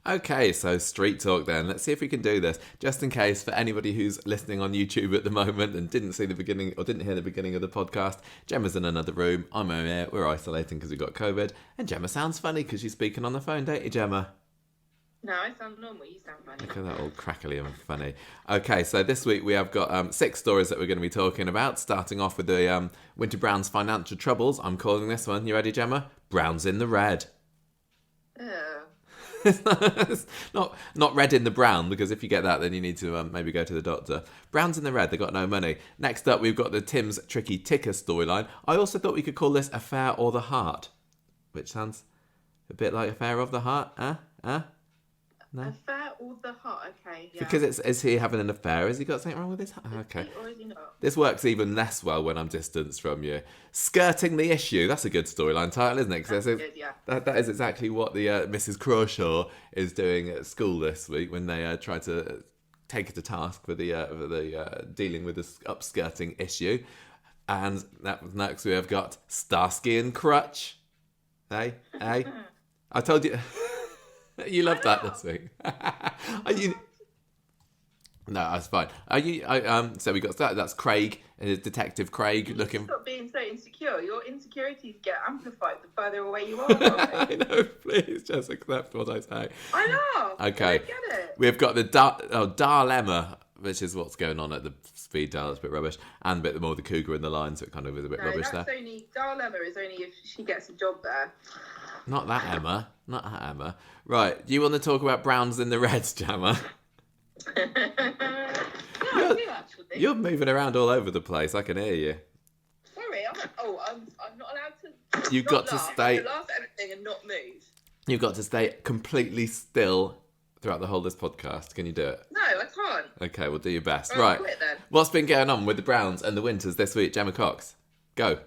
Okay, so street talk then. Let's see if we can do this. Just in case, for anybody who's listening on YouTube at the moment and didn't see the beginning or didn't hear the beginning of the podcast, Gemma's in another room. I'm over here. We're isolating because we've got COVID. And Gemma sounds funny because she's speaking on the phone, don't you, Gemma? No, I sound normal. You sound funny. Look at that, all crackly and funny. Okay, so this week we have got 6 stories that we're going to be talking about, starting off with the Winter Brown's financial troubles. I'm calling this one. You ready, Gemma? Brown's in the red. It's not red in the brown, because if you get that, then you need to maybe go to the doctor. Brown's in the red, they've got no money. Next up, we've got the Tim's Tricky Ticker storyline. I also thought we could call this Affair or the Heart, which sounds a bit like Affair of the Heart. No? Affair or the Heart, okay, yeah. Because is he having an affair? Has he got something wrong with his heart? Okay. Or is he not? This works even less well when I'm distanced from you. Skirting the issue. That's a good storyline title, isn't it? That's good, yeah. That is exactly what the Mrs Crawshaw is doing at school this week when they try to take her to task for the dealing with the upskirting issue. And next we have got Starsky and Crutch. Hey? I told you... You loved that this week. Are you... No, that's fine. Are you? So we got that. That's Craig, Detective Craig, looking. Stop being so insecure. Your insecurities get amplified the further away you are. I know. Please just accept what I say. I know. Okay. I get it. We've got the dilemma, which is what's going on at the speed dial. It's a bit rubbish, and a bit more the cougar and the lion, so it kind of is a bit rubbish there. Dilemma is only if she gets a job there. Not that Emma. Right, do you want to talk about Browns in the Reds, Gemma? Yeah, I do actually. You're moving around all over the place. I can hear you. Sorry, I'm not allowed to. You've got to stay. I'm laugh at everything and not move. You've got to stay completely still throughout the whole of this podcast. Can you do it? No, I can't. Okay, we'll do your best. Right. Right. Quit then. What's been going on with the Browns and the Winters this week, Gemma Cox? Go.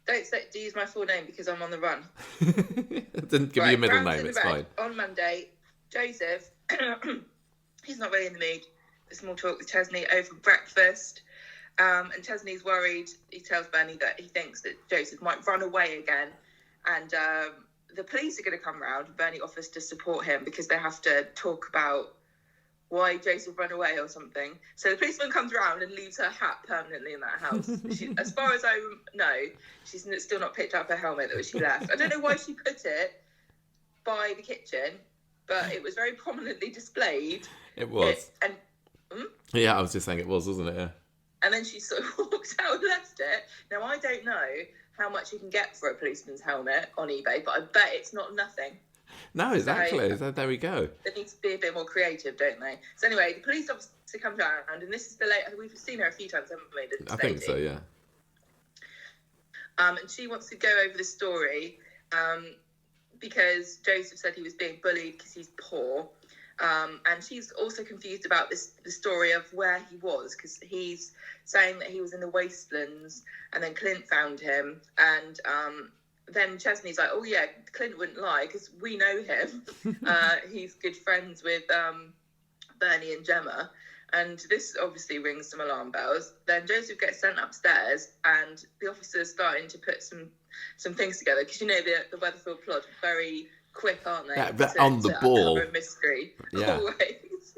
Don't use my full name because I'm on the run. Didn't give you a middle name. It's fine. On Monday, Joseph. He's not really in the mood for small talk with Chesney over breakfast. And Chesney's worried. He tells Bernie that he thinks that Joseph might run away again. And the police are going to come round. Bernie offers to support him because they have to talk about why Joseph ran away or something. So the policeman comes around and leaves her hat permanently in that house. As far as I know, she's still not picked up her helmet that she left. I don't know why she put it by the kitchen, but it was very prominently displayed. It was. Yeah, I was just saying it was, wasn't it? Yeah. And then she sort of walked out and left it. Now, I don't know how much you can get for a policeman's helmet on eBay, but I bet it's not nothing. No, exactly. So there we go. They need to be a bit more creative, don't they? So anyway, the police officer comes around, and this is the lady. We've seen her a few times, haven't we? I think so, yeah. And she wants to go over the story because Joseph said he was being bullied because he's poor. And she's also confused about the story of where he was, because he's saying that he was in the wastelands and then Clint found him. And then Chesney's like, oh yeah, Clint wouldn't lie because we know him. He's good friends with Bernie and Gemma. And this obviously rings some alarm bells. Then Joseph gets sent upstairs and the officer's starting to put some things together. Because you know the Weatherfield plot, very quick, aren't they? Yeah, they're on the ball. A mystery. Yeah. Always.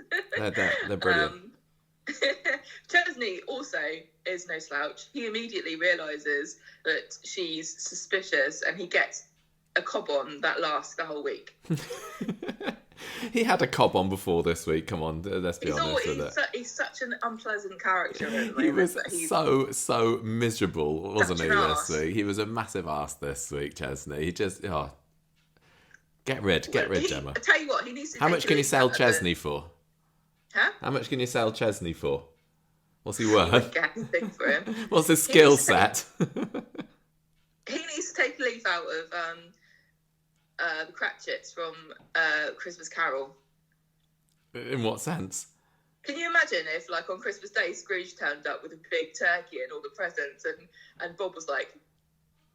They're brilliant. Chesney also is no slouch. He immediately realises that she's suspicious and he gets a cob on that lasts the whole week. He had a cob on before this week. Come on, let's be honest with it. He's such an unpleasant character. He was so miserable, wasn't he, this week? He was a massive arse this week, Chesney. He just, get rid, Gemma. I tell you what, he needs to. How much can you sell Chesney for? Huh? How much can you sell Chesney for? What's he worth? For him. What's his skill set? He needs to take a leaf out of the Cratchits from Christmas Carol. In what sense? Can you imagine if, like, on Christmas Day, Scrooge turned up with a big turkey and all the presents, and Bob was like,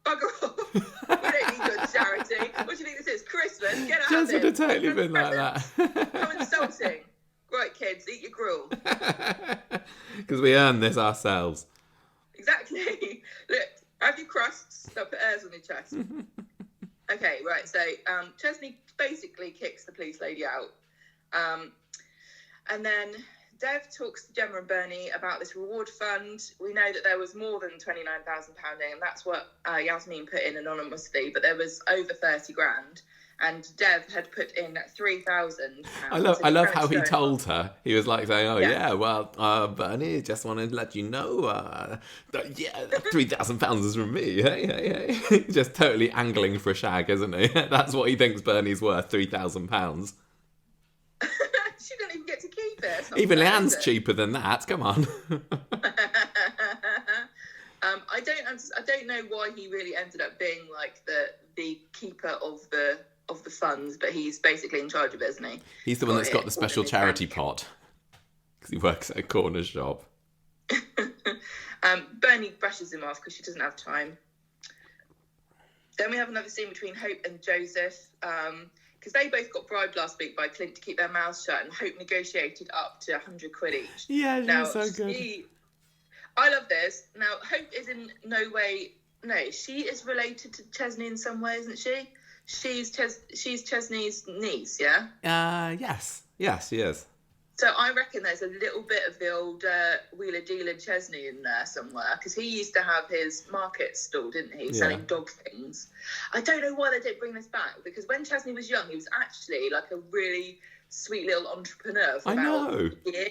bugger off. We don't need your charity. What do you think this is? Christmas? Get out of Just here. would have totally been like that. How insulting. Right, kids, eat your gruel. Because we earn this ourselves. Exactly. Look, have your crusts. They'll put airs on your chest. Okay, right. So Chesney basically kicks the police lady out. And then Dev talks to Gemma and Bernie about this reward fund. We know that there was more than £29,000 in, and that's what Yasmeen put in anonymously, but there was over 30 grand. And Dev had put in £3,000. I love how he told her. He was like saying, Bernie, just wanted to let you know, £3,000 is from me. Hey. Just totally angling for a shag, isn't he? That's what he thinks Bernie's worth, £3,000. She didn't even get to keep it. Even Leanne's cheaper than that. Come on. I don't know why he really ended up being like the keeper of the funds, but he's basically in charge of it, isn't he? He's the one that's got the special charity pot because he works at a corner shop. Bernie brushes him off because she doesn't have time. Then we have another scene between Hope and Joseph, because they both got bribed last week by Clint to keep their mouths shut, and Hope negotiated up to 100 quid each. Yeah, she was so good. I love this. Now, Hope is in no way... No, she is related to Chesney in some way, isn't she? She's Chesney's niece, yeah? Yes. Yes, she is. So I reckon there's a little bit of the old wheeler dealer Chesney in there somewhere, because he used to have his market stall, didn't he, selling dog things. I don't know why they didn't bring this back, because when Chesney was young, he was actually like a really sweet little entrepreneur for about a year,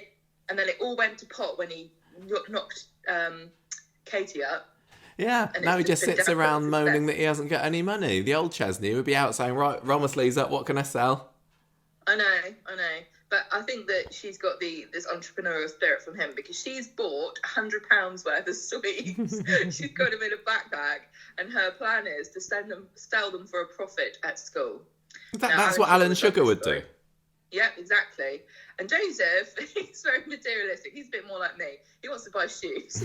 and then it all went to pot when he knocked Katie up. Yeah, and now he just sits around moaning that he hasn't got any money. The old Chesney would be out saying, right, roll my sleeves up, what can I sell? I know. But I think that she's got this entrepreneurial spirit from him, because she's bought £100 worth of sweets. She's got them in a backpack, and her plan is to sell them for a profit at school. That's what Alan Sugar would do. Yeah, exactly. And Joseph, he's very materialistic. He's a bit more like me. He wants to buy shoes.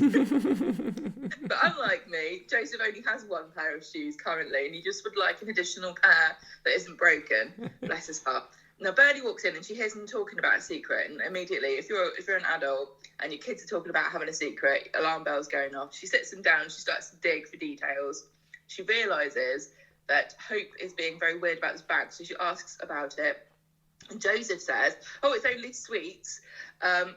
But unlike me, Joseph only has one pair of shoes currently, and he just would like an additional pair that isn't broken. Bless his heart. Now, Bernie walks in and she hears him talking about a secret, and immediately, if you're an adult and your kids are talking about having a secret, alarm bells going off. She sits them down, she starts to dig for details. She realises that Hope is being very weird about this bag, so she asks about it. And Joseph says, it's only sweets. And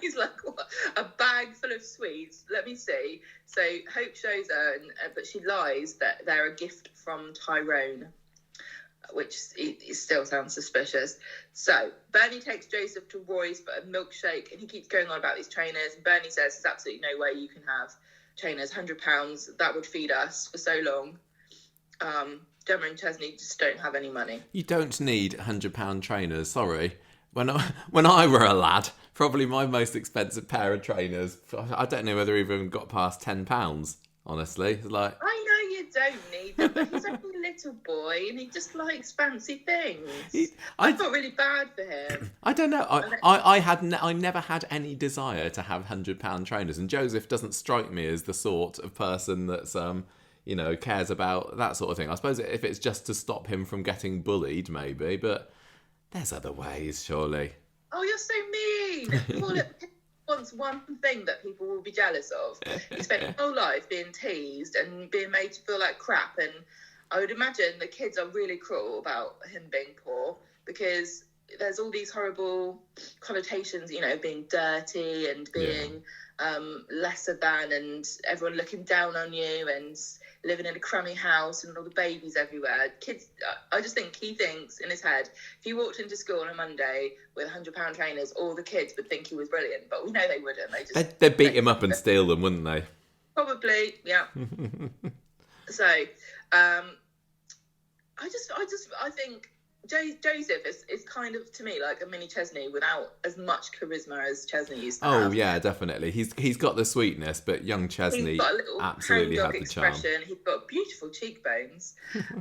he's like, what? A bag full of sweets? Let me see. So Hope shows her, but she lies that they're a gift from Tyrone, which it still sounds suspicious. So Bernie takes Joseph to Roy's for a milkshake, and he keeps going on about these trainers. And Bernie says there's absolutely no way you can have trainers, £100, that would feed us for so long. Gemma and Chesney just don't have any money. You don't need £100 trainers, sorry. When I were a lad, probably my most expensive pair of trainers, I don't know whether even got past £10, honestly. It's like, I know you don't need them, but he's only a little boy and he just likes fancy things. I felt really bad for him. I don't know. I never had any desire to have £100 trainers, and Joseph doesn't strike me as the sort of person that's cares about that sort of thing. I suppose if it's just to stop him from getting bullied, maybe, but there's other ways, surely. Oh, you're so mean. Well, it wants one thing that people will be jealous of. He spent his whole life being teased and being made to feel like crap, and I would imagine the kids are really cruel about him being poor, because there's all these horrible connotations, being dirty and being lesser than, and everyone looking down on you, and living in a crummy house and all the babies everywhere. Kids, I just think he thinks in his head, if he walked into school on a Monday with £100 trainers, all the kids would think he was brilliant, but we know they wouldn't. They'd beat him up and steal them, wouldn't they? Probably, yeah. So, I think Joseph is kind of, to me, like a mini Chesney without as much charisma as Chesney used to have. Oh, yeah, definitely. He's got the sweetness, but young Chesney absolutely had the charm. He's got beautiful cheekbones,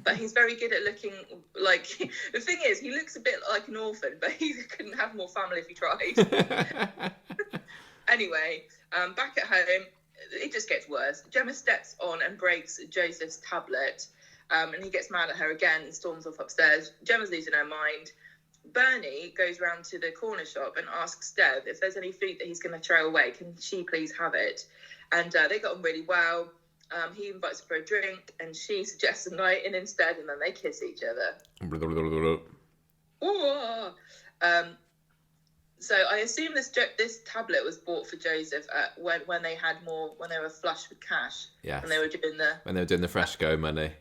but he's very good at looking like... The thing is, he looks a bit like an orphan, but he couldn't have more family if he tried. Anyway, back at home, it just gets worse. Gemma steps on and breaks Joseph's tablet, and he gets mad at her again and storms off upstairs. Gemma's losing her mind. Bernie goes round to the corner shop and asks Dev if there's any food that he's going to throw away. Can she please have it? And they got on really well. He invites her for a drink, and she suggests a night in instead, and then they kiss each other. Ooh. So I assume this tablet was bought for Joseph when they were flush with cash. Yes. And they were doing the fresh go money.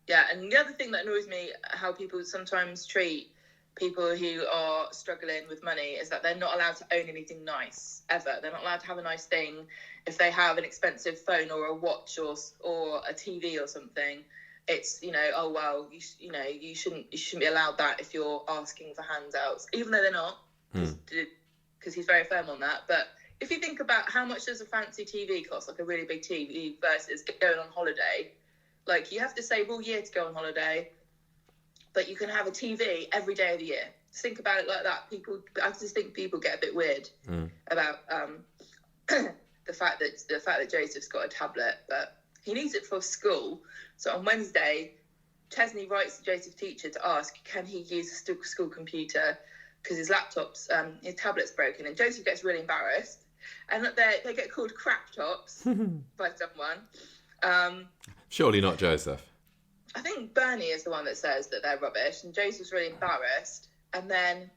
Yeah, and the other thing that annoys me, how people sometimes treat people who are struggling with money, is that they're not allowed to own anything nice, ever. They're not allowed to have a nice thing if they have an expensive phone or a watch or a TV or something. It's, oh, well, you shouldn't be allowed that if you're asking for handouts, even though they're not, because he's very firm on that. But if you think about how much does a fancy TV cost, like a really big TV, versus going on holiday, like, you have to save all year to go on holiday, but you can have a TV every day of the year. Just think about it like that. I just think people get a bit weird about the fact that Joseph's got a tablet, but he needs it for school. So on Wednesday, Chesney writes to Joseph's teacher to ask, can he use a school computer, because his tablet's broken. And Joseph gets really embarrassed, and they get called crap tops by someone. Surely not Joseph. I think Bernie is the one that says that they're rubbish, and Joseph's really embarrassed. And then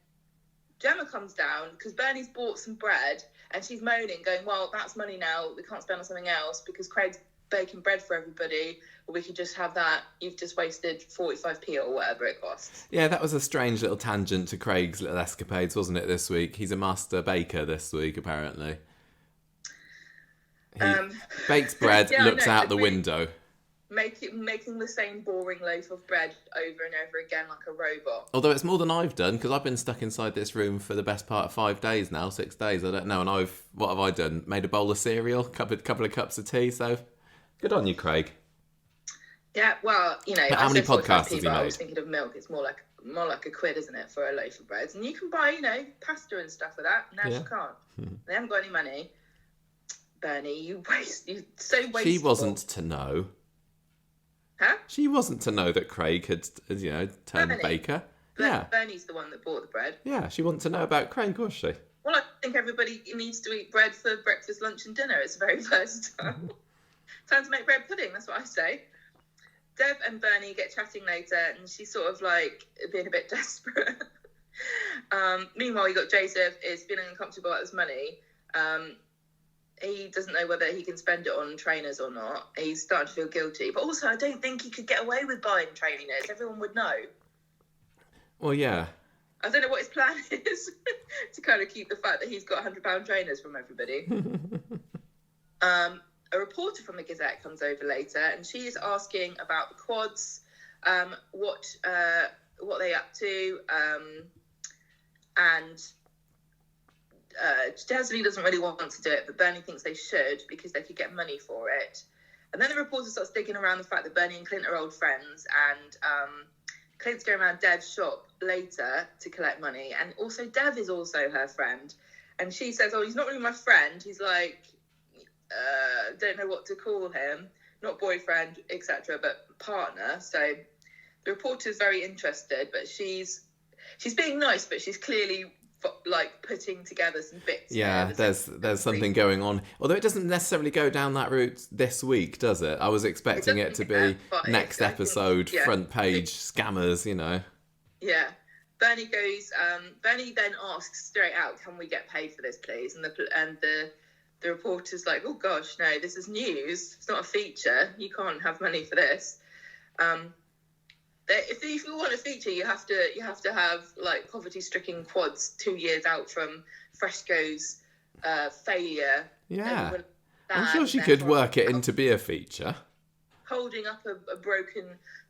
Gemma comes down because Bernie's bought some bread, and she's moaning, going, well, that's money now. We can't spend on something else because Craig's baking bread for everybody, or we could just have that. You've just wasted 45p or whatever it costs. Yeah, that was a strange little tangent to Craig's little escapades, wasn't it, this week? He's a master baker this week, apparently. He bakes bread, looks out the window. Making the same boring loaf of bread over and over again like a robot. Although it's more than I've done, because I've been stuck inside this room for the best part of 5 days now, 6 days, I don't know. And what have I done? Made a bowl of cereal, couple of cups of tea, so good on you, Craig. Yeah, well, But how many podcasts has he made? I was thinking of milk. It's more like £1, isn't it, for a loaf of bread? And you can buy, pasta and stuff with that. Now you can't. They haven't got any money. Bernie, you're so wasteful. She wasn't to know. Huh? She wasn't to know that Craig had, turned baker. Yeah. Bernie's the one that bought the bread. Yeah, she wasn't to know about Craig, was she? Well, I think everybody needs to eat bread for breakfast, lunch and dinner. It's very versatile. Time to make bread pudding, that's what I say. Dev and Bernie get chatting later, and she's sort of like being a bit desperate. Meanwhile, you got Joseph is feeling uncomfortable about his money. He doesn't know whether he can spend it on trainers or not. He's starting to feel guilty. But also, I don't think he could get away with buying trainers. Everyone would know. Well, yeah. I don't know what his plan is to kind of keep the fact that he's got £100 trainers from everybody. A reporter from the Gazette comes over later, and she is asking about the quads, what they're up to, and Jasmine doesn't really want to do it, but Bernie thinks they should because they could get money for it. And then the reporter starts digging around the fact that Bernie and Clint are old friends, and Clint's going around Dev's shop later to collect money, and also Dev is also her friend. And she says, oh, he's not really my friend. He's like, don't know what to call him. Not boyfriend, etc., but partner. So the reporter's very interested, but she's being nice, but she's clearly like putting together some bits. Yeah, there's something going on. Although it doesn't necessarily go down that route this week, does it? I was expecting it to be next episode, front page, scammers, Yeah. Bernie then asks straight out, can we get paid for this, please? And the reporter's like, oh gosh, no, this is news. It's not a feature. You can't have money for this. If you want a feature, you have to have like poverty-stricken quads 2 years out from Fresco's failure. Yeah, I'm sure she could work it in to be a feature. Holding up a broken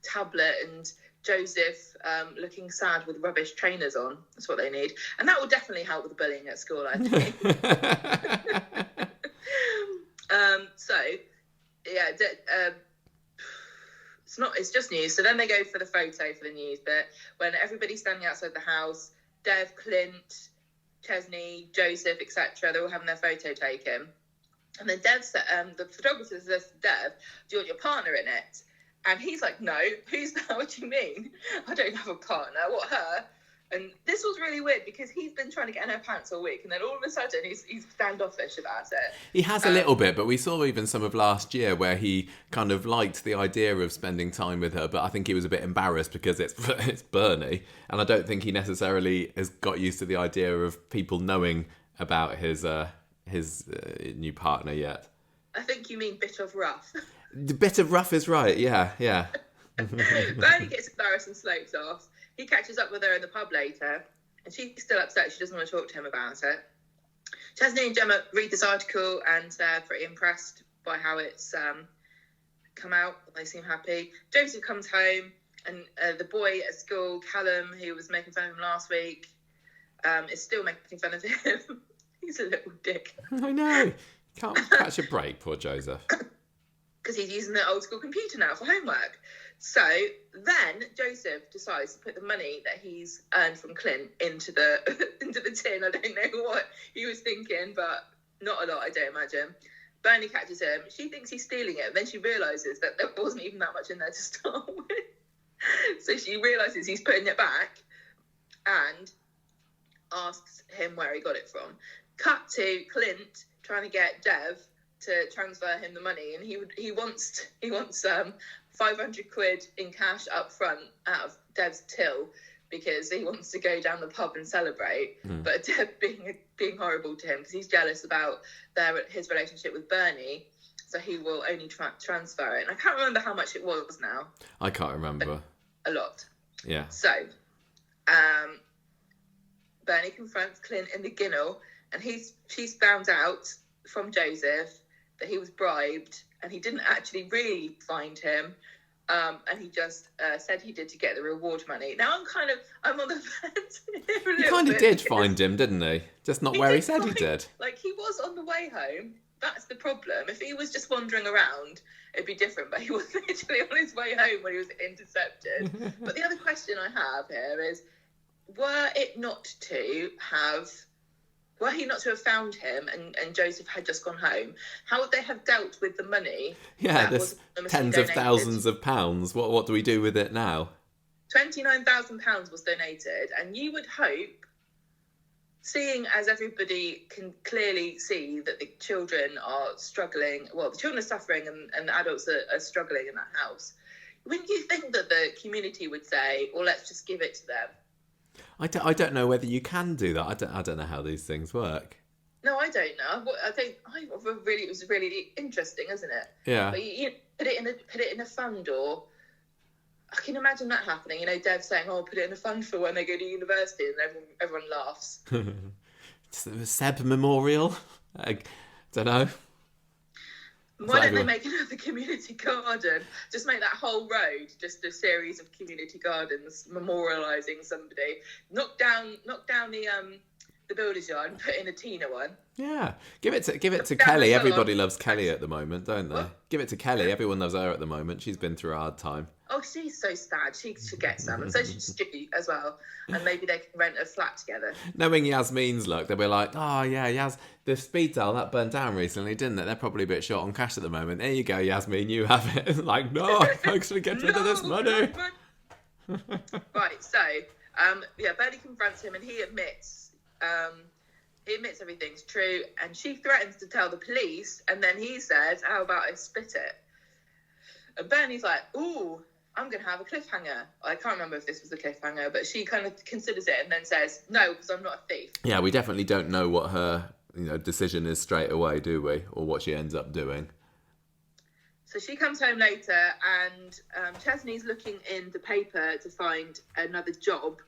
tablet and Joseph looking sad with rubbish trainers on. That's what they need, and that will definitely help with the bullying at school, I think. It's just news. So then they go for the photo for the news bit when everybody's standing outside the house. Dev, Clint, Chesney, Joseph, etc. They're all having their photo taken. And then the photographer says to Dev, do you want your partner in it? And he's like, no, who's that? What do you mean? I don't have a partner. What, her? And this was really weird because he's been trying to get in her pants all week, and then all of a sudden he's standoffish about it. He has a little bit, but we saw even some of last year where he kind of liked the idea of spending time with her, but I think he was a bit embarrassed because it's Bernie, and I don't think he necessarily has got used to the idea of people knowing about his new partner yet. I think you mean bit of rough. The bit of rough is right, yeah. Bernie gets embarrassed and slopes off. He catches up with her in the pub later, and she's still upset. She doesn't want to talk to him about it. Chesney and Gemma read this article, and they're pretty impressed by how it's come out. They seem happy. Joseph comes home, and the boy at school, Callum, who was making fun of him last week, is still making fun of him. He's a little dick. I know. Can't catch a break, poor Joseph. Because he's using the old school computer now for homework. So then Joseph decides to put the money that he's earned from Clint into the tin. I don't know what he was thinking, but not a lot, I don't imagine. Bernie catches him. She thinks he's stealing it, and then she realises that there wasn't even that much in there to start with. So she realises he's putting it back and asks him where he got it from. Cut to Clint trying to get Dev to transfer him the money, and he wants 500 quid in cash up front out of Dev's till because he wants to go down the pub and celebrate. But Dev being horrible to him because he's jealous about his relationship with Bernie, so he will only transfer it. And I can't remember how much it was now. I can't remember. A lot. Yeah. So Bernie confronts Clint in the Ginnel, and she's found out from Joseph that he was bribed, and he didn't actually really find him, and he just said he did to get the reward money. Now I'm on the fence. He kind of did find him, didn't he? Just not where he said he did. Like, he was on the way home. That's the problem. If he was just wandering around, it'd be different, but he was literally on his way home when he was intercepted. But the other question I have here is, were he not to have found him and Joseph had just gone home, how would they have dealt with the money? Yeah, there's tens of thousands of pounds. What do we do with it now? £29,000 was donated, and you would hope, seeing as everybody can clearly see that the children are struggling, well, the children are suffering and the adults are struggling in that house, wouldn't you think that the community would say, well, let's just give it to them? I don't know whether you can do that. I don't know how these things work. No, I don't know. It was really interesting, isn't it? Yeah. But you put it in a fund, or I can imagine that happening. You know, Dev saying, "Oh, put it in a fund for when they go to university," and everyone laughs. Seb Memorial. I don't know. Why don't they make another community garden? Just make that whole road just a series of community gardens memorialising somebody. Knock down the builder's yard and put in a Tina one. Yeah, give it to Kelly. Everybody loves Kelly at the moment, don't they? What? Give it to Kelly. Everyone loves her at the moment. She's been through a hard time. Oh, she's so sad. She should get some, and so should Stu as well. And maybe they can rent a flat together. Knowing Yasmeen's luck, they'll be like, oh yeah, the speed dial that burnt down recently, didn't it? They're probably a bit short on cash at the moment. There you go, Yasmeen, you have it. Like, no, folks, we get rid of this money. Right, so Bernie confronts him, and he admits everything's true, and she threatens to tell the police, and then he says, how about I split it? And Bernie's like, ooh, I'm going to have a cliffhanger. I can't remember if this was a cliffhanger, but she kind of considers it and then says, no, because I'm not a thief. Yeah, we definitely don't know what her decision is straight away, do we? Or what she ends up doing. So she comes home later, and Chesney's looking in the paper to find another job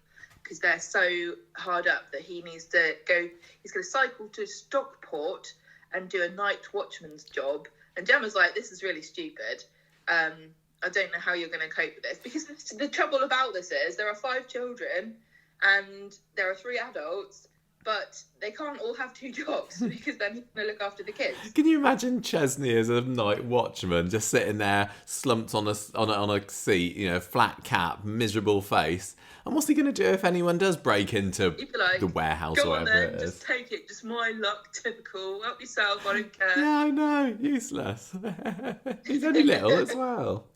because they're so hard up that he needs to go. He's going to cycle to Stockport and do a night watchman's job. And Gemma's like, this is really stupid. I don't know how you're going to cope with this, because the trouble about this is there are 5 children and there are 3 adults, but they can't all have 2 jobs because then he's going to look after the kids. Can you imagine Chesney as a night watchman, just sitting there slumped on a seat, flat cap, miserable face? And what's he going to do if anyone does break into the warehouse or whatever it is? Just take it. Just my luck, typical. Help yourself, I don't care. Yeah, I know. Useless. He's only little as well.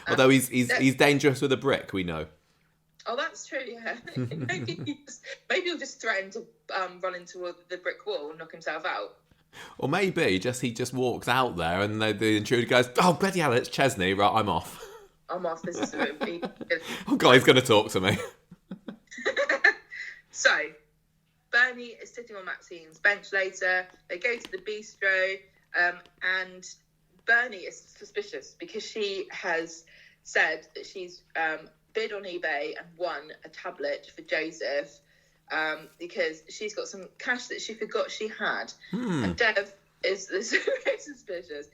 Although he's dangerous with a brick, we know. Oh, that's true, yeah. Maybe he'll just threaten to run into the brick wall and knock himself out. Or maybe he just walks out there and the intruder goes, oh, bloody hell, it's Chesney. Right, I'm off. I'm off. This is Oh, God, he's going to talk to me. So, Bernie is sitting on Maxine's bench later. They go to the bistro, and Bernie is suspicious because she has said that she's bid on eBay and won a tablet for Joseph because she's got some cash that she forgot she had. And Dev is very suspicious.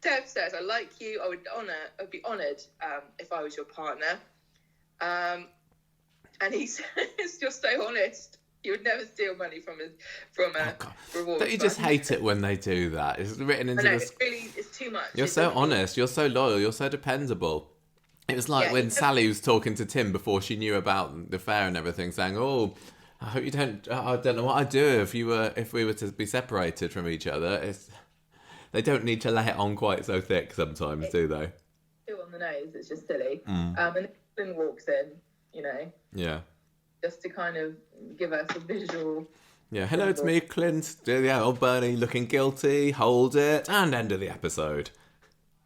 Dev says, I like you. I'd be honoured if I was your partner. And he says, you're so honest. You would never steal money from a reward. Don't you just hate it when they do that? It's written into it's too much. You're so honest. You're so loyal. You're so dependable. It was like when Sally was talking to Tim before she knew about the affair and everything, saying, "Oh, I hope you don't. I don't know what I'd do if we were to be separated from each other." They don't need to lay it on quite so thick sometimes, do they? Too on the nose. It's just silly. And then walks in, Yeah. Just to kind of give us a visual. Yeah, hello, it's me, Clint. Yeah, old Bernie looking guilty. Hold it, and end of the episode.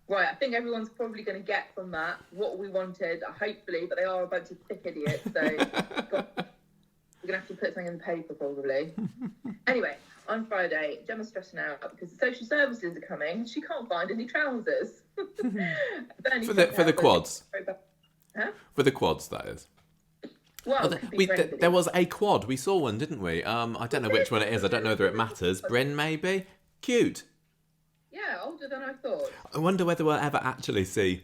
Right, I think everyone's probably going to get from that what we wanted, hopefully, but they are a bunch of thick idiots, so we're going to have to put something in the paper, probably. Anyway, on Friday, Gemma's stressing out because the social services are coming and she can't find any trousers. For the quads. Huh? For the quads, that is. Well, there was a quad. We saw one, didn't we? I don't know which one it is. I don't know whether it matters. Bryn, maybe? Cute. Yeah, older than I thought. I wonder whether we'll ever actually see,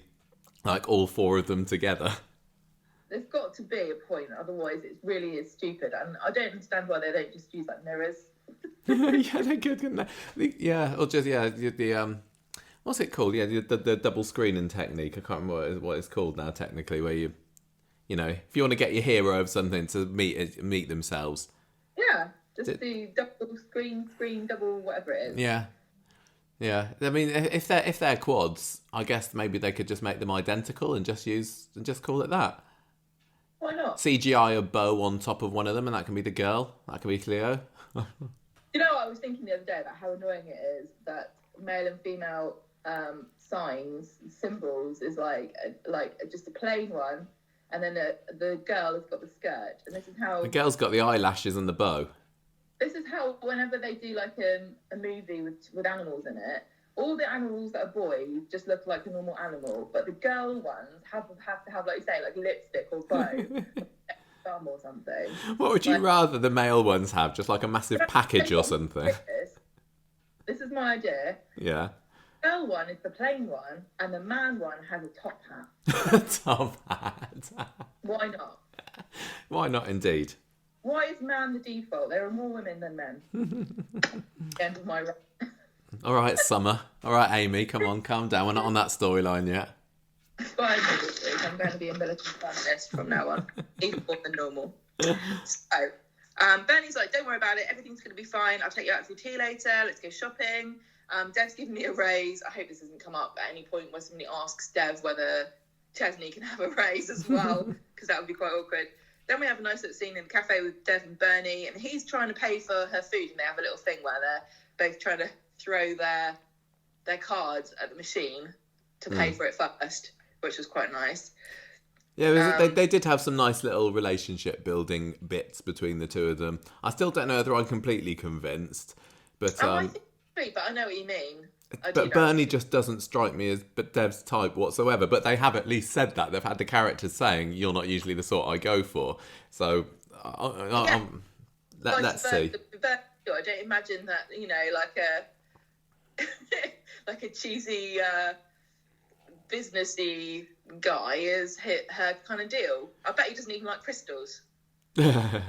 like, all four of them together. There's got to be a point, otherwise it really is stupid. And I don't understand why they don't just use, like, mirrors. Yeah, they're good, couldn't they? Yeah, or just, the what's it called? Yeah, the double screening technique. I can't remember what it's called now, technically, where you know, if you want to get your hero of something to meet themselves. Yeah, just the double screen, double whatever it is. Yeah. Yeah, I mean, if they're quads, I guess maybe they could just make them identical and just call it that. Why not? CGI a bow on top of one of them, and that can be the girl. That can be Cleo. You know what I was thinking the other day about how annoying it is that male and female symbols is like just a plain one, and then the girl has got the skirt, and this is how the girl's got the eyelashes and the bow. This is how whenever they do like a movie with animals in it, all the animals that are boys just look like a normal animal, but the girl ones have to have, like you say, like lipstick or bow, thumb or something. What would you rather the male ones have? Just like a massive package or something? This is my idea. Yeah. The girl one is the plain one, and the man one has a top hat. Top hat. Why not? Why not, indeed? Why is man the default? There are more women than men. End of my rant. All right, Summer. All right, Amy, come on, calm down. We're not on that storyline yet. Fine, I'm going to be a militant feminist from now on. Even more than normal. So, Bernie's like, don't worry about it. Everything's going to be fine. I'll take you out for tea later. Let's go shopping. Dev's giving me a raise. I hope this doesn't come up at any point where somebody asks Dev whether Chesney can have a raise as well, because that would be quite awkward. Then we have a nice little scene in the cafe with Dev and Bernie, and he's trying to pay for her food, and they have a little thing where they're both trying to throw their cards at the machine to pay for it first, which was quite nice. Yeah, they did have some nice little relationship building bits between the two of them. I still don't know whether I'm completely convinced, but I think but I know what you mean. But Bernie just doesn't strike me as Dev's type whatsoever. But they have at least said that. They've had the characters saying, you're not usually the sort I go for. So, let's see. I don't imagine that, you know, like a cheesy, businessy guy is her kind of deal. I bet he doesn't even like crystals. Yeah,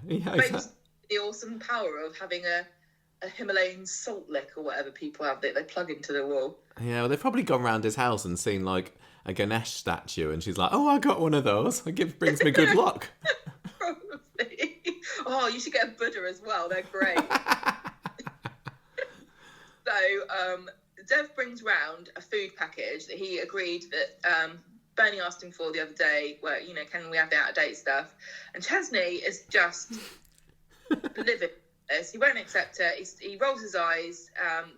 exactly. The awesome power of having a Himalayan salt lick or whatever people have that they plug into the wall. Yeah, well, they've probably gone round his house and seen like a Ganesh statue, and she's like, "Oh, I got one of those. It brings me good luck." Probably. Oh, you should get a Buddha as well. They're great. So, Dev brings round a food package that he agreed that Bernie asked him for the other day, where, can we have the out-of-date stuff? And Chesney is just livid. He won't accept it. He rolls his eyes.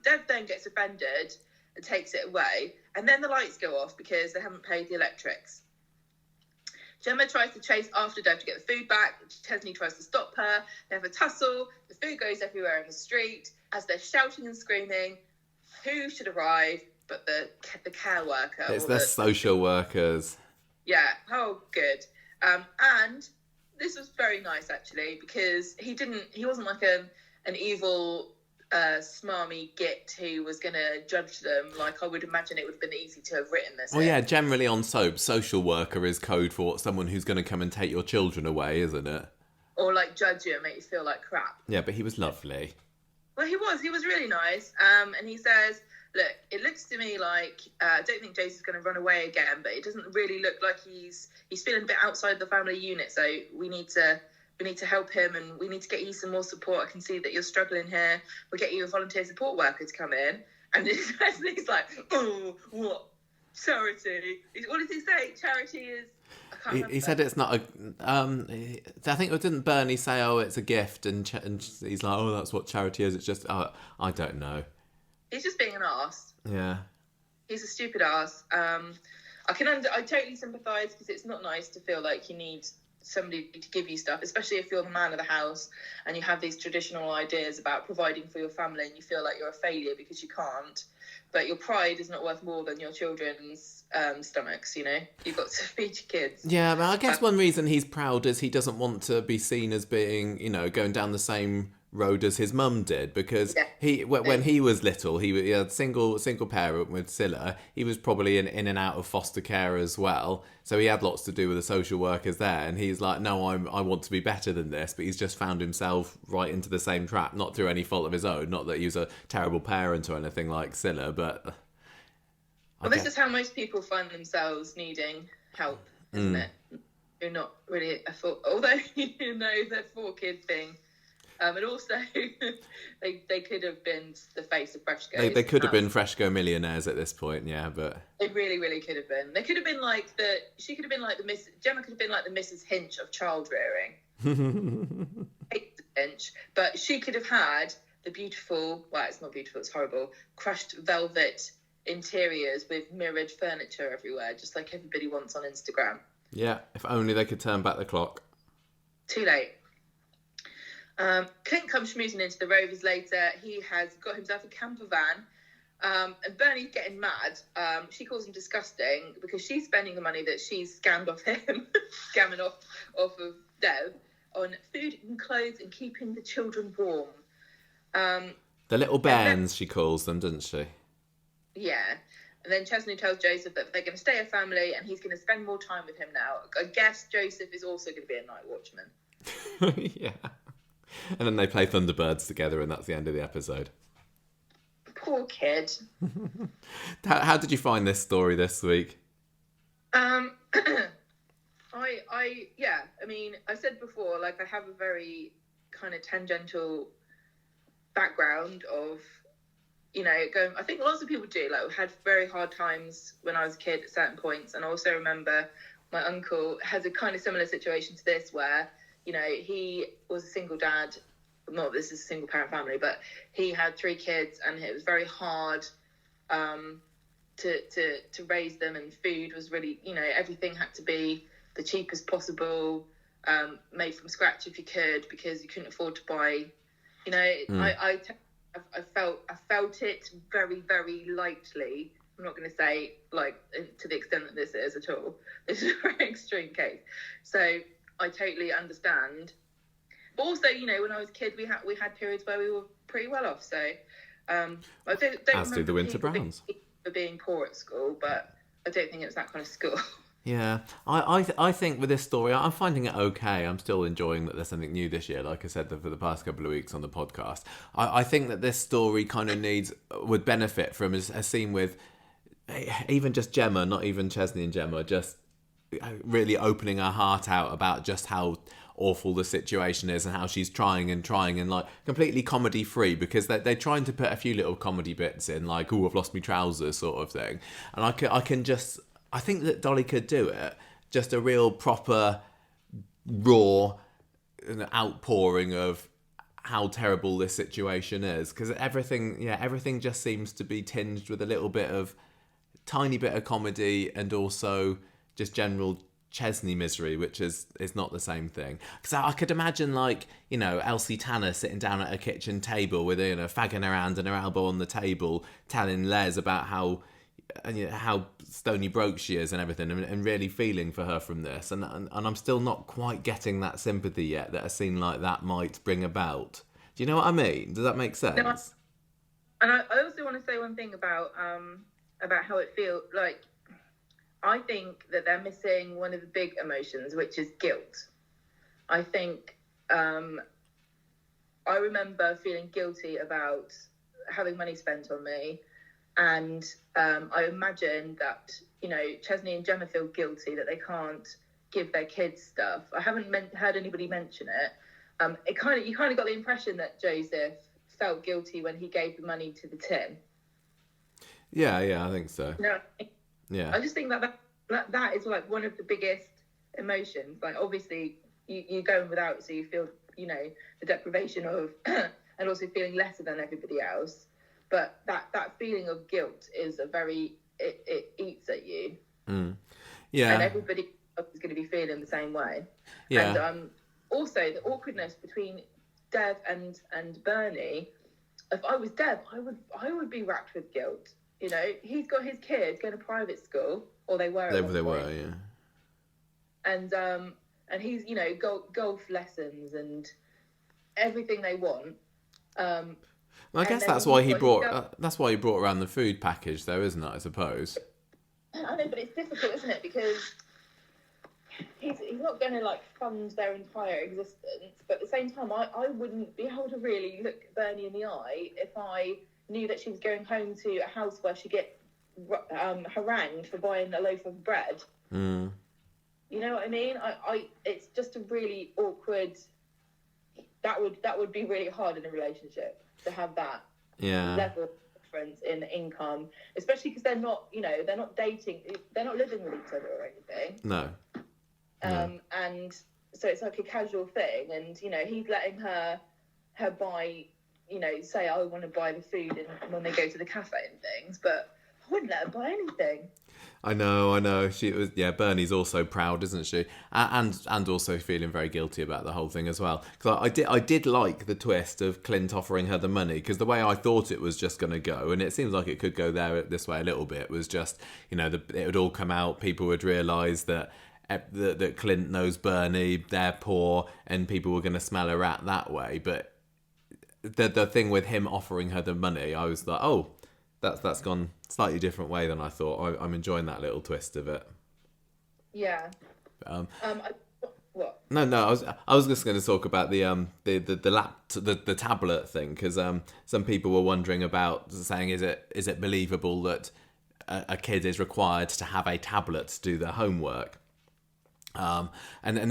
Dev then gets offended and takes it away. And then the lights go off because they haven't paid the electrics. Gemma tries to chase after Dev to get the food back. Chesney tries to stop her. They have a tussle. The food goes everywhere in the street. As they're shouting and screaming, who should arrive but the care worker? It's the social workers. Yeah. Oh, good. And this was very nice, actually, because he wasn't like an evil, smarmy git who was going to judge them. Like, I would imagine it would have been easy to have written this. Well, yeah, generally on soap, social worker is code for someone who's going to come and take your children away, isn't it? Or, like, judge you and make you feel like crap. Yeah, but he was lovely. Well, he was really nice. And he says, look, it looks to me like, I don't think Joseph's going to run away again, but it doesn't really look like he's feeling a bit outside the family unit, so we need to help him, and we need to get you some more support. I can see that you're struggling here. We'll get you a volunteer support worker to come in. And he's like, oh, what? Charity. What does he say? Charity is... He said it's not a... I think, didn't Bernie say, oh, it's a gift? And he's like, oh, that's what charity is. It's just... I don't know. He's just being an arse. Yeah. He's a stupid arse. I totally sympathise, because it's not nice to feel like you need somebody to give you stuff, especially if you're the man of the house and you have these traditional ideas about providing for your family and you feel like you're a failure because you can't. But your pride is not worth more than your children's stomachs, You've got to feed your kids. Yeah, but I guess one reason he's proud is he doesn't want to be seen as being, going down the same road as his mum did, because when he was little, he had single parent with Scylla. He was probably in and out of foster care as well, so he had lots to do with the social workers there, and he's like, no, I want to be better than this, but he's just found himself right into the same trap, not through any fault of his own, not that he was a terrible parent or anything like Scylla, but this is how most people find themselves needing help, isn't it? You're not really although the 4-kid thing. And also, they could have been the face of Freshco. They could have been Freshco millionaires at this point, yeah, but... They really, really could have been. They could have been like Gemma could have been like the Mrs Hinch of child rearing. Hinch, but she could have had the beautiful, well, it's not beautiful, it's horrible, crushed velvet interiors with mirrored furniture everywhere, just like everybody wants on Instagram. Yeah, if only they could turn back the clock. Too late. Clint comes schmoozing into the Rovers later. He has got himself a camper van. And Bernie's getting mad. She calls him disgusting because she's spending the money that she's scammed off him, scamming off of Dev, on food and clothes and keeping the children warm. The little bairns, she calls them, doesn't she? Yeah. And then Chesney tells Joseph that they're going to stay a family and he's going to spend more time with him now. I guess Joseph is also going to be a night watchman. Yeah. And then they play Thunderbirds together, and that's the end of the episode. Poor kid. How did you find this story this week? I mean, I said before, like, I have a very kind of tangential background of, going. I think lots of people do. Like, we had very hard times when I was a kid at certain points, and I also remember my uncle has a kind of similar situation to this, where he was a single dad. Not this is a single parent family, but he had 3 kids, and it was very hard to raise them. And food was really, everything had to be the cheapest possible, made from scratch if you could, because you couldn't afford to buy. I felt it very, very lightly. I'm not going to say like to the extent that this is at all. This is a very extreme case. So I totally understand. But also, when I was a kid, we had periods where we were pretty well off. So I don't as do the Winter Browns. For being poor at school, but I don't think it was that kind of school. Yeah, I think with this story, I'm finding it okay. I'm still enjoying that there's something new this year, like I said, for the past couple of weeks on the podcast. I think that this story kind of would benefit from a scene with even just Gemma, not even Chesney and Gemma, just really opening her heart out about just how awful the situation is and how she's trying and like completely comedy free, because they're trying to put a few little comedy bits in, like, oh, I've lost my trousers sort of thing, and I can just I think that Dolly could do it. Just a real proper raw outpouring of how terrible this situation is, because everything just seems to be tinged with a little bit of tiny bit of comedy and also just general Chesney misery, which is not the same thing. Because I could imagine, like, you know, Elsie Tanner sitting down at a kitchen table with, you know, fagging around and her elbow on the table, telling Les about how stony broke she is and everything, and really feeling for her from this. And I'm still not quite getting that sympathy yet that a scene like that might bring about. Do you know what I mean? Does that make sense? No, and I also want to say one thing about how it feels. Like, I think that they're missing one of the big emotions, which is guilt. I think I remember feeling guilty about having money spent on me. And I imagine that, you know, Chesney and Gemma feel guilty that they can't give their kids stuff. I haven't heard anybody mention it. You kind of got the impression that Joseph felt guilty when he gave the money to the tin. Yeah, I think so. No, yeah. I just think that is like one of the biggest emotions. Like, obviously, you're going without, so you feel, you know, the deprivation of, and also feeling lesser than everybody else. But that feeling of guilt is it eats at you. Yeah. And everybody is going to be feeling the same way. Yeah. And also the awkwardness between Dev and Bernie. If I was Dev, I would be racked with guilt. You know, he's got his kids going to private school, or they were. They were, yeah. And he's, you know, golf lessons and everything they want. Well, I guess that's why he brought around the food package, though, isn't it? I suppose. I know, but it's difficult, isn't it? Because he's not going to, like, fund their entire existence. But at the same time, I wouldn't be able to really look Bernie in the eye if I knew that she was going home to a house where she get harangued for buying a loaf of bread. Mm. You know what I mean? It's just a really awkward. That would be really hard in a relationship, to have that level of difference in income, especially because they're not dating, they're not living with each other or anything. No. And so it's like a casual thing, and, you know, he's letting her buy, you know, say, I want to buy the food and when they go to the cafe and things, but I wouldn't let her buy anything. I know. She was, Bernie's also proud, isn't she? And also feeling very guilty about the whole thing as well. Because I did like the twist of Clint offering her the money, because the way I thought it was just going to go, and it seems like it could go this way a little bit, was just, you know, it would all come out, people would realise that Clint knows Bernie, they're poor, and people were going to smell a rat that way. But the thing with him offering her the money, I was like, oh, that's gone slightly different way than I thought. I'm enjoying that little twist of it. Yeah. What? No. I was just going to talk about the tablet thing, because some people were wondering about, saying, is it believable that a kid is required to have a tablet to do their homework? And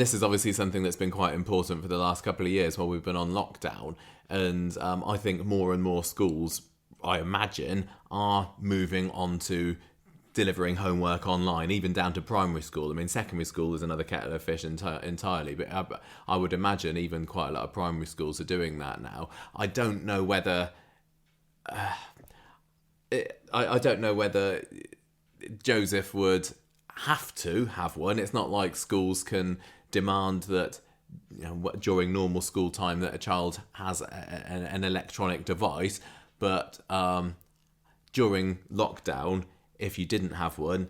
this is obviously something that's been quite important for the last couple of years while we've been on lockdown. And I think more and more schools, I imagine, are moving on to delivering homework online, even down to primary school. I mean, secondary school is another kettle of fish entirely, but I would imagine even quite a lot of primary schools are doing that now. I don't know whether I don't know whether Joseph would have to have one. It's not like schools can demand that, you know, during normal school time that a child has an electronic device, but during lockdown, if you didn't have one,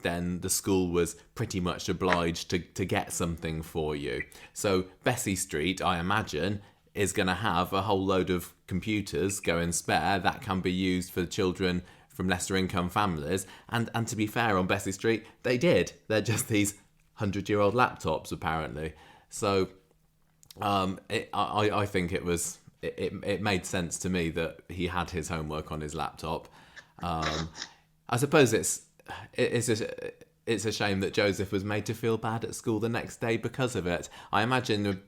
then the school was pretty much obliged to get something for you. So Bessie Street, I imagine, is going to have a whole load of computers going spare that can be used for children from lesser income families. And to be fair, on Bessie Street, they did. They're just these 100-year-old laptops, apparently. So I think it made sense to me that he had his homework on his laptop. I suppose it's a shame that Joseph was made to feel bad at school the next day because of it. I imagine,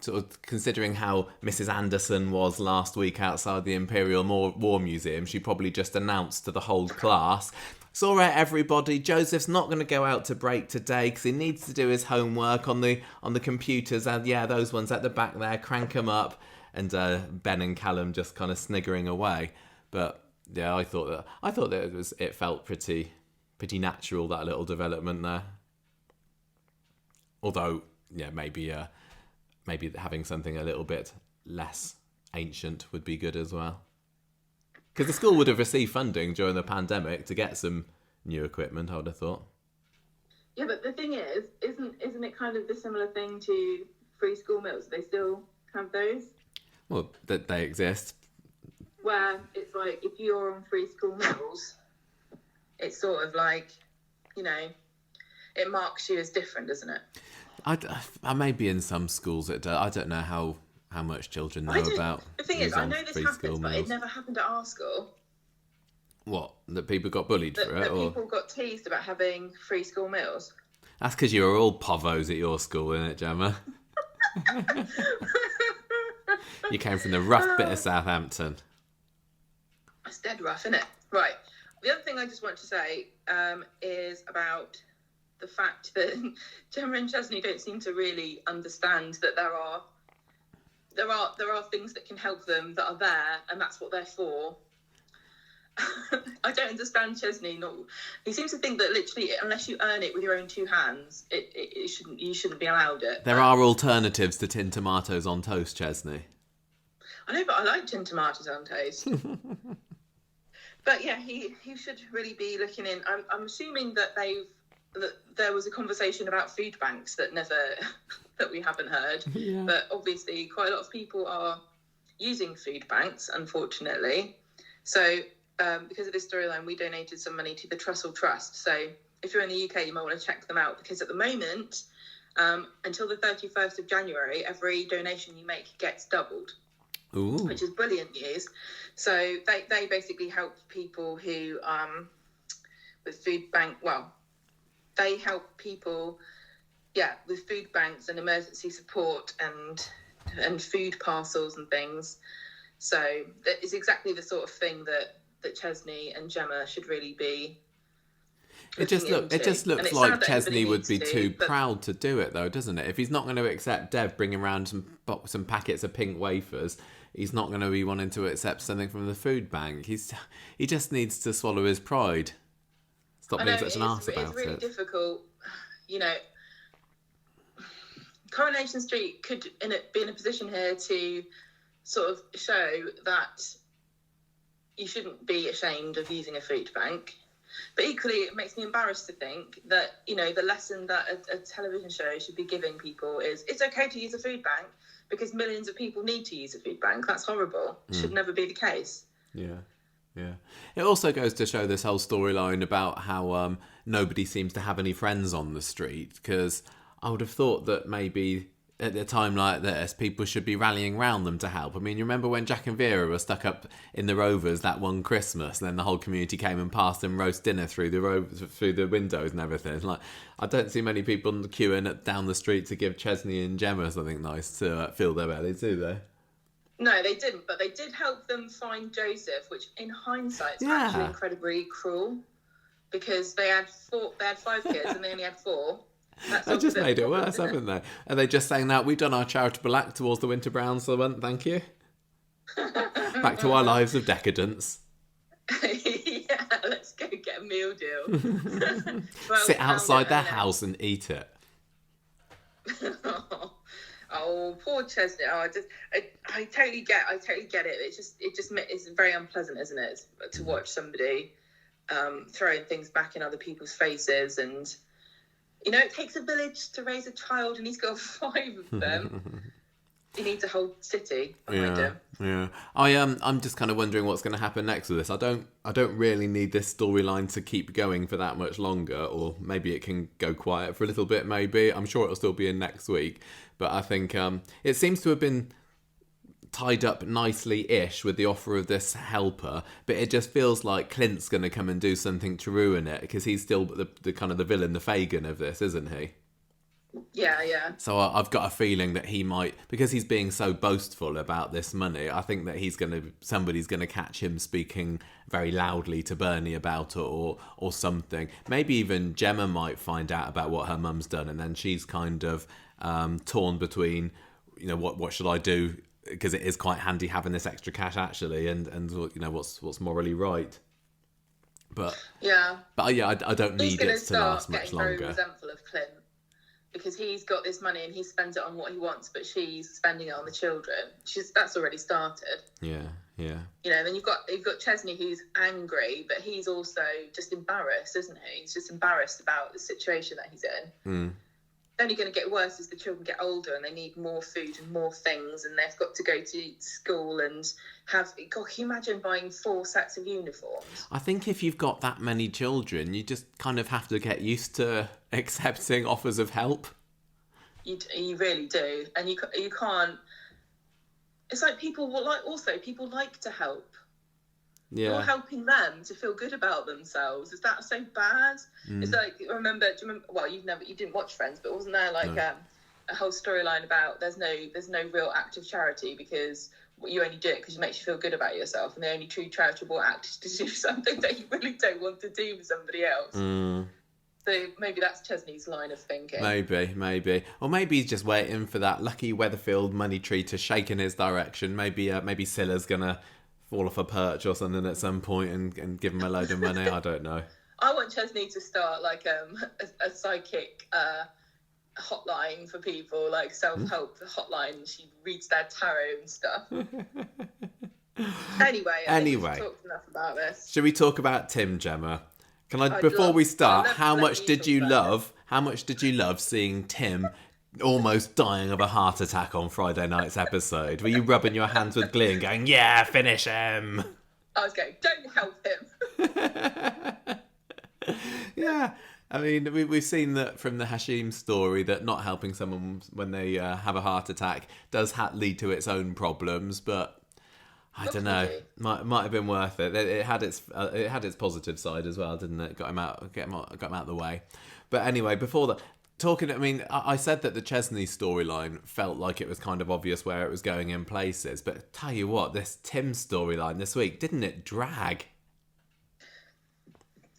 sort of considering how Mrs. Anderson was last week outside the Imperial War Museum, she probably just announced to the whole class, It's all right, everybody. Joseph's not going to go out to break today because he needs to do his homework on the computers. And yeah, those ones at the back there, crank them up. And Ben and Callum just kind of sniggering away. But yeah, I thought that it felt pretty natural, that little development there. Although, yeah, maybe having something a little bit less ancient would be good as well. Because the school would have received funding during the pandemic to get some new equipment, I would have thought. Yeah, but the thing is, isn't it kind of the similar thing to free school meals? They still have those? Well, that they exist. Where it's like, if you're on free school meals, it's sort of like, you know, it marks you as different, doesn't it? I maybe in some schools it does. I don't know how much children know about. The thing is, I know this happens, but it never happened at our school. What? That people got bullied for it? That people got teased about having free school meals? That's because you were all povos at your school, isn't it, Gemma? You came from the rough bit of Southampton. It's dead rough, isn't it? Right. The other thing I just want to say is about the fact that Gemma and Chesney don't seem to really understand that there are things that can help them that are there, and that's what they're for. I don't understand Chesney. He seems to think that literally, unless you earn it with your own two hands, you shouldn't be allowed it. There are alternatives to tin tomatoes on toast, Chesney. I know, but I like tin tomatoes on toast. But yeah, he should really be looking in. I'm assuming that there was a conversation about food banks that we haven't heard. Yeah. But obviously, quite a lot of people are using food banks, unfortunately. So because of this storyline, we donated some money to the Trussell Trust. So if you're in the UK, you might want to check them out, because at the moment, until the 31st of January, every donation you make gets doubled. Ooh. Which is brilliant news. So they basically help people who with food bank. Well, they help people, with food banks and emergency support and food parcels and things. So it's exactly the sort of thing that Chesney and Gemma should really be. It just looks like Chesney would be too proud to do it, though, doesn't it? If he's not going to accept Dev bringing around some packets of pink wafers, he's not going to be wanting to accept something from the food bank. He just needs to swallow his pride. Stop being such an arse about it. It's really difficult, you know. Coronation Street could be in a position here to sort of show that you shouldn't be ashamed of using a food bank. But equally, it makes me embarrassed to think that, you know, the lesson that a television show should be giving people is it's okay to use a food bank because millions of people need to use a food bank. That's horrible. It should never be the case. Yeah. Yeah. It also goes to show this whole storyline about how nobody seems to have any friends on the street, because I would have thought that maybe at a time like this, people should be rallying round them to help. I mean, you remember when Jack and Vera were stuck up in the Rovers that one Christmas, and then the whole community came and passed them roast dinner through the windows and everything. Like, I don't see many people queuing down the street to give Chesney and Gemma something nice to fill their bellies, do they? No, they didn't, but they did help them find Joseph, which in hindsight is actually incredibly cruel, because they had 5 kids and they only had 4. They just made it worse, haven't they? Are they just saying that we've done our charitable act towards the Winter Brown Summit, thank you? Back to our lives of decadence. Yeah, let's go get a meal deal. Sit outside their house and eat it. Oh, poor Chesney. Oh, I totally get it. It's very unpleasant, isn't it, to watch somebody throwing things back in other people's faces. And, you know, it takes a village to raise a child, and he's got 5 of them. He needs a whole city behind him. Yeah. I'm just kind of wondering what's going to happen next with this. I don't really need this storyline to keep going for that much longer, or maybe it can go quiet for a little bit. Maybe I'm sure it'll still be in next week, but I think it seems to have been tied up nicely-ish with the offer of this helper, but it just feels like Clint's going to come and do something to ruin it, because he's still the kind of the villain, the Fagin of this, isn't he? Yeah. So I've got a feeling that he might, because he's being so boastful about this money, I think that somebody's gonna catch him speaking very loudly to Bernie about it, or something. Maybe even Gemma might find out about what her mum's done, and then she's kind of torn between, what should I do? Because it is quite handy having this extra cash actually, and what's morally right. But yeah, I don't need it to last much getting longer. Very resentful of Clint, because he's got this money and he spends it on what he wants, but she's spending it on the children. That's already started. Yeah. Then you've got Chesney, who's angry, but he's also just embarrassed, isn't he? He's just embarrassed about the situation that he's in. It's only going to get worse as the children get older and they need more food and more things, and they've got to go to school and have... God, can you imagine buying 4 sets of uniforms? I think if you've got that many children, you just kind of have to get used to accepting offers of help. You really do. And you can't... It's like people like to help. Yeah. You're helping them to feel good about themselves. Is that so bad? It's like, do you remember? Well, you didn't watch Friends, but wasn't there a whole storyline about there's no real act of charity because you only do it because it makes you feel good about yourself, and the only true charitable act is to do something that you really don't want to do for somebody else. So maybe that's Chesney's line of thinking. Maybe. Or maybe he's just waiting for that lucky Weatherfield money tree to shake in his direction. Maybe Scylla's gonna fall off a perch or something at some point and give him a load of money. I don't know. I want Chesney to start like a psychic hotline for people, like self-help hotline. She reads their tarot and stuff. Anyway, we've talked enough about this. Should we talk about Tim, Gemma? Before we start, how much did you love seeing Tim almost dying of a heart attack on Friday night's episode? Were you rubbing your hands with glee and going, yeah, finish him? I was going, don't help him. Yeah. I mean, we've seen that from the Hashim story, that not helping someone when they have a heart attack does lead to its own problems, but I don't know. Might have been worth it. It had its positive side as well, didn't it? Got him out of the way. But anyway, before that, I said that the Chesney storyline felt like it was kind of obvious where it was going in places, but tell you what, this Tim storyline this week, didn't it drag?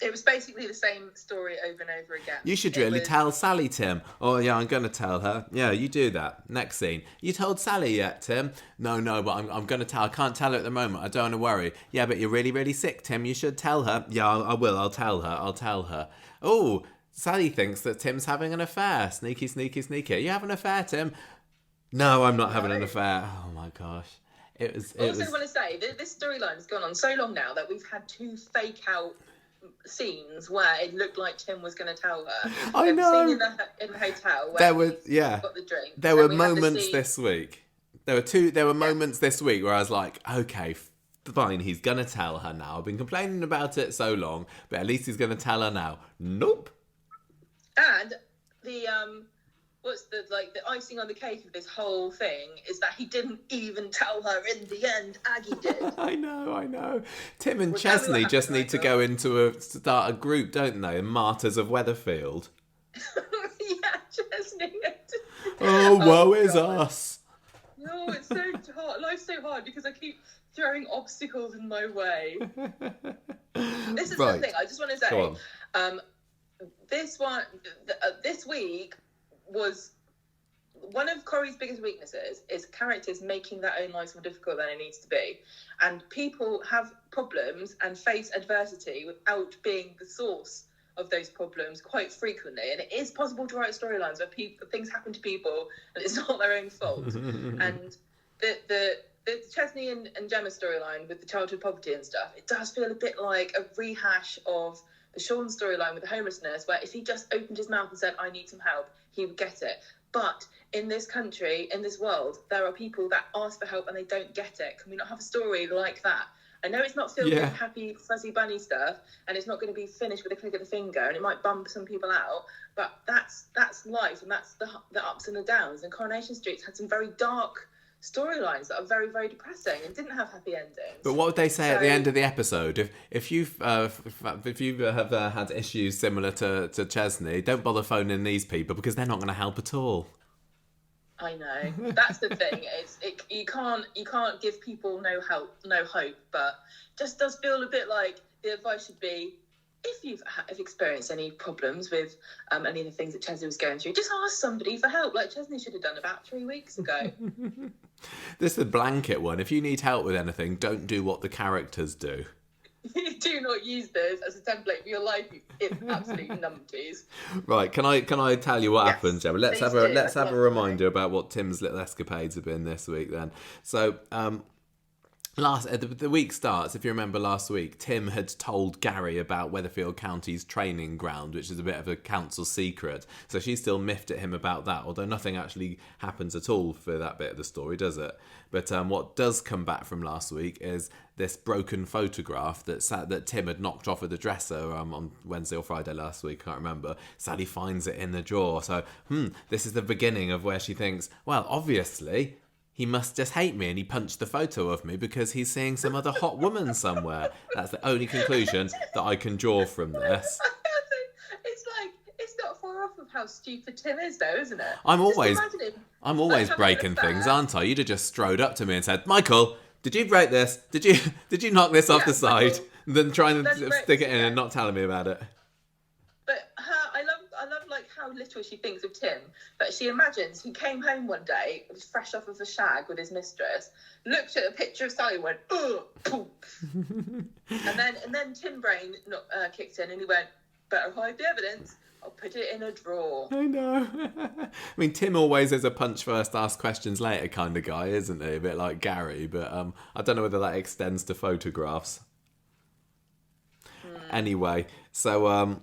It was basically the same story over and over again. You should tell Sally, Tim. Oh, yeah, I'm going to tell her. Yeah, you do that. Next scene. You told Sally yet, Tim? No, but I'm going to tell. I can't tell her at the moment. I don't want to worry. Yeah, but you're really, really sick, Tim. You should tell her. Yeah, I will. I'll tell her. Oh, Sally thinks that Tim's having an affair. Sneaky. You have an affair, Tim? No, I'm not having an affair. Oh, my gosh. I also want to say that this storyline has gone on so long now that we've had 2 fake out scenes where it looked like Tim was going to tell her. I know. Scene in the hotel where got the drink. There were moments this week. There were moments this week where I was like, okay, fine, he's going to tell her now. I've been complaining about it so long, but at least he's going to tell her now. Nope. And the the icing on the cake of this whole thing is that he didn't even tell her in the end. Aggie did. I know. Tim and Chesney just need to go start a group, don't they? Martyrs of Weatherfield. Yeah, Chesney. Oh, woe is us. No, it's so hard. Life's so hard because I keep throwing obstacles in my way. This is the thing. I just want to say, this week was one of Corey's biggest weaknesses is characters making their own lives more difficult than it needs to be, and people have problems and face adversity without being the source of those problems quite frequently. And it is possible to write storylines where things happen to people and it's not their own fault. And the Chesney and Gemma storyline with the childhood poverty and stuff, it does feel a bit like a rehash of the Sean storyline with the homelessness, where if he just opened his mouth and said, I need some help, he would get it. But in this country, in this world, there are people that ask for help and they don't get it. Can we not have a story like that? I know it's not filled with happy, fuzzy bunny stuff, and it's not going to be finished with a click of the finger, and it might bump some people out, but that's life, and that's the ups and the downs. And Coronation Street's had some very dark storylines that are very, very depressing and didn't have happy endings. But what would they say at the end of the episode? If you have had issues similar to Chesney, don't bother phoning these people because they're not going to help at all. I know, that's the thing. You can't give people no hope, but just does feel a bit like the advice should be, if you've experienced any problems with any of the things that Chesney was going through, just ask somebody for help, like Chesney should have done about 3 weeks ago. This is the blanket one. If you need help with anything, don't do what the characters do. Do not use this as a template for your life, you absolute numpties. Right, can I tell you what happens, Gemma? Let's have a reminder about what Tim's little escapades have been this week then. So, the week starts, if you remember last week, Tim had told Gary about Weatherfield County's training ground, which is a bit of a council secret. So she's still miffed at him about that, although nothing actually happens at all for that bit of the story, does it? But what does come back from last week is this broken photograph that Tim had knocked off of the dresser on Wednesday or Friday last week, I can't remember. Sally finds it in the drawer. So, this is the beginning of where she thinks, well, obviously he must just hate me and he punched the photo of me because he's seeing some other hot woman somewhere. That's the only conclusion that I can draw from this. It's not far off of how stupid Tim is, though, isn't it? I'm always breaking things, aren't I? You'd have just strode up to me and said, Michael, did you break this? Did you knock this off the side? Michael, and then trying to stick it in and not telling me about it. But I love like how little she thinks of Tim. But she imagines he came home one day, was fresh off of a shag with his mistress, looked at a picture of Sally and went, ugh, poop. and then Tim brain kicked in and he went, better hide the evidence. I'll put it in a drawer. I know. I mean, Tim always is a punch first, ask questions later kind of guy, isn't he? A bit like Gary, but I don't know whether that extends to photographs. Anyway, so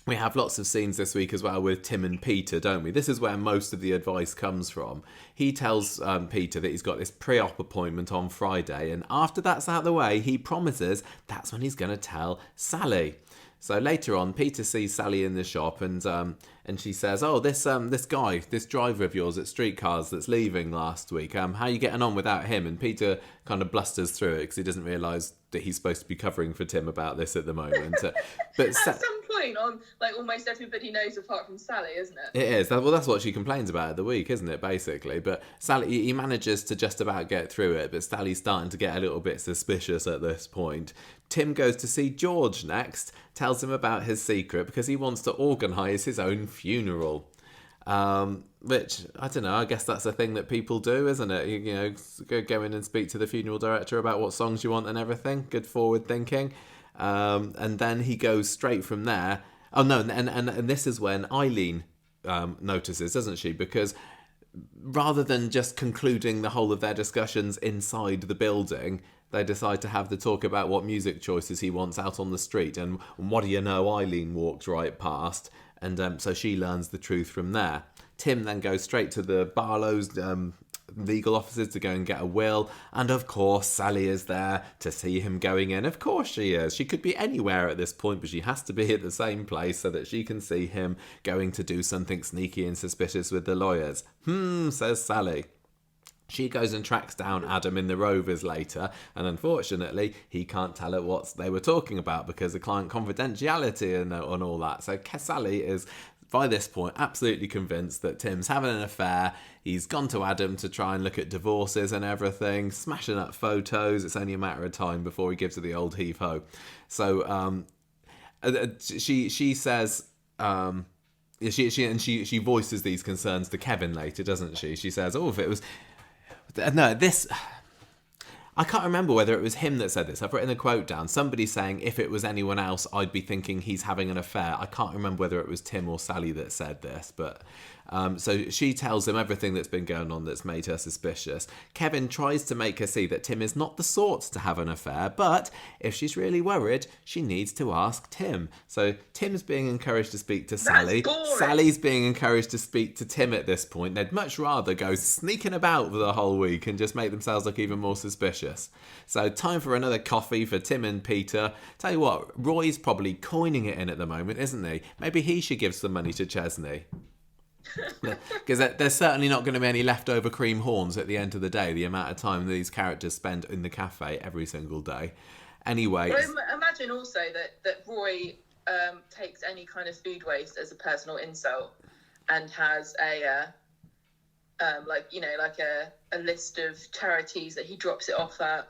we have lots of scenes this week as well with Tim and Peter, don't we? This is where most of the advice comes from. He tells Peter that he's got this pre-op appointment on Friday, and after that's out of the way, he promises that's when he's going to tell Sally. So later on, Peter sees Sally in the shop and she says, oh, this guy, this driver of yours at Streetcars that's leaving last week, how are you getting on without him? And Peter kind of blusters through it because he doesn't realise that he's supposed to be covering for Tim about this at the moment. But at some point, almost everybody knows apart from Sally, isn't it? It is. Well, that's what she complains about at the week, isn't it, basically? But Sally, he manages to just about get through it, but Sally's starting to get a little bit suspicious at this point. Tim goes to see George next, tells him about his secret because he wants to organise his own funeral. Which, I don't know, I guess that's a thing that people do, isn't it? You go in and speak to the funeral director about what songs you want and everything. Good forward thinking. And then he goes straight from there. Oh, no, and this is when Eileen notices, doesn't she? Because rather than just concluding the whole of their discussions inside the building, they decide to have the talk about what music choices he wants out on the street. And what do you know, Eileen walked right past. And so she learns the truth from there. Tim then goes straight to the Barlow's legal offices to go and get a will. And of course, Sally is there to see him going in. Of course she is. She could be anywhere at this point, but she has to be at the same place so that she can see him going to do something sneaky and suspicious with the lawyers. Says Sally. She goes and tracks down Adam in the Rovers later, and unfortunately, he can't tell her what they were talking about because of client confidentiality and all that. So Sally is, by this point, absolutely convinced that Tim's having an affair. He's gone to Adam to try and look at divorces and everything, smashing up photos. It's only a matter of time before he gives her the old heave-ho. So she says... She voices these concerns to Kevin later, doesn't she? She says, oh, if it was... No, this... I can't remember whether it was him that said this. I've written a quote down. Somebody saying, if it was anyone else, I'd be thinking he's having an affair. I can't remember whether it was Tim or Sally that said this, but... so she tells him everything that's been going on that's made her suspicious. Kevin tries to make her see that Tim is not the sort to have an affair, but if she's really worried, she needs to ask Tim. So Tim's being encouraged to speak to Sally. Sally's being encouraged to speak to Tim at this point. They'd much rather go sneaking about for the whole week and just make themselves look even more suspicious. So time for another coffee for Tim and Peter. Tell you what, Roy's probably coining it in at the moment, isn't he? Maybe he should give some money to Chesney. Because there's certainly not going to be any leftover cream horns at the end of the day, the amount of time these characters spend in the cafe every single day. Anyway. Well, imagine also that Roy takes any kind of food waste as a personal insult and has a list of charities that he drops it off at.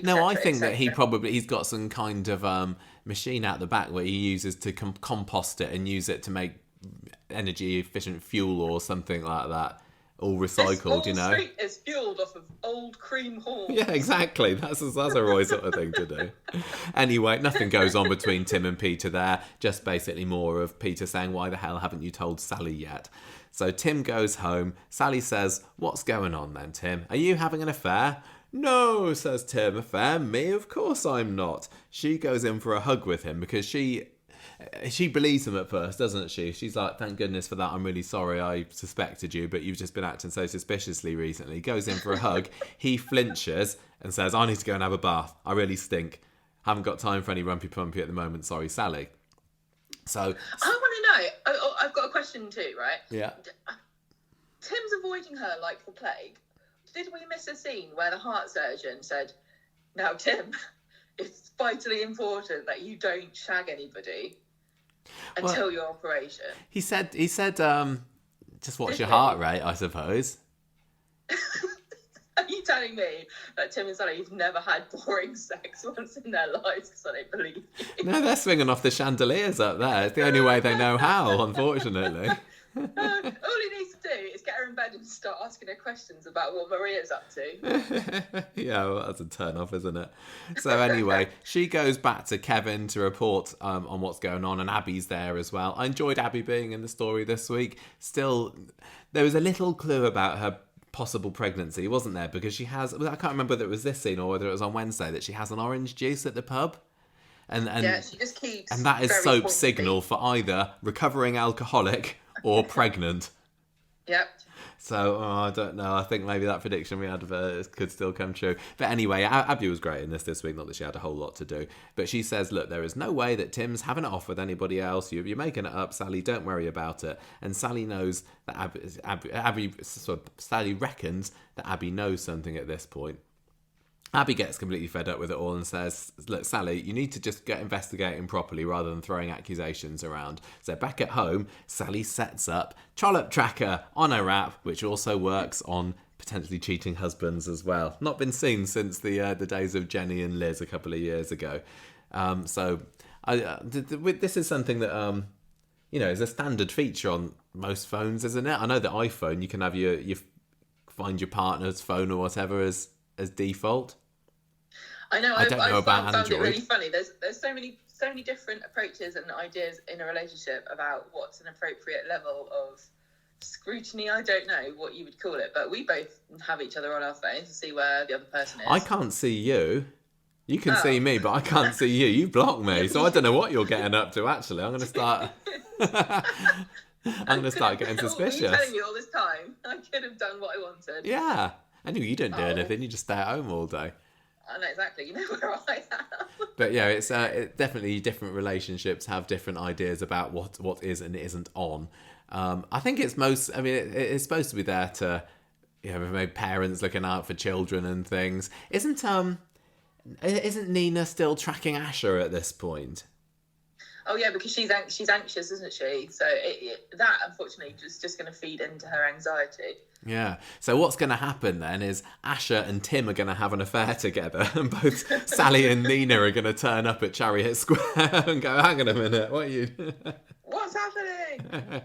No, I think that he's got some kind of machine out the back where he uses to compost it and use it to make energy efficient fuel or something like that. All recycled, this whole street is fueled off of old cream horns. Yeah, exactly. That's a Roy sort of thing to do. Anyway, nothing goes on between Tim and Peter there. Just basically more of Peter saying, why the hell haven't you told Sally yet? So Tim goes home. Sally says, what's going on then, Tim? Are you having an affair? No, says Tim. Affair? Me? Of course I'm not. She goes in for a hug with him because she believes him at first, doesn't she? She's like, thank goodness for that. I'm really sorry I suspected you, but you've just been acting so suspiciously recently. Goes in for a hug. He flinches and says, I need to go and have a bath. I really stink. Haven't got time for any rumpy-pumpy at the moment. Sorry, Sally. So I want to know. I've got a question too, right? Yeah. Tim's avoiding her like the plague. Did we miss a scene where the heart surgeon said, now, Tim, it's vitally important that you don't shag anybody until your operation? He said, just watch your heart rate, I suppose. Are you telling me that Tim and Sally have never had boring sex once in their lives because I don't believe you? No, they're swinging off the chandeliers up there. It's the only way they know how, unfortunately. All he needs to do is get her in bed and start asking her questions about what Maria's up to. Yeah, well, that's a turn off, isn't it? So anyway, she goes back to Kevin to report on what's going on, and Abby's there as well. I enjoyed Abby being in the story this week. Still, there was a little clue about her possible pregnancy, wasn't there? Because she has, I can't remember whether it was this scene or whether it was on Wednesday, that she has an orange juice at the pub. And yeah, she just keeps. And that is soap signal for either recovering alcoholic or pregnant. Yep. So, I don't know. I think maybe that prediction we had of her could still come true. But anyway, Abby was great in this week. Not that she had a whole lot to do. But she says, look, there is no way that Tim's having it off with anybody else. You're making it up, Sally. Don't worry about it. And Sally knows that Sally reckons that Abby knows something at this point. Abby gets completely fed up with it all and says, look, Sally, you need to just get investigating properly rather than throwing accusations around. So back at home, Sally sets up Trollop Tracker on her app, which also works on potentially cheating husbands as well. Not been seen since the days of Jenny and Liz a couple of years ago. This is something that, is a standard feature on most phones, isn't it? I know that iPhone, you can have your find your partner's phone or whatever as default. I know. I don't know about found it Android. really funny. There's so many different approaches and ideas in a relationship about what's an appropriate level of scrutiny. I don't know what you would call it, but we both have each other on our phones to see where the other person is. I can't see you. You can see me, but I can't see you. You block me, so I don't know what you're getting up to. Actually, I'm going to start. I'm going to start getting suspicious. You're telling me all this time. I could have done what I wanted. Yeah, I knew you didn't do anything. You just stay at home all day. I know exactly. You know where I am. But yeah, it's definitely different relationships have different ideas about what is and isn't on. I think it's it's supposed to be there to, maybe parents looking out for children and things. Isn't Nina still tracking Asher at this point? Oh yeah, because she's anxious, isn't she? So that unfortunately is just going to feed into her anxiety. Yeah. So what's going to happen then is Asher and Tim are going to have an affair together, and both Sally and Nina are going to turn up at Chariot Square and go, hang on a minute, what are you... What's happening?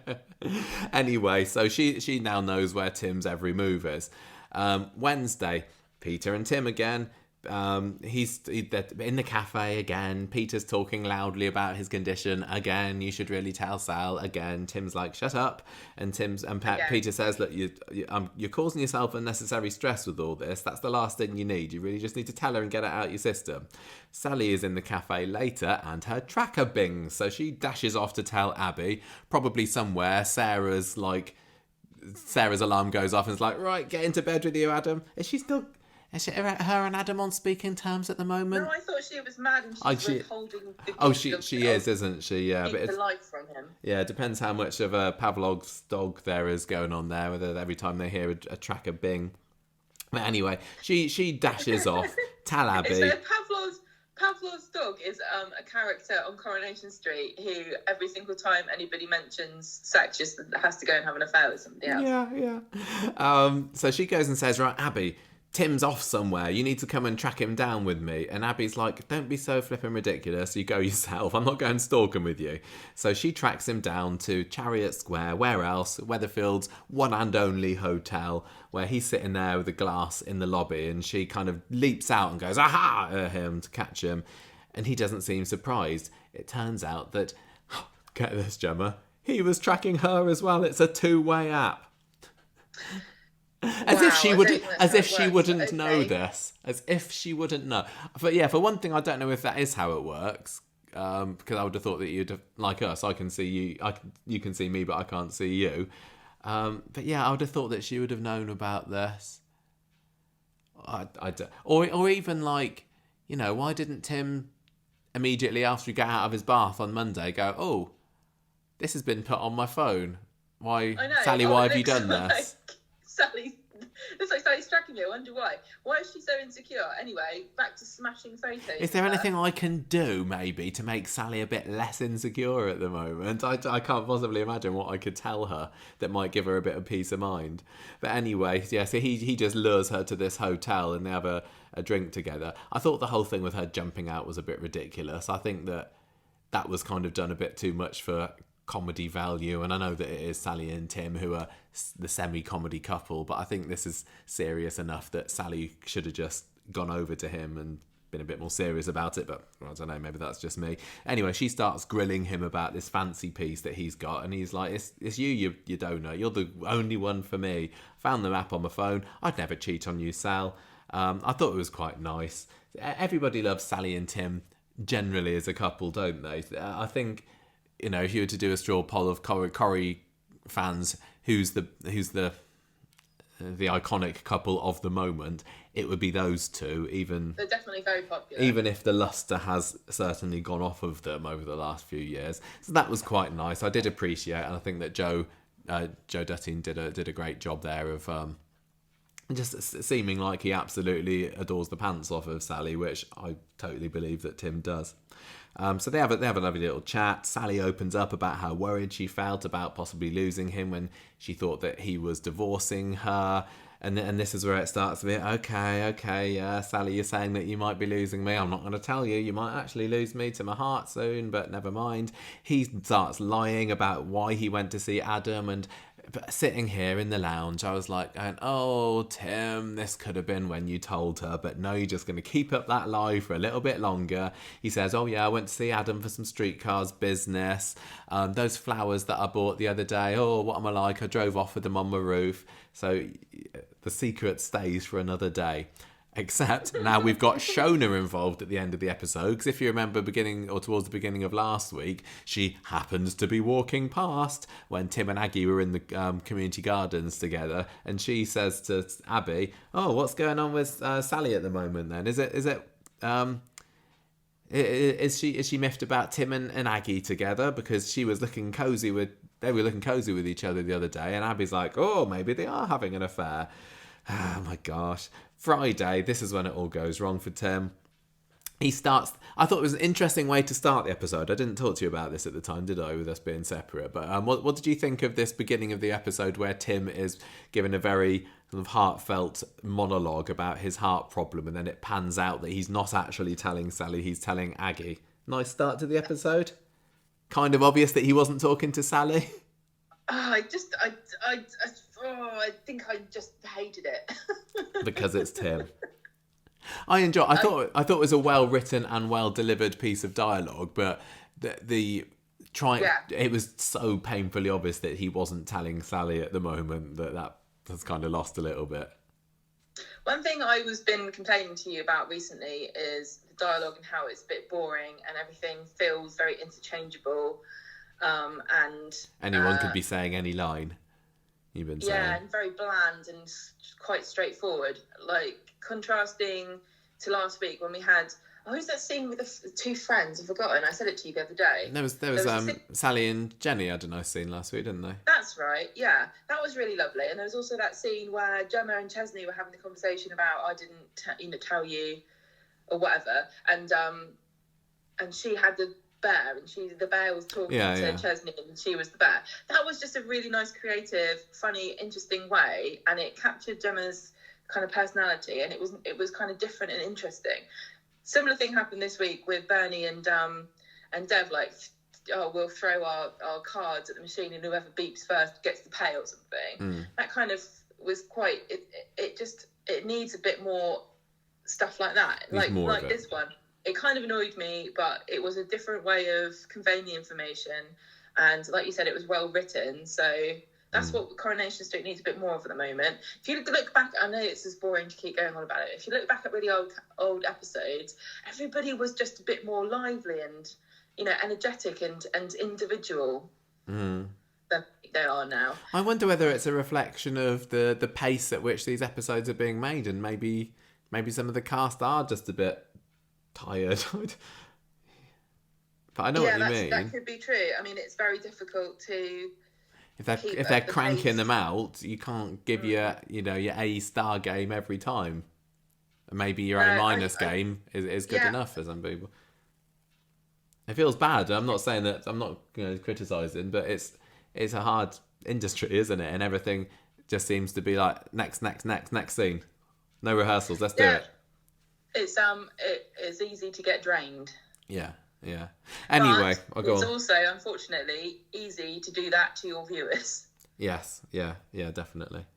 Anyway, so she now knows where Tim's every move is. Wednesday, Peter and Tim again. They're in the cafe again. Peter's talking loudly about his condition again. You should really tell Sal again. Tim's like, shut up. And Peter says, look, you're causing yourself unnecessary stress with all this. That's the last thing you need. You really just need to tell her and get it out your system. Sally is in the cafe later and her tracker bings, so she dashes off to tell Abby, probably somewhere. Sarah's alarm goes off and is like, right, get into bed with you, Adam. Is she still Is it her and Adam on speaking terms at the moment? No, I thought she was mad and she's withholding the gift she is, isn't she? Yeah, but the life from him. Yeah, it depends how much of a Pavlov's dog there is going on there. Whether every time they hear a tracker bing. But anyway, she dashes off. Tell Abby. So Pavlov's dog is a character on Coronation Street who every single time anybody mentions sex just has to go and have an affair with somebody else. Yeah. So she goes and says, right, Abby, Tim's off somewhere. You need to come and track him down with me. And Abby's like, don't be so flipping ridiculous. You go yourself. I'm not going stalking with you. So she tracks him down to Chariot Square. Where else? Weatherfield's one and only hotel, where he's sitting there with a glass in the lobby. And she kind of leaps out and goes, aha, at him to catch him. And he doesn't seem surprised. It turns out that, get this, Gemma, he was tracking her as well. It's a two-way app. As if she wouldn't know this. As if she wouldn't know. But yeah, for one thing, I don't know if that is how it works. Because I would have thought that you'd have, like us, I can see you. You can see me, but I can't see you. But yeah, I would have thought that she would have known about this. Or even like, you know, why didn't Tim immediately after he got out of his bath on Monday go, oh, this has been put on my phone. Why, Sally? Why have you done this? Looks like Sally's tracking you. I wonder why. Why is she so insecure? Anyway, back to smashing photos. Is there anything I can do, maybe, to make Sally a bit less insecure at the moment? I can't possibly imagine what I could tell her that might give her a bit of peace of mind. But anyway, yeah, so he just lures her to this hotel and they have a drink together. I thought the whole thing with her jumping out was a bit ridiculous. I think that was kind of done a bit too much for comedy value, and I know that it is Sally and Tim who are the semi-comedy couple, but I think this is serious enough that Sally should have just gone over to him and been a bit more serious about it, but I don't know, maybe that's just me. Anyway, she starts grilling him about this fancy piece that he's got, and he's like, it's you donut, you're the only one for me. Found the map on my phone, I'd never cheat on you, Sal. I thought it was quite nice. Everybody loves Sally and Tim generally as a couple, don't they? I think, you know, if you were to do a straw poll of Corrie fans, who's the iconic couple of the moment, it would be those two. They're definitely very popular. Even if the lustre has certainly gone off of them over the last few years. So that was quite nice. I did appreciate, and I think that Joe Dutton did a great job there of just seeming like he absolutely adores the pants off of Sally, which I totally believe that Tim does. So they have a lovely little chat. Sally opens up about how worried she felt about possibly losing him when she thought that he was divorcing her. And this is where it starts a bit, okay, yeah, Sally, you're saying that you might be losing me. I'm not going to tell you. You might actually lose me to my heart soon, but never mind. He starts lying about why he went to see Adam, and but sitting here in the lounge, I was like, oh, Tim, this could have been when you told her, but no, you're just going to keep up that lie for a little bit longer. He says, oh yeah, I went to see Adam for some streetcars business. Those flowers that I bought the other day, oh, what am I like? I drove off with them on my roof. So the secret stays for another day. Except now we've got Shona involved at the end of the episode, because if you remember towards the beginning of last week, she happens to be walking past when Tim and Aggie were in the community gardens together, and she says to Abby, oh, what's going on with Sally at the moment then? Is she miffed about Tim and Aggie together because they were looking cozy with each other the other day, and Abby's like, oh, maybe they are having an affair. Oh my gosh. Friday, this is when it all goes wrong for Tim. I thought it was an interesting way to start the episode. I didn't talk to you about this at the time, did I, with us being separate? But what did you think of this beginning of the episode where Tim is given a very sort of heartfelt monologue about his heart problem, and then it pans out that he's not actually telling Sally, he's telling Aggie? Nice start to the episode. Kind of obvious that he wasn't talking to Sally. I think I just hated it. Because it's Tim. I thought it was a well written and well delivered piece of dialogue, but it was so painfully obvious that he wasn't telling Sally at the moment that has kind of lost a little bit. One thing I was been complaining to you about recently is the dialogue and how it's a bit boring and everything feels very interchangeable. And anyone could be saying any line. you've been saying. Yeah, and very bland and quite straightforward. Like, contrasting to last week when we had... Oh, who's that scene with the two friends? I've forgotten. I said it to you the other day. There was Sally and Jenny had a nice scene last week, didn't they? That's right, yeah. That was really lovely. And there was also that scene where Gemma and Chesney were having the conversation about, I didn't tell you, or whatever. And she had the bear, and the bear was talking to Chesney, and she was the bear. That was just a really nice, creative, funny, interesting way, and it captured Gemma's kind of personality, and it was kind of different and interesting. Similar thing happened this week with Bernie and Dev, like, oh, we'll throw our cards at the machine and whoever beeps first gets the pay or something. That kind of was quite, it needs a bit more stuff like that. Like this one. It kind of annoyed me, but it was a different way of conveying the information. And like you said, it was well written. So that's what Coronation Street needs a bit more of at the moment. If you look back, I know it's just boring to keep going on about it. If you look back at really old episodes, everybody was just a bit more lively and, energetic and individual than they are now. I wonder whether it's a reflection of the pace at which these episodes are being made, and maybe some of the cast are just a bit tired. But I know what you mean. That could be true. I mean, it's very difficult to... If they're cranking them out, you can't give your A-star game every time. Maybe your A- game is good enough for some people. It feels bad. I'm not saying that. I'm not criticising, but it's a hard industry, isn't it? And everything just seems to be like next scene. No rehearsals. Let's do it. It's easy to get drained. Yeah. Anyway, I'll go on. It's also, unfortunately, easy to do that to your viewers. Yes, yeah, definitely.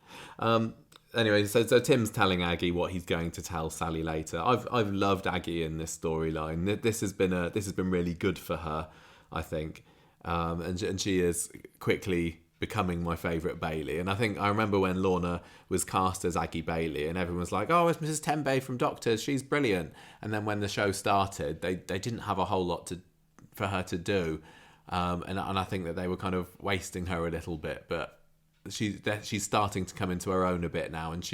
Anyway, so Tim's telling Aggie what he's going to tell Sally later. I've loved Aggie in this storyline. This has been really good for her, I think, and she is quickly becoming my favourite Bailey. And I remember when Lorna was cast as Aggie Bailey, and everyone was like, oh, it's Mrs Tembe from Doctors, she's brilliant. And then when the show started, they didn't have a whole lot for her to do, and I think that they were kind of wasting her a little bit, but she's starting to come into her own a bit now, and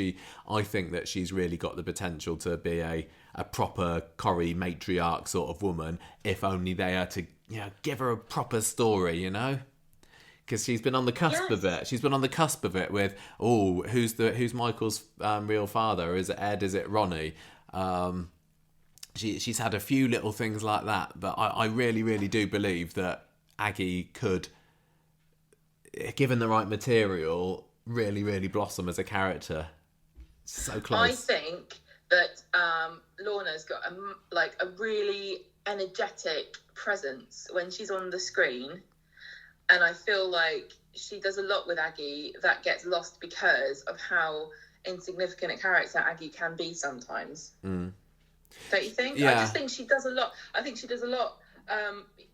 I think that she's really got the potential to be a proper Corrie matriarch sort of woman, if only they are to give her a proper story, because she's been on the cusp of it. She's been on the cusp of it with, who's Michael's real father? Is it Ed? Is it Ronnie? She's had a few little things like that, but I really, really do believe that Aggie could, given the right material, really, really blossom as a character. So close. I think that Lorna's got a really energetic presence when she's on the screen. And I feel like she does a lot with Aggie that gets lost because of how insignificant a character Aggie can be sometimes. Don't you think? Yeah. I just think she does a lot. I think she does a lot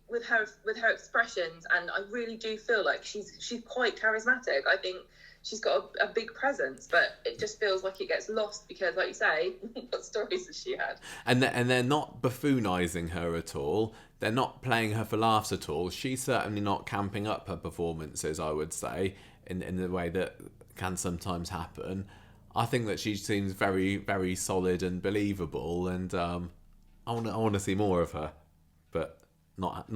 with her expressions, and I really do feel like she's quite charismatic. I think she's got a big presence, but it just feels like it gets lost because, like you say, what stories has she had? And they're not buffoonising her at all. They're not playing her for laughs at all. She's certainly not camping up her performances, I would say, in the way that can sometimes happen. I think that she seems very, very solid and believable, and I want to see more of her, but not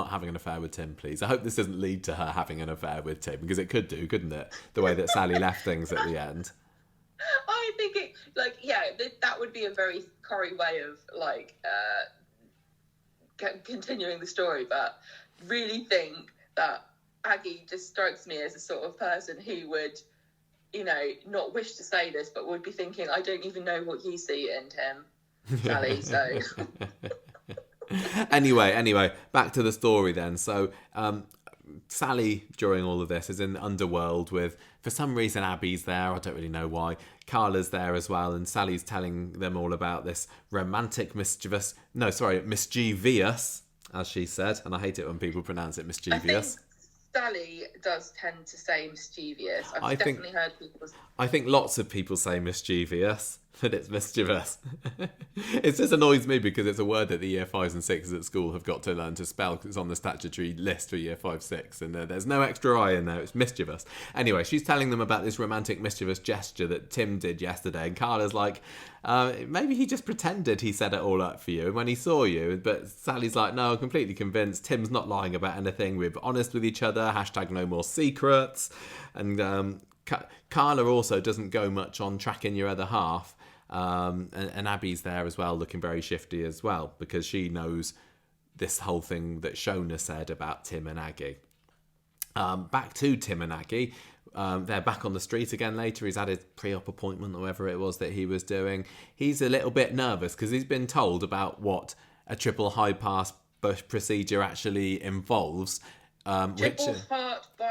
having an affair with Tim, please. I hope this doesn't lead to her having an affair with Tim, because it could do, couldn't it? The way that Sally left things at the end. I think that would be a very Corrie way of continuing the story, but really think that Aggie just strikes me as a sort of person who would, not wish to say this, but would be thinking, I don't even know what you see in him, Sally, so... Anyway, back to the story then. So, Sally, during all of this, is in the underworld with, for some reason, Abby's there. I don't really know why. Carla's there as well, and Sally's telling them all about this romantic, mischievous, as she said, and I hate it when people pronounce it mischievous. Sally does tend to say mischievous. I've definitely heard people... I think lots of people say mischievous. that it's mischievous. It just annoys me because it's a word that the year 5s and 6s at school have got to learn to spell because it's on the statutory list for year 5, 6, and there's no extra I in there. It's mischievous. Anyway, she's telling them about this romantic mischievous gesture that Tim did yesterday, and Carla's like, maybe he just pretended he set it all up for you when he saw you. But Sally's like, no, I'm completely convinced Tim's not lying about anything. We're honest with each other. # no more secrets. And Carla also doesn't go much on tracking your other half. And Abby's there as well, looking very shifty as well, because she knows this whole thing that Shona said about Tim and Aggie. Back to Tim and Aggie. They're back on the street again later. He's had his pre-op appointment or whatever it was that he was doing. He's a little bit nervous because he's been told about what a triple high pass procedure actually involves.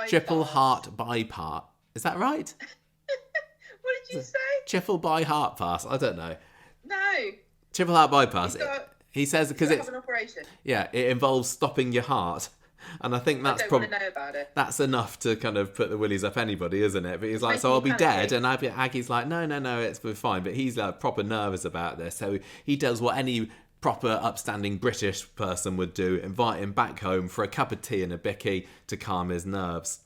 Triple heart bypass. Is that right? What did you say? Triple by heart pass. I don't know. No. Triple heart bypass. He says because it's an operation. Yeah, it involves stopping your heart, and I think that's probably know about it. That's enough to kind of put the willies up anybody, isn't it? But he's like, so I'll be dead, and Aggie's like, no, we're fine. But he's like proper nervous about this, so he does what any proper upstanding British person would do: invite him back home for a cup of tea and a bicky to calm his nerves.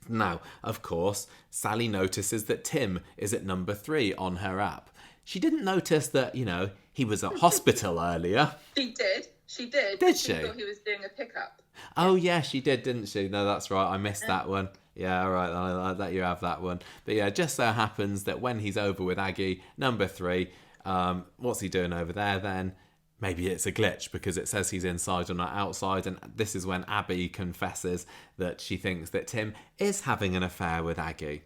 Now, of course, Sally notices that Tim is at number 3 on her app. She didn't notice that, he was at hospital earlier. She did. Did she? She thought he was doing a pickup. Oh, yeah, she did, didn't she? No, that's right. I missed that one. Yeah, all right. I'll let you have that one. But yeah, just so happens that when he's over with Aggie, number 3, what's he doing over there then? Maybe it's a glitch because it says he's inside and not outside, and this is when Abby confesses that she thinks that Tim is having an affair with Aggie.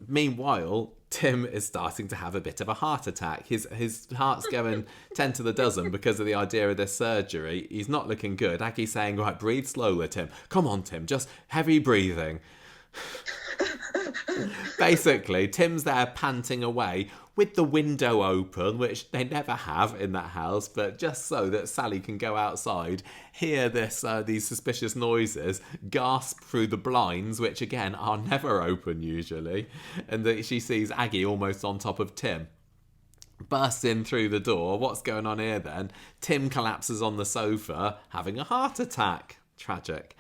Meanwhile, Tim is starting to have a bit of a heart attack. His heart's going 10 to the dozen because of the idea of this surgery. He's not looking good. Aggie's saying, right, breathe slowly, Tim. Come on, Tim, just heavy breathing. Basically, Tim's there panting away with the window open, which they never have in that house, but just so that Sally can go outside, hear these suspicious noises, gasp through the blinds, which again are never open usually, and that she sees Aggie almost on top of Tim. Bursts in through the door. What's going on here then? Tim collapses on the sofa, having a heart attack. Tragic.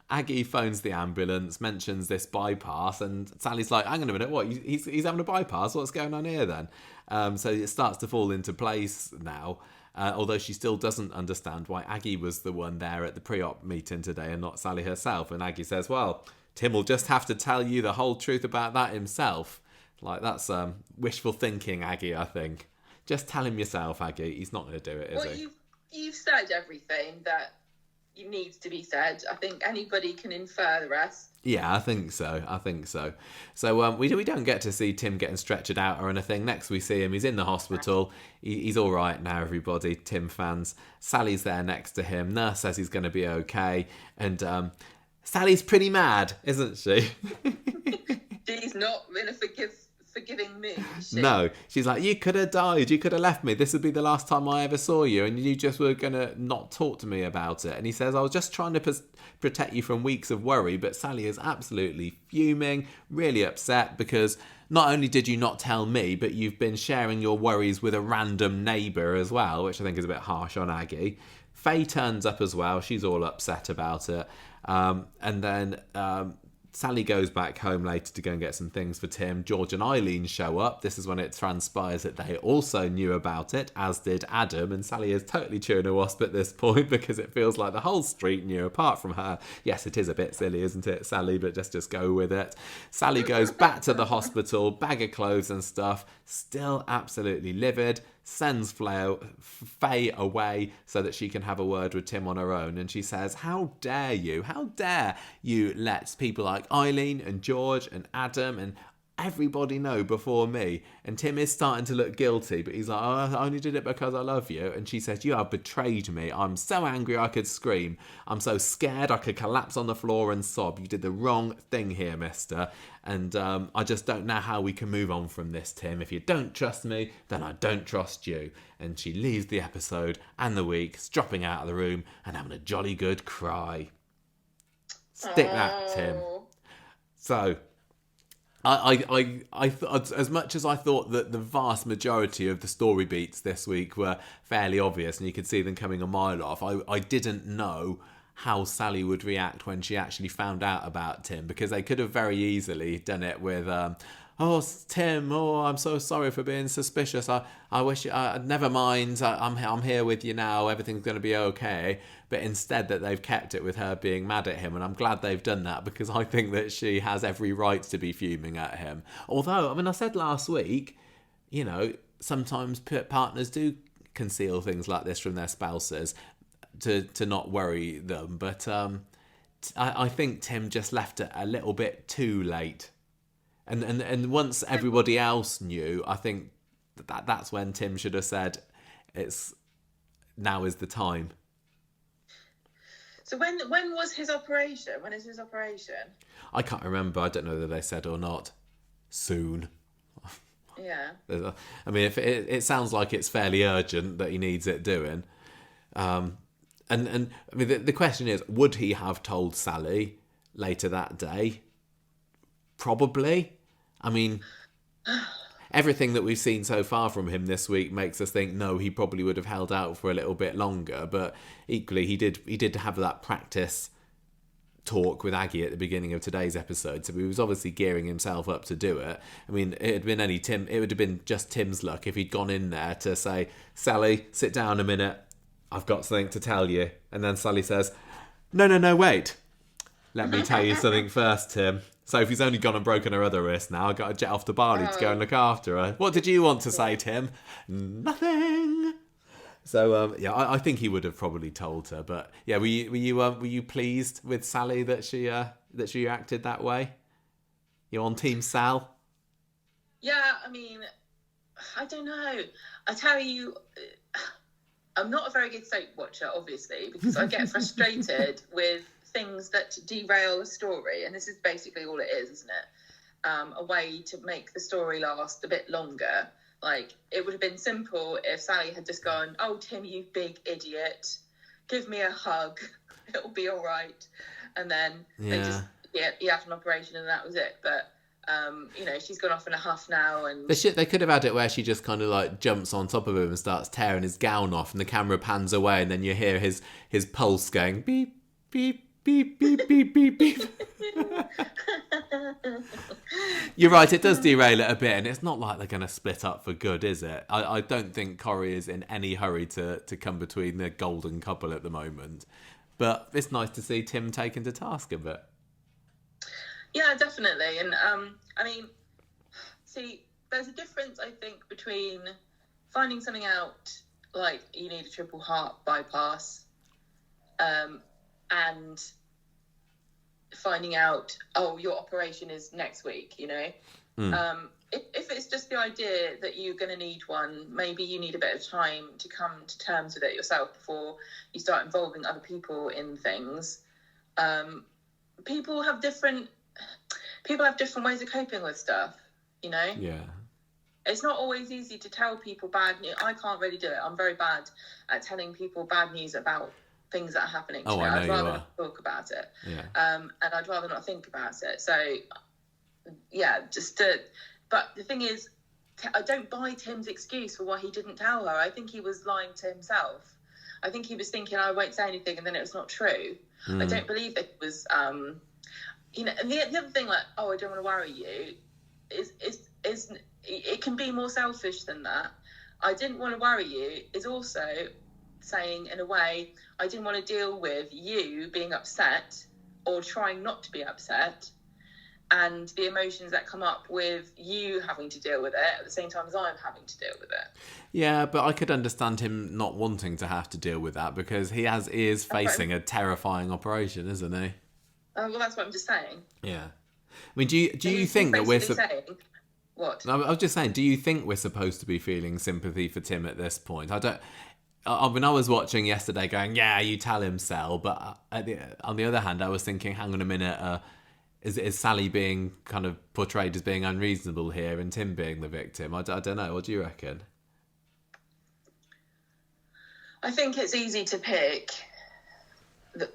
Aggie phones the ambulance, mentions this bypass, and Sally's like, hang on a minute, what? He's having a bypass? What's going on here then? So it starts to fall into place now, although she still doesn't understand why Aggie was the one there at the pre-op meeting today and not Sally herself. And Aggie says, well, Tim will just have to tell you the whole truth about that himself. Like, that's wishful thinking, Aggie, I think. Just tell him yourself, Aggie. He's not going to do it, is he? You've said everything that needs to be said. I think anybody can infer the rest. Yeah, I think so. So we don't get to see Tim getting stretchered out or anything. Next we see him, he's in the hospital. He's all right now, everybody, Tim fans. Sally's there next to him. Nurse says he's going to be okay. And Sally's pretty mad, isn't she? She's not in a forgiving mood. No, she's like, you could have died, you could have left me, this would be the last time I ever saw you, and you just were gonna not talk to me about it. And he says, I was just trying to protect you from weeks of worry. But Sally is absolutely fuming, really upset, because not only did you not tell me, but you've been sharing your worries with a random neighbour as well, which I think is a bit harsh on Aggie. Faye turns up as well, she's all upset about it, and then Sally goes back home later to go and get some things for Tim. George and Eileen show up. This is when it transpires that they also knew about it, as did Adam. And Sally is totally chewing a wasp at this point because it feels like the whole street knew apart from her. Yes, it is a bit silly, isn't it, Sally? But just go with it. Sally goes back to the hospital, bag of clothes and stuff, still absolutely livid. Sends Faye away so that she can have a word with Tim on her own. And she says, how dare you let people like Eileen and George and Adam and everybody know before me. And Tim is starting to look guilty, but he's like, oh, I only did it because I love you. And she says, you have betrayed me. I'm so angry I could scream. I'm so scared I could collapse on the floor and sob. You did the wrong thing here, mister. And I just don't know how we can move on from this, Tim. If you don't trust me, then I don't trust you. And she leaves the episode and the week, dropping out of the room and having a jolly good cry. Stick that, Tim. So I thought, as much as I thought that the vast majority of the story beats this week were fairly obvious and you could see them coming a mile off, I didn't know how Sally would react when she actually found out about Tim, because they could have very easily done it with oh, Tim, oh, I'm so sorry for being suspicious. I wish, never mind, I'm here with you now, everything's going to be okay. But instead that they've kept it with her being mad at him, and I'm glad they've done that, because I think that she has every right to be fuming at him. Although, I mean, I said last week, you know, sometimes partners do conceal things like this from their spouses to not worry them, but I think Tim just left it a little bit too late. And once everybody else knew, I think that's when Tim should have said, now is the time. So when was his operation? When is his operation? I can't remember. I don't know whether they said or not. Soon. Yeah. I mean, if it sounds like it's fairly urgent that he needs it doing. And I mean, the question is, would he have told Sally later that day? Probably. I mean, everything that we've seen so far from him this week makes us think, no, he probably would have held out for a little bit longer. But equally, he did have that practice talk with Aggie at the beginning of today's episode, so he was obviously gearing himself up to do it. I mean, it would have been just Tim's luck if he'd gone in there to say, Sally, sit down a minute, I've got something to tell you. And then Sally says, no, wait. Let me tell you something first, Tim. Sophie's only gone and broken her other wrist now. I've got to jet off to Bali to go and look after her. What did you want to say, Tim? Nothing. So, I think he would have probably told her. But, yeah, were you pleased with Sally that she acted that way? You on Team Sal? Yeah, I mean, I don't know. I tell you, I'm not a very good soap watcher, obviously, because I get frustrated with things that derail a story, and this is basically all it is, isn't it? A way to make the story last a bit longer. Like, it would have been simple if Sally had just gone, oh, Tim, you big idiot, give me a hug, it'll be all right. And then he had an operation and that was it. But she's gone off in a huff now, and they could have had it where she just kind of like jumps on top of him and starts tearing his gown off, and the camera pans away, and then you hear his pulse going beep beep beep beep beep beep beep. You're right, it does derail it a bit, and it's not like they're going to split up for good, is it? I don't think Corrie is in any hurry to come between the golden couple at the moment, but it's nice to see Tim taken to task a bit. Yeah, definitely. And I mean, see, there's a difference, I think, between finding something out, like you need a triple heart bypass, and finding out, oh, your operation is next week, you know? If it's just the idea that you're going to need one, maybe you need a bit of time to come to terms with it yourself before you start involving other people in things. People have different ways of coping with stuff, you know? Yeah. It's not always easy to tell people bad news. I can't really do it. I'm very bad at telling people bad news about things that are happening to me. I'd rather not talk about it. Yeah. And I'd rather not think about it. So, yeah, but the thing is, I don't buy Tim's excuse for why he didn't tell her. I think he was lying to himself. I think he was thinking, I won't say anything, and then it was not true. I don't believe that it was, and the other thing, like, oh, I don't want to worry you, is it can be more selfish than that. I didn't want to worry you is also saying, in a way, I didn't want to deal with you being upset or trying not to be upset, and the emotions that come up with you having to deal with it at the same time as I'm having to deal with it. Yeah, but I could understand him not wanting to have to deal with that, because he is facing a terrifying operation, isn't he? Well, that's what I'm just saying. Yeah. I mean, do you think that we're... saying, what? I was just saying, do you think we're supposed to be feeling sympathy for Tim at this point? I was watching yesterday going, yeah, you tell him, Sel, but on the other hand, I was thinking, hang on a minute, is Sally being kind of portrayed as being unreasonable here and Tim being the victim? I don't know. What do you reckon? I think it's easy to pick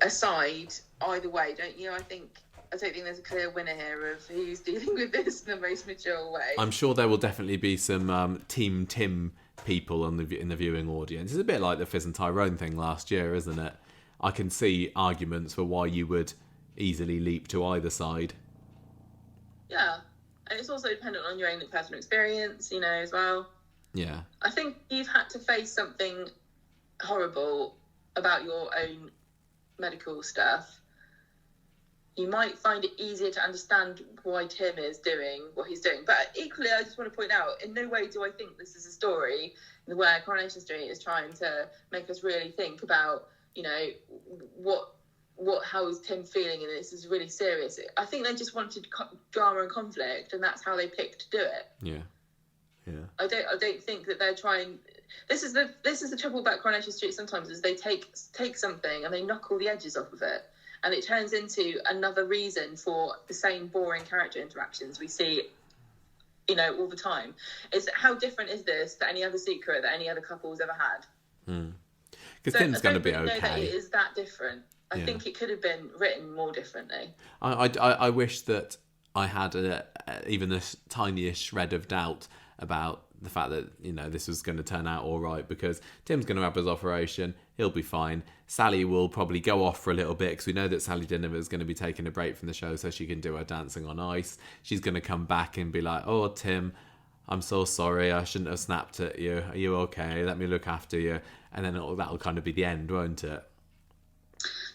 a side either way, don't you? I think I don't think there's a clear winner here of who's dealing with this in the most mature way. I'm sure there will definitely be some Team Tim people in the viewing audience. It's a bit like the Fizz and Tyrone thing last year, isn't it? I can see arguments for why you would easily leap to either side. Yeah, and it's also dependent on your own personal experience, as well. Yeah. I think you've had to face something horrible about your own medical stuff. You might find it easier to understand why Tim is doing what he's doing. But equally, I just want to point out, in no way do I think this is a story where Coronation Street is trying to make us really think about, how is Tim feeling, and this is really serious. I think they just wanted drama and conflict, and that's how they picked to do it. Yeah. I don't think that they're trying. This is the trouble about Coronation Street sometimes, is they take something and they knock all the edges off of it. And it turns into another reason for the same boring character interactions we see, all the time. How different is this to any other secret that any other couple's ever had? Because Tim's going to be I don't really know that okay. it is that different. I think it could have been written more differently. I wish that I had even a tiniest shred of doubt about the fact that, this was going to turn out all right, because Tim's going to have his operation. He'll be fine. Sally will probably go off for a little bit, because we know that Sally Dinner is going to be taking a break from the show so she can do her dancing on ice. She's going to come back and be like, "Oh, Tim, I'm so sorry. I shouldn't have snapped at you. Are you okay? Let me look after you." And then that'll kind of be the end, won't it?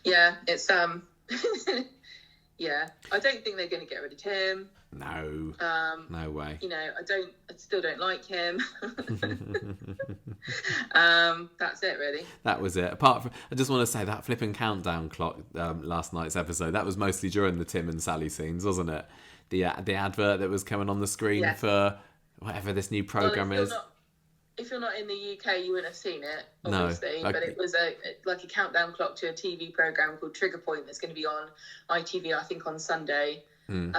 Yeah, it's yeah. I don't think they're going to get rid of Tim. No. No way. I still don't like him. That's it, really. That was it. Apart from, I just want to say that flipping countdown clock, last night's episode, that was mostly during the Tim and Sally scenes, wasn't it? The advert that was coming on the screen for whatever this new program is. If you're not in the UK, you wouldn't have seen it, obviously. No, but it was a countdown clock to a TV program called Trigger Point that's going to be on ITV, I think, on Sunday. And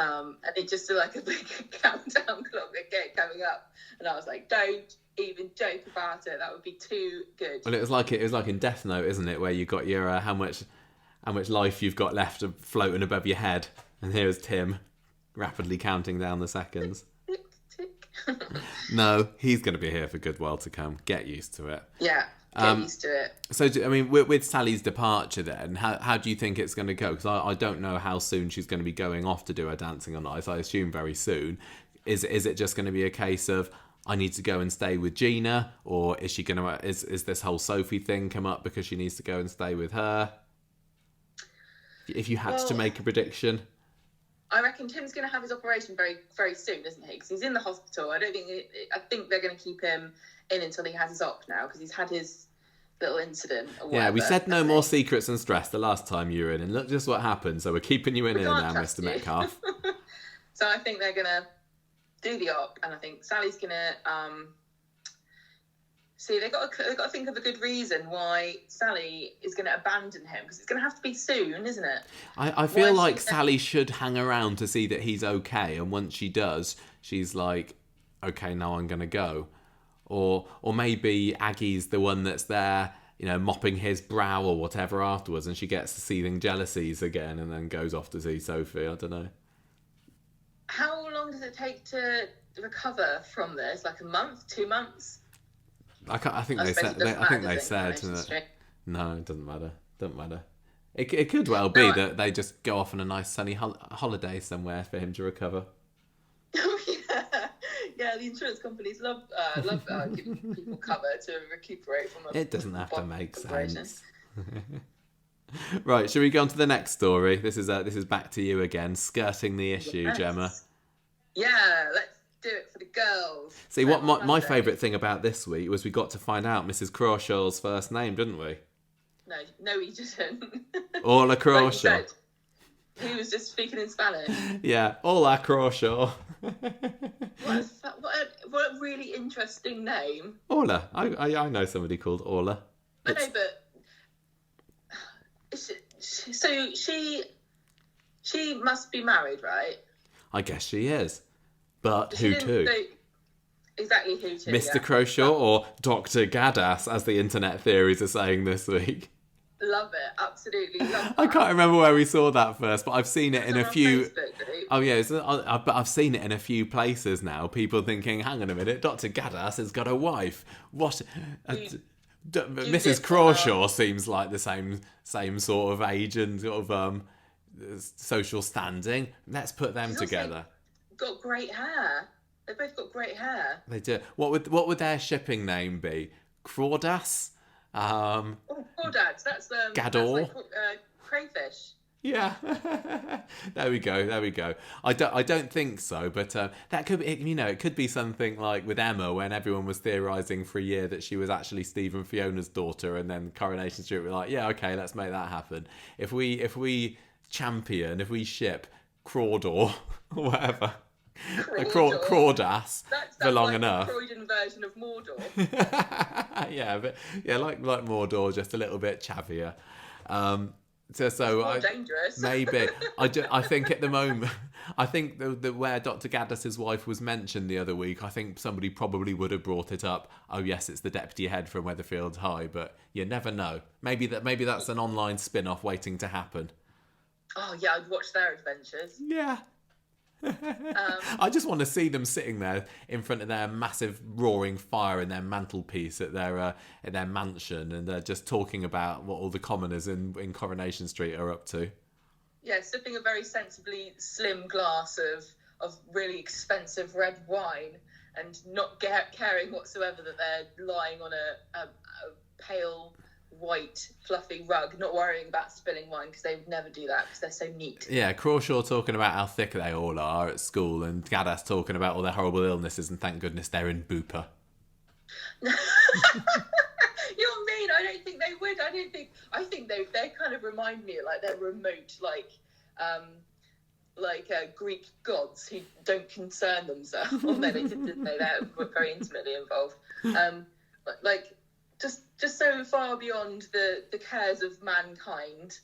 it just did like a big countdown clock that kept coming up, and I was like, don't even joke about it. That would be too good. Well, it was like in Death Note, isn't it, where you got your how much life you've got left floating above your head, and here's Tim rapidly counting down the seconds. No, he's going to be here for a good while to come. Get used to it. Yeah, get used to it. So, I mean, with Sally's departure then, how do you think it's going to go? Because I don't know how soon she's going to be going off to do her dancing on ice. I assume very soon. Is it just going to be a case of, I need to go and stay with Gina? Or is she going to... Is this whole Sophie thing come up because she needs to go and stay with her? If you had to make a prediction... I reckon Tim's going to have his operation very, very soon, isn't he? Because he's in the hospital. I think they're going to keep him in until he has his op now, because he's had his little incident or whatever. Yeah, we said no more secrets and stress the last time you were in, and look just what happened. So we're keeping you in here now, Mr. Metcalf. So I think they're going to do the op, and I think Sally's going to... See, they've got to think of a good reason why Sally is going to abandon him, because it's going to have to be soon, isn't it? I feel like Sally should hang around to see that he's okay, and once she does, she's like, okay, now I'm going to go. Or maybe Aggie's the one that's there, mopping his brow or whatever afterwards, and she gets seething jealousies again and then goes off to see Sophie. I don't know. How long does it take to recover from this? Like a month, 2 months? I think they said. No, it doesn't matter. Doesn't matter. It could well be that they just go off on a nice sunny holiday somewhere for him to recover. Oh yeah. The insurance companies love giving people cover to recuperate from. It doesn't have to make sense. Right, shall we go on to the next story? This is back to you again, skirting the issue, yes. Gemma. Yeah, let's do it for the girls. See, what my favourite thing about this week was we got to find out Mrs Crawshaw's first name, didn't we? No, we didn't. Orla Crawshaw. Like he was just speaking in Spanish. Yeah, Orla Crawshaw. What a really interesting name. Orla. I know somebody called Orla. I know, but so she must be married, right? I guess she is. But who to? Exactly who to. Mr. Crawshaw or Dr. Gaddis, as the internet theories are saying this week. Love it, absolutely love that. I can't remember where we saw that first, but I've seen it in a few. Oh yeah, but I've seen it in a few places now. People thinking, "Hang on a minute, Dr. Gaddis has got a wife." What? Mrs. Crawshaw seems like the same sort of age and sort of social standing. Let's put them together. Got great hair. They both got great hair. They do. What would their shipping name be? Crawdas? Crawdads. That's Gador. That's like, crayfish. Yeah. There we go. I don't think so, but that could be, it could be something like with Emma, when everyone was theorising for a year that she was actually Steve and Fiona's daughter, and then Coronation Street were like, yeah, okay, let's make that happen. If we ship Crawdor or whatever. Crawdas for long like enough. The Croydon version of Mordor. like Mordor, just a little bit chavier. More dangerous. Maybe I think at the moment, I think the where Dr. Gaddis's wife was mentioned the other week, I think somebody probably would have brought it up. Oh yes, it's the deputy head from Weatherfield High, but you never know. Maybe that's an online spin-off waiting to happen. Oh yeah, I'd watch their adventures. Yeah. I just want to see them sitting there in front of their massive roaring fire in their mantelpiece at their mansion, and they're just talking about what all the commoners in Coronation Street are up to. Yeah, sipping a very sensibly slim glass of really expensive red wine, and not caring whatsoever that they're lying on a pale white fluffy rug, not worrying about spilling wine, because they would never do that because they're so neat. Yeah, Crawshaw talking about how thick they all are at school, and Gaddis talking about all their horrible illnesses, and thank goodness they're in Bupa. You're mean. I don't think they would. I think they kind of remind me like they're remote, like Greek gods who don't concern themselves. Although they didn't know that, were very intimately involved. But like just so far beyond the cares of mankind,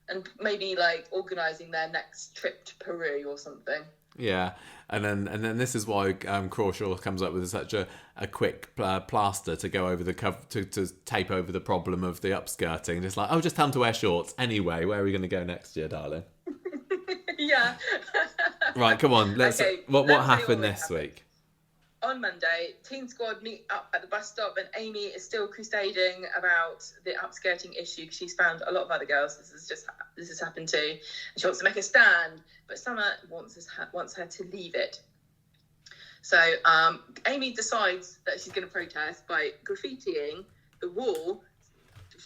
and maybe like organising their next trip to Peru or something. Yeah, and then this is why Crawshaw comes up with such a quick plaster to go over the to tape over the problem of the upskirting. Just like, just time to wear shorts anyway. Where are we going to go next year, darling? Yeah. Right, come on. Let's. Okay, what happened this week? On Monday, Teen Squad meet up at the bus stop, and Amy is still crusading about the upskirting issue because she's found a lot of other girls this has happened to, and she wants to make a stand, but Summer wants her to leave it. So Amy decides that she's going to protest by graffitiing the wall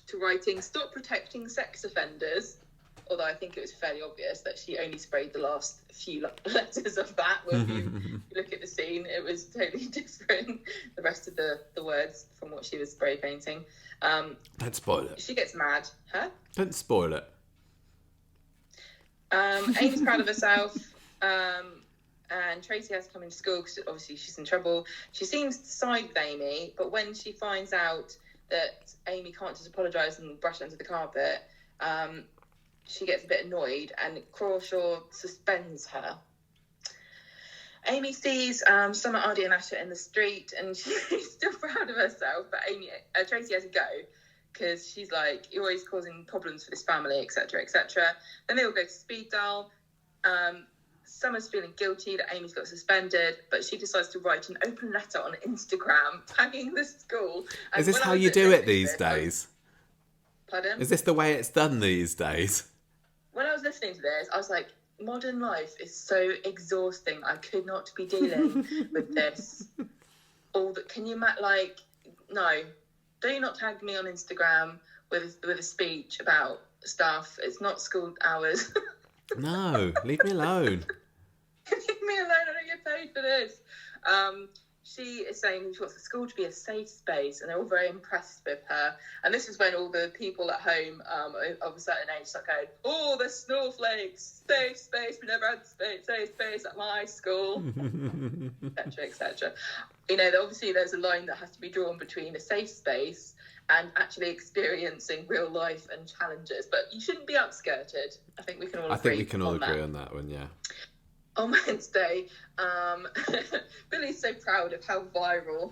to writing "Stop protecting sex offenders." Although I think it was fairly obvious that she only sprayed the last few letters of that. When you look at the scene, it was totally different. The rest of the words from what she was spray painting. Don't spoil it. She gets mad. Huh? Don't spoil it. Amy's proud of herself. And Tracy has to come into school because obviously she's in trouble. She seems to side with Amy, but when she finds out that Amy can't just apologise and brush it under the carpet, she gets a bit annoyed, and Crawshaw suspends her. Amy sees Summer, Ardy and Asha in the street, and she's still proud of herself, but Tracy has to go because she's like, you're always causing problems for this family, etc., etc. Then they all go to speed dial. Summer's feeling guilty that Amy's got suspended, but she decides to write an open letter on Instagram tagging the school. Is this how you do it these days? Pardon? Is this the way it's done these days? When I was listening to this, I was like, modern life is so exhausting. I could not be dealing with this. Can you no, do you not tag me on Instagram with a speech about stuff? It's not school hours. No, leave me alone. Leave me alone. I don't get paid for this. She is saying she wants the school to be a safe space, and they're all very impressed with her. And this is when all the people at home of a certain age start going, "Oh, the snowflakes! Safe space. We never had safe space at my school," etc., etc. Obviously there's a line that has to be drawn between a safe space and actually experiencing real life and challenges. But you shouldn't be upskirted. I think we can all agree on that one, yeah. On Wednesday, Billy's so proud of how viral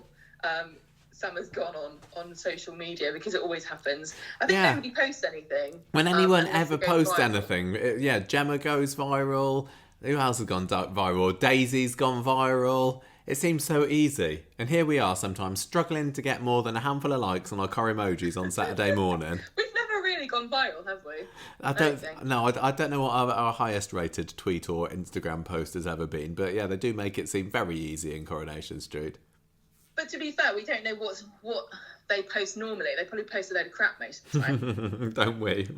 Summer's gone on social media, because it always happens. I think nobody posts anything. When anyone unless ever it goes posts viral. anything, Gemma goes viral. Who else has gone viral? Daisy's gone viral. It seems so easy. And here we are sometimes struggling to get more than a handful of likes on our core emojis on Saturday morning. We've never really gone viral, have we? I don't know what our highest rated tweet or Instagram post has ever been, but yeah, they do make it seem very easy in Coronation Street. But to be fair, we don't know what they post normally. They probably post a load of crap most of the time. Don't we?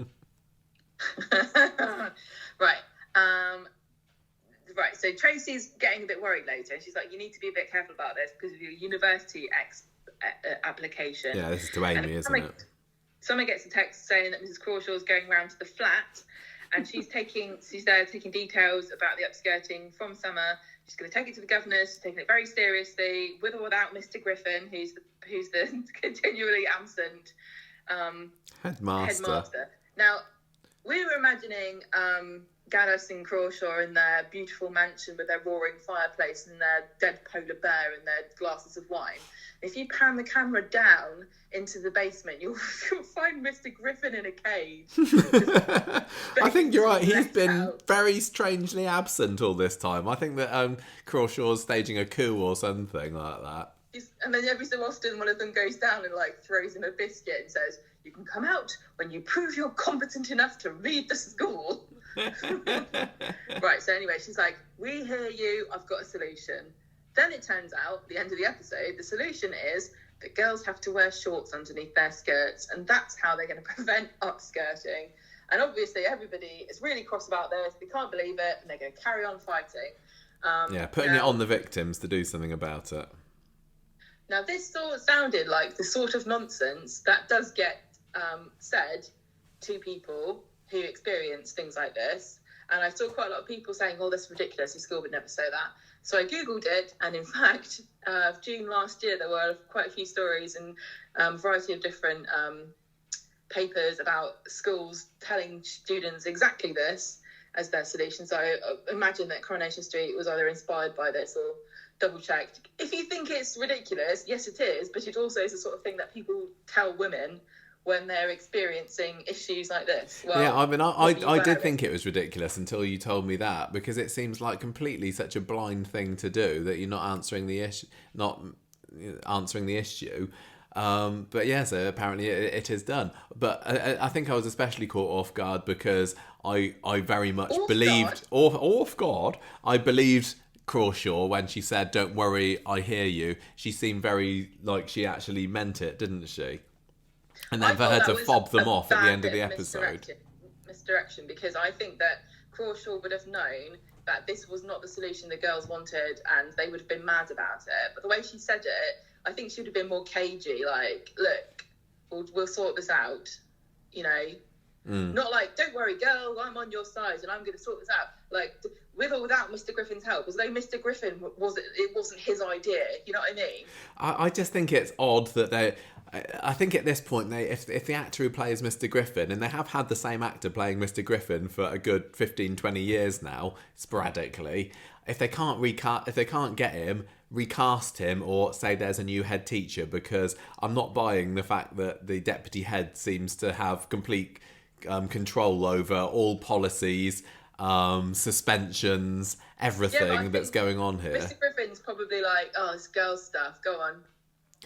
Right. Right, so Tracy's getting a bit worried later. She's like, you need to be a bit careful about this because of your university application. Yeah, this is to Amy, isn't it? Someone gets a text saying that Mrs Crawshaw is going round to the flat, and she's there taking details about the upskirting from Summer. She's going to take it to the governor. She's taking it very seriously, with or without Mr Griffin, who's the continually absent headmaster. Now, we were imagining Gallus and Crawshaw in their beautiful mansion with their roaring fireplace and their dead polar bear and their glasses of wine. If you pan the camera down into the basement, you'll find Mr Griffin in a cage. I think you're right. He's been very strangely absent all this time. I think that Crawshaw's staging a coup or something like that. And then every so often one of them goes down and throws him a biscuit and says, "You can come out when you prove you're competent enough to lead the school." Right, so anyway, she's like, "We hear you, I've got a solution." Then it turns out, at the end of the episode, the solution is that girls have to wear shorts underneath their skirts, and that's how they're going to prevent upskirting. And obviously everybody is really cross about this, they can't believe it, and they're going to carry on fighting. Putting it on the victims to do something about it. Now, this sounded like the sort of nonsense that does get said to people who experience things like this. And I saw quite a lot of people saying, "Oh, that's ridiculous, the school would never say that." So I Googled it, and in fact, June last year, there were quite a few stories and a variety of different papers about schools telling students exactly this as their solution. So I imagine that Coronation Street was either inspired by this or double-checked. If you think it's ridiculous, yes, it is, but it also is the sort of thing that people tell women when they're experiencing issues like this. Well, yeah, I mean, I did think it was ridiculous until you told me that, because it seems like completely such a blind thing to do that you're not answering the issue. But yeah, so apparently it is done. But I think I was especially caught off guard because I very much believed I believed Crawshaw when she said, "Don't worry, I hear you." She seemed very like she actually meant it, didn't she? And then for her to fob them off at the end of the episode. Misdirection, because I think that Crawshaw would have known that this was not the solution the girls wanted, and they would have been mad about it. But the way she said it, I think she would have been more cagey, like, "Look, we'll sort this out," you know? Not like, "Don't worry, girl, I'm on your side and I'm going to sort this out." Like, with or without Mr Griffin's help, as though Mr Griffin it wasn't his idea, you know what I mean? I just think it's odd that I think at this point, if the actor who plays Mr Griffin, and they have had the same actor playing Mr Griffin for a good 15, 20 years now, sporadically, if they can't get him, recast him or say there's a new head teacher, because I'm not buying the fact that the deputy head seems to have complete control over all policies, suspensions, everything that's going on here. Mr Griffin's probably like, "Oh, it's girl stuff, go on.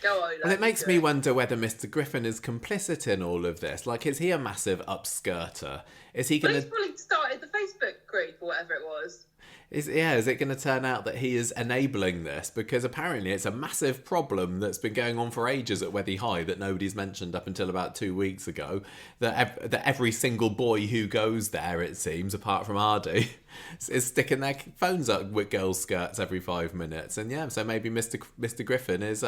Well, it makes me wonder whether Mr Griffin is complicit in all of this. Like, is he a massive upskirter? Is he going to... He's probably started the Facebook group or whatever it was. Is it going to turn out that he is enabling this? Because apparently it's a massive problem that's been going on for ages at Weathy High that nobody's mentioned up until about 2 weeks ago. That every single boy who goes there, it seems, apart from Hardy, is sticking their phones up with girls' skirts every 5 minutes. And yeah, so maybe Mr Griffin is...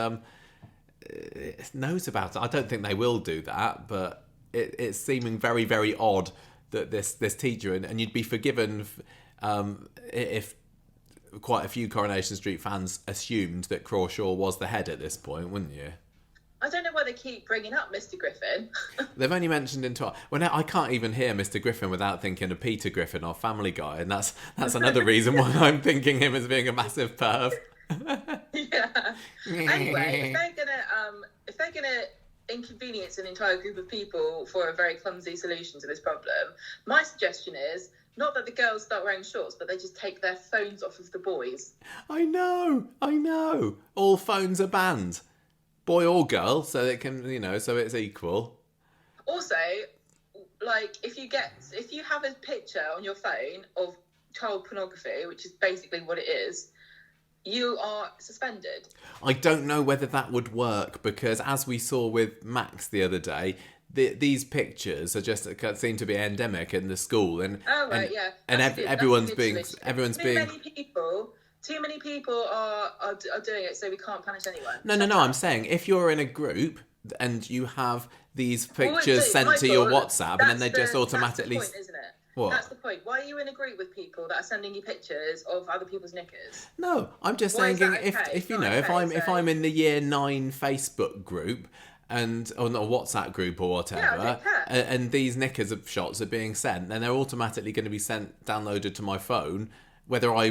knows about it. I don't think they will do that, but it's seeming very, very odd that this teacher, and you'd be forgiven if quite a few Coronation Street fans assumed that Crawshaw was the head at this point, wouldn't you? I don't know why they keep bringing up Mr Griffin. They've only mentioned in Well, now I can't even hear Mr Griffin without thinking of Peter Griffin or Family Guy, and that's another reason why I'm thinking him as being a massive perv. Yeah. Anyway, going to inconvenience an entire group of people for a very clumsy solution to this problem, my suggestion is not that the girls start wearing shorts, but they just take their phones off of the boys. I know. All phones are banned, boy or girl, so it can, you know, so it's equal. Also, like, if you have a picture on your phone of child pornography, which is basically what it is, you are suspended. I don't know whether that would work, because as we saw with Max the other day, these pictures are just seem to be endemic in the school, and everyone's being too many people are doing it, so we can't punish anyone. No. I'm saying if you're in a group and you have these pictures sent to your WhatsApp, and then they just automatically. That's the point, isn't it? What? That's the point. Why are you in a group with people that are sending you pictures of other people's knickers? No, I'm just saying if I'm in the Year 9 Facebook group or not a WhatsApp group or whatever, and these knickers of shots are being sent, then they're automatically going to be downloaded to my phone, whether I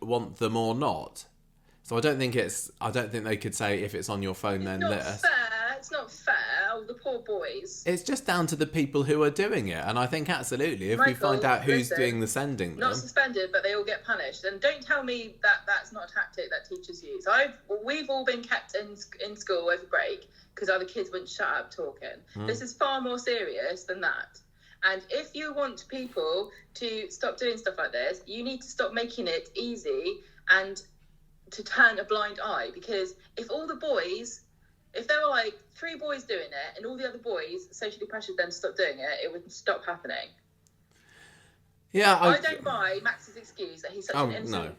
want them or not. So I don't think they could say if it's on your phone, then let us. It's not fair. Oh, the poor boys. It's just down to the people who are doing it, and I think absolutely, if we find out who's doing the sending, not suspended, but they all get punished. And don't tell me that that's not a tactic that teachers use. We've all been kept in school over break because other kids wouldn't shut up talking. This is far more serious than that. And if you want people to stop doing stuff like this, you need to stop making it easy and to turn a blind eye. Because if there were like 3 boys doing it and all the other boys socially pressured them to stop doing it, it would stop happening. Yeah, I don't buy Max's excuse that he's such an innocent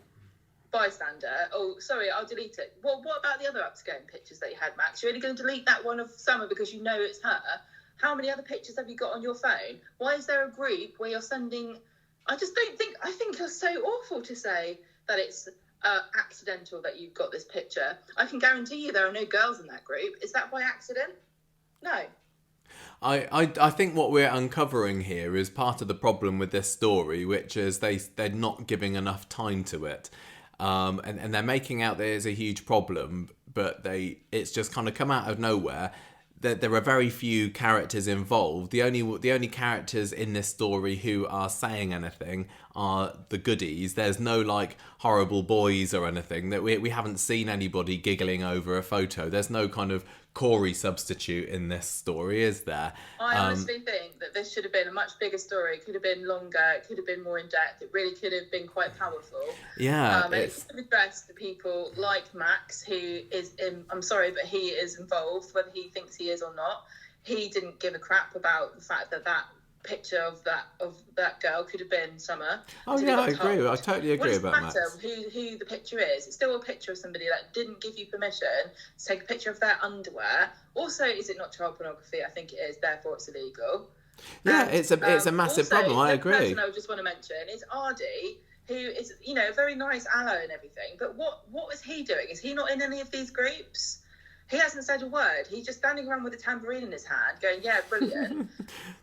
bystander. Oh, sorry, I'll delete it. Well, what about the other upscale pictures that you had, Max? You're only going to delete that one of Summer because you know it's her. How many other pictures have you got on your phone? Why is there a group where you're sending... I think you're so awful to say that it's accidental that you've got this picture. I can guarantee you there are no girls in that group. Is that by accident? No. I think what we're uncovering here is part of the problem with this story, which is they're not giving enough time to it. And they're making out there's a huge problem, but it's just kind of come out of nowhere. There are very few characters involved. The only characters in this story who are saying anything are the goodies. There's no like horrible boys or anything. That we haven't seen anybody giggling over a photo. There's no kind of Corey substitute in this story, is there? I honestly think that this should have been a much bigger story. It could have been longer. It could have been more in depth. It really could have been quite powerful. Yeah. And it could have addressed the people like Max, who is, I'm sorry, but he is involved, whether he thinks he is or not. He didn't give a crap about the fact that picture of that girl could have been Summer. Oh yeah, I agree. I totally agree about Max. Who the picture is. It's still a picture of somebody that didn't give you permission to take a picture of their underwear. Also, is it not child pornography? I think it is. Therefore, it's illegal. Yeah, and, it's a massive problem. I agree. The person I just want to mention is Ardy, who is a very nice ally and everything. But what was he doing? Is he not in any of these groups? He hasn't said a word. He's just standing around with a tambourine in his hand, going, "Yeah, brilliant."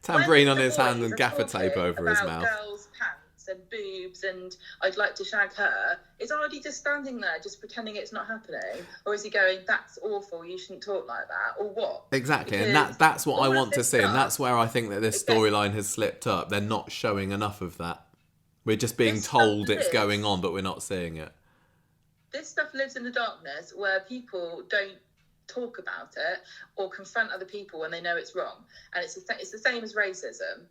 Tambourine on his hand and gaffer tape over his mouth. Girls' pants and boobs, and I'd like to shag her. Is Ardy just standing there, just pretending it's not happening, or is he going, "That's awful. You shouldn't talk like that," or what? Exactly, because and that's what I want to see, and that's where I think that this storyline has slipped up. They're not showing enough of that. We're just being told it's going on, but we're not seeing it. This stuff lives in the darkness, where people don't talk about it or confront other people when they know it's wrong. And it's the same as racism,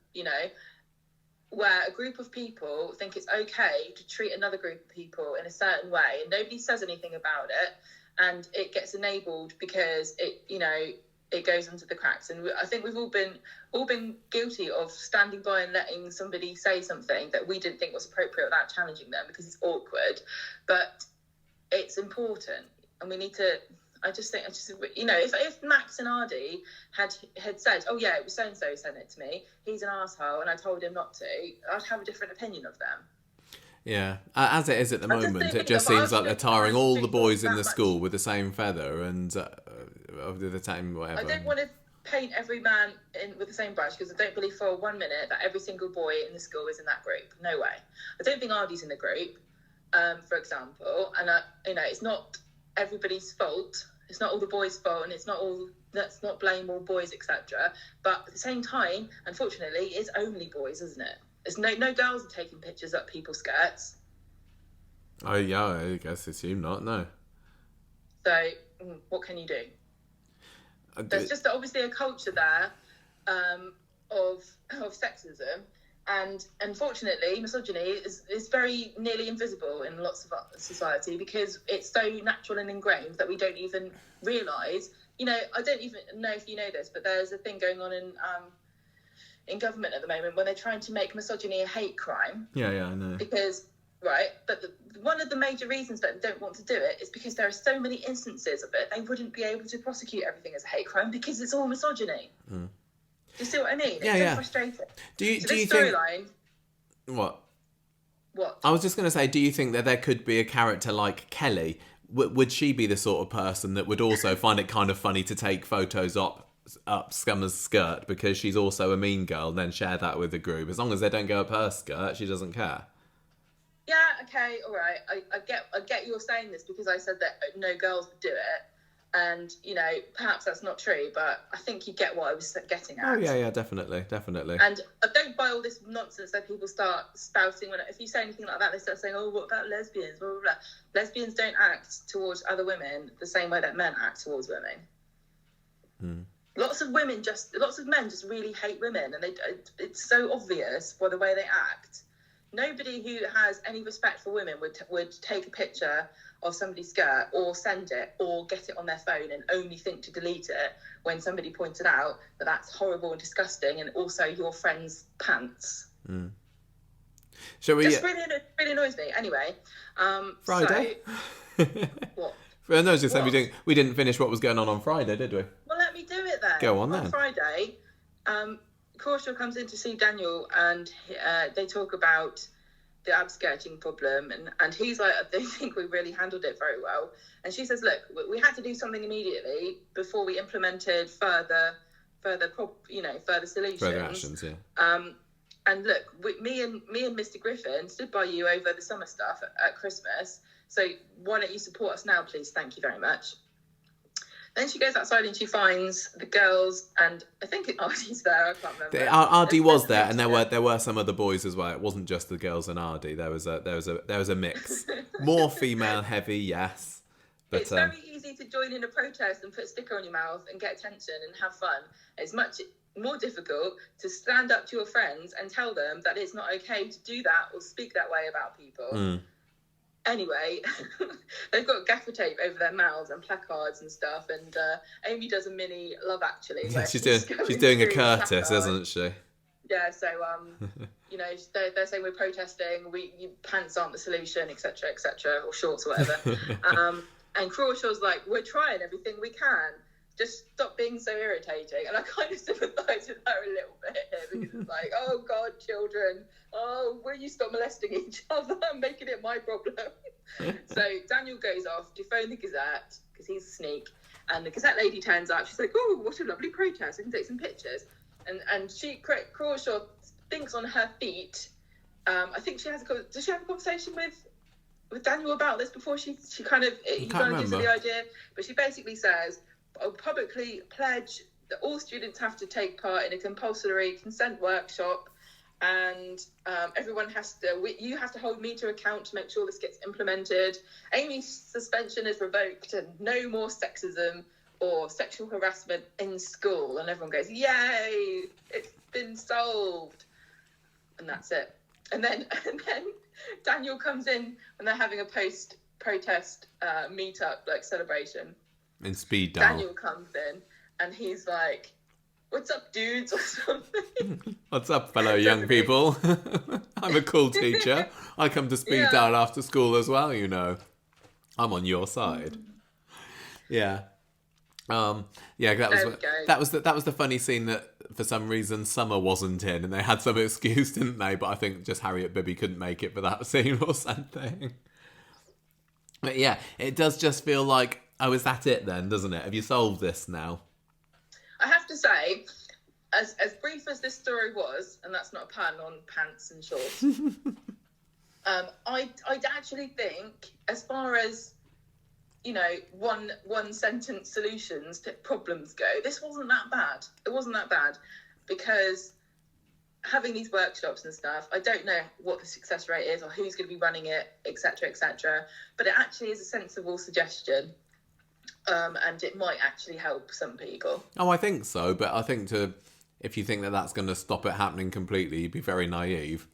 where a group of people think it's okay to treat another group of people in a certain way and nobody says anything about it, and it gets enabled because it goes under the cracks. And I think we've all been guilty of standing by and letting somebody say something that we didn't think was appropriate without challenging them because it's awkward. But it's important, and we need to... if Max and Ardy had said, "Oh yeah, it was so-and-so who sent it to me, he's an arsehole, and I told him not to," I'd have a different opinion of them. Yeah, as it is at the moment, it just seems like they're tarring all the boys in the school with the same feather and of the same whatever. I don't want to paint every man with the same brush, because I don't believe for 1 minute that every single boy in the school is in that group. No way. I don't think Ardy's in the group, for example, and it's not everybody's fault it's not all the boys' fault, and let's not blame all boys, etc. But at the same time, unfortunately, it's only boys, isn't it? There's no girls are taking pictures up people's skirts. Oh yeah, I guess assume not. No. So what can you do? There's just obviously a culture there of sexism, and unfortunately, misogyny is very nearly invisible in lots of society because it's so natural and ingrained that we don't even realise. You know, I don't even know if you know this, but there's a thing going on in government at the moment where they're trying to make misogyny a hate crime. Yeah, I know. Because, right, but one of the major reasons that they don't want to do it is because there are so many instances of it, they wouldn't be able to prosecute everything as a hate crime because it's all misogyny. Do you see what I mean? It's so frustrating. Do you think... storyline... What? What? I was just going to say, do you think that there could be a character like Kelly? Would she be the sort of person that would also find it kind of funny to take photos up Scummer's skirt because she's also a mean girl and then share that with the group? As long as they don't go up her skirt, she doesn't care. Yeah, okay, all right. I get you're saying this because I said that no girls would do it. And, you know, perhaps that's not true, but I think you get what I was getting at. Oh, yeah, definitely. And I don't buy all this nonsense that people start spouting. If you say anything like that, they start saying, oh, what about lesbians? Blah, blah, blah. Lesbians don't act towards other women the same way that men act towards women. Lots of men just really hate women, and it's so obvious by the way they act. Nobody who has any respect for women would take a picture of somebody's skirt or send it or get it on their phone and only think to delete it when somebody pointed out that that's horrible and disgusting and also your friend's pants. Shall we... Just really annoys me. Anyway, Friday? So, what? No, I was just saying we didn't finish what was going on Friday, did we? Well, let me do it then. Go on then. On Friday, Crawshaw comes in to see Daniel and they talk about the abskirting problem, and he's like, I don't think we really handled it very well. And she says, look, we had to do something immediately before we implemented further solutions. Further actions, yeah. And look, me and Mr. Griffin stood by you over the summer stuff at Christmas, so why don't you support us now, please? Thank you very much. Then she goes outside and she finds the girls, and I think Ardy's there. I can't remember. Ardy was there, and there were some other boys as well. It wasn't just the girls and Ardy. There was a mix. More female heavy, yes. But it's very easy to join in a protest and put a sticker on your mouth and get attention and have fun. It's much more difficult to stand up to your friends and tell them that it's not okay to do that or speak that way about people. Anyway, they've got gaffer tape over their mouths and placards and stuff, and Amy does a mini Love Actually. Yeah, she's doing a Curtis, isn't she? Yeah, so you know, they're saying we're protesting, pants aren't the solution, etc., or shorts or whatever. And Crawshaw's like, we're trying everything we can. Just stop being so irritating. And I kind of sympathise with her a little bit here because it's like, oh God, children, oh, will you stop molesting each other? I'm making it my problem. So Daniel goes off to phone the Gazette because he's a sneak, and the Gazette lady turns up. She's like, oh, what a lovely protest. I can take some pictures. And Crawshaw thinks on her feet. I think does she have a conversation with Daniel about this before he kind of gives her the idea? But she basically says, I'll publicly pledge that all students have to take part in a compulsory consent workshop, and everyone you have to hold me to account to make sure this gets implemented. Amy's suspension is revoked, and no more sexism or sexual harassment in school. And everyone goes, yay, it's been solved. And that's it. And then Daniel comes in and they're having a post-protest meet-up, like celebration. In speed dial. Daniel comes in and he's like, what's up, dudes, or something. What's up, fellow young people? I'm a cool teacher. I come to speed dial after school as well, you know. I'm on your side. Yeah. That was the funny scene that for some reason Summer wasn't in, and they had some excuse, didn't they? But I think just Harriet Bibby couldn't make it for that scene or something. But yeah, it does just feel like, oh, is that it then, doesn't it? Have you solved this now? I have to say, as brief as this story was, and that's not a pun on pants and shorts, I'd actually think, as far as one sentence solutions to problems go. This wasn't that bad. It wasn't that bad, because having these workshops and stuff, I don't know what the success rate is or who's going to be running it, etc., etc. But it actually is a sensible suggestion, and it might actually help some people. Oh, I think so. But I think if you think that that's going to stop it happening completely, you'd be very naive.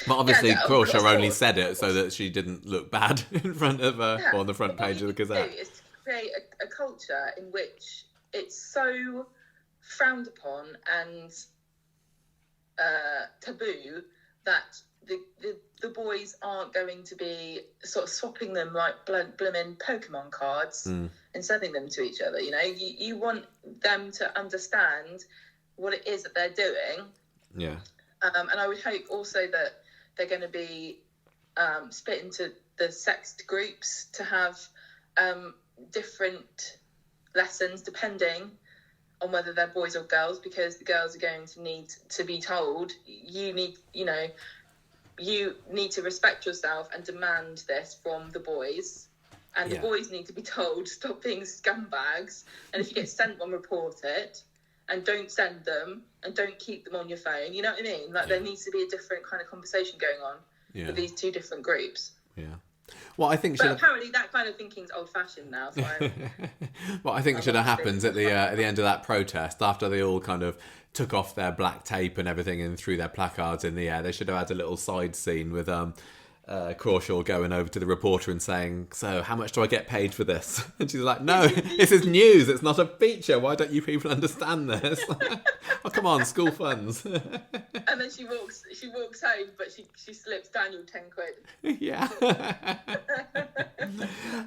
But obviously, Crawshaw only said it so that she didn't look bad in front of her or on the front page of the Gazette. Is to create a culture in which it's so frowned upon and taboo that the boys aren't going to be sort of swapping them like blooming Pokemon cards and sending them to each other. You want them to understand what it is that they're doing. Yeah. And I would hope also that they're going to be split into the sexed groups to have different lessons depending on whether they're boys or girls, because the girls are going to need to be told, you need to respect yourself and demand this from the boys. And the boys need to be told, stop being scumbags. And if you get sent one, report it. And don't send them, and don't keep them on your phone. You know what I mean? Like, there needs to be a different kind of conversation going on with these two different groups. Yeah. Well, I think. But apparently, that kind of thinking's old-fashioned now. So well, I think should have happened at the end of that protest, after they all kind of took off their black tape and everything and threw their placards in the air. They should have had a little side scene with Crawshaw going over to the reporter and saying, "So, how much do I get paid for this?" And she's like, "No, this is news. It's not a feature. Why don't you people understand this?" Oh, come on, school funds. And then she walks home, but she slips Daniel 10 quid. Yeah.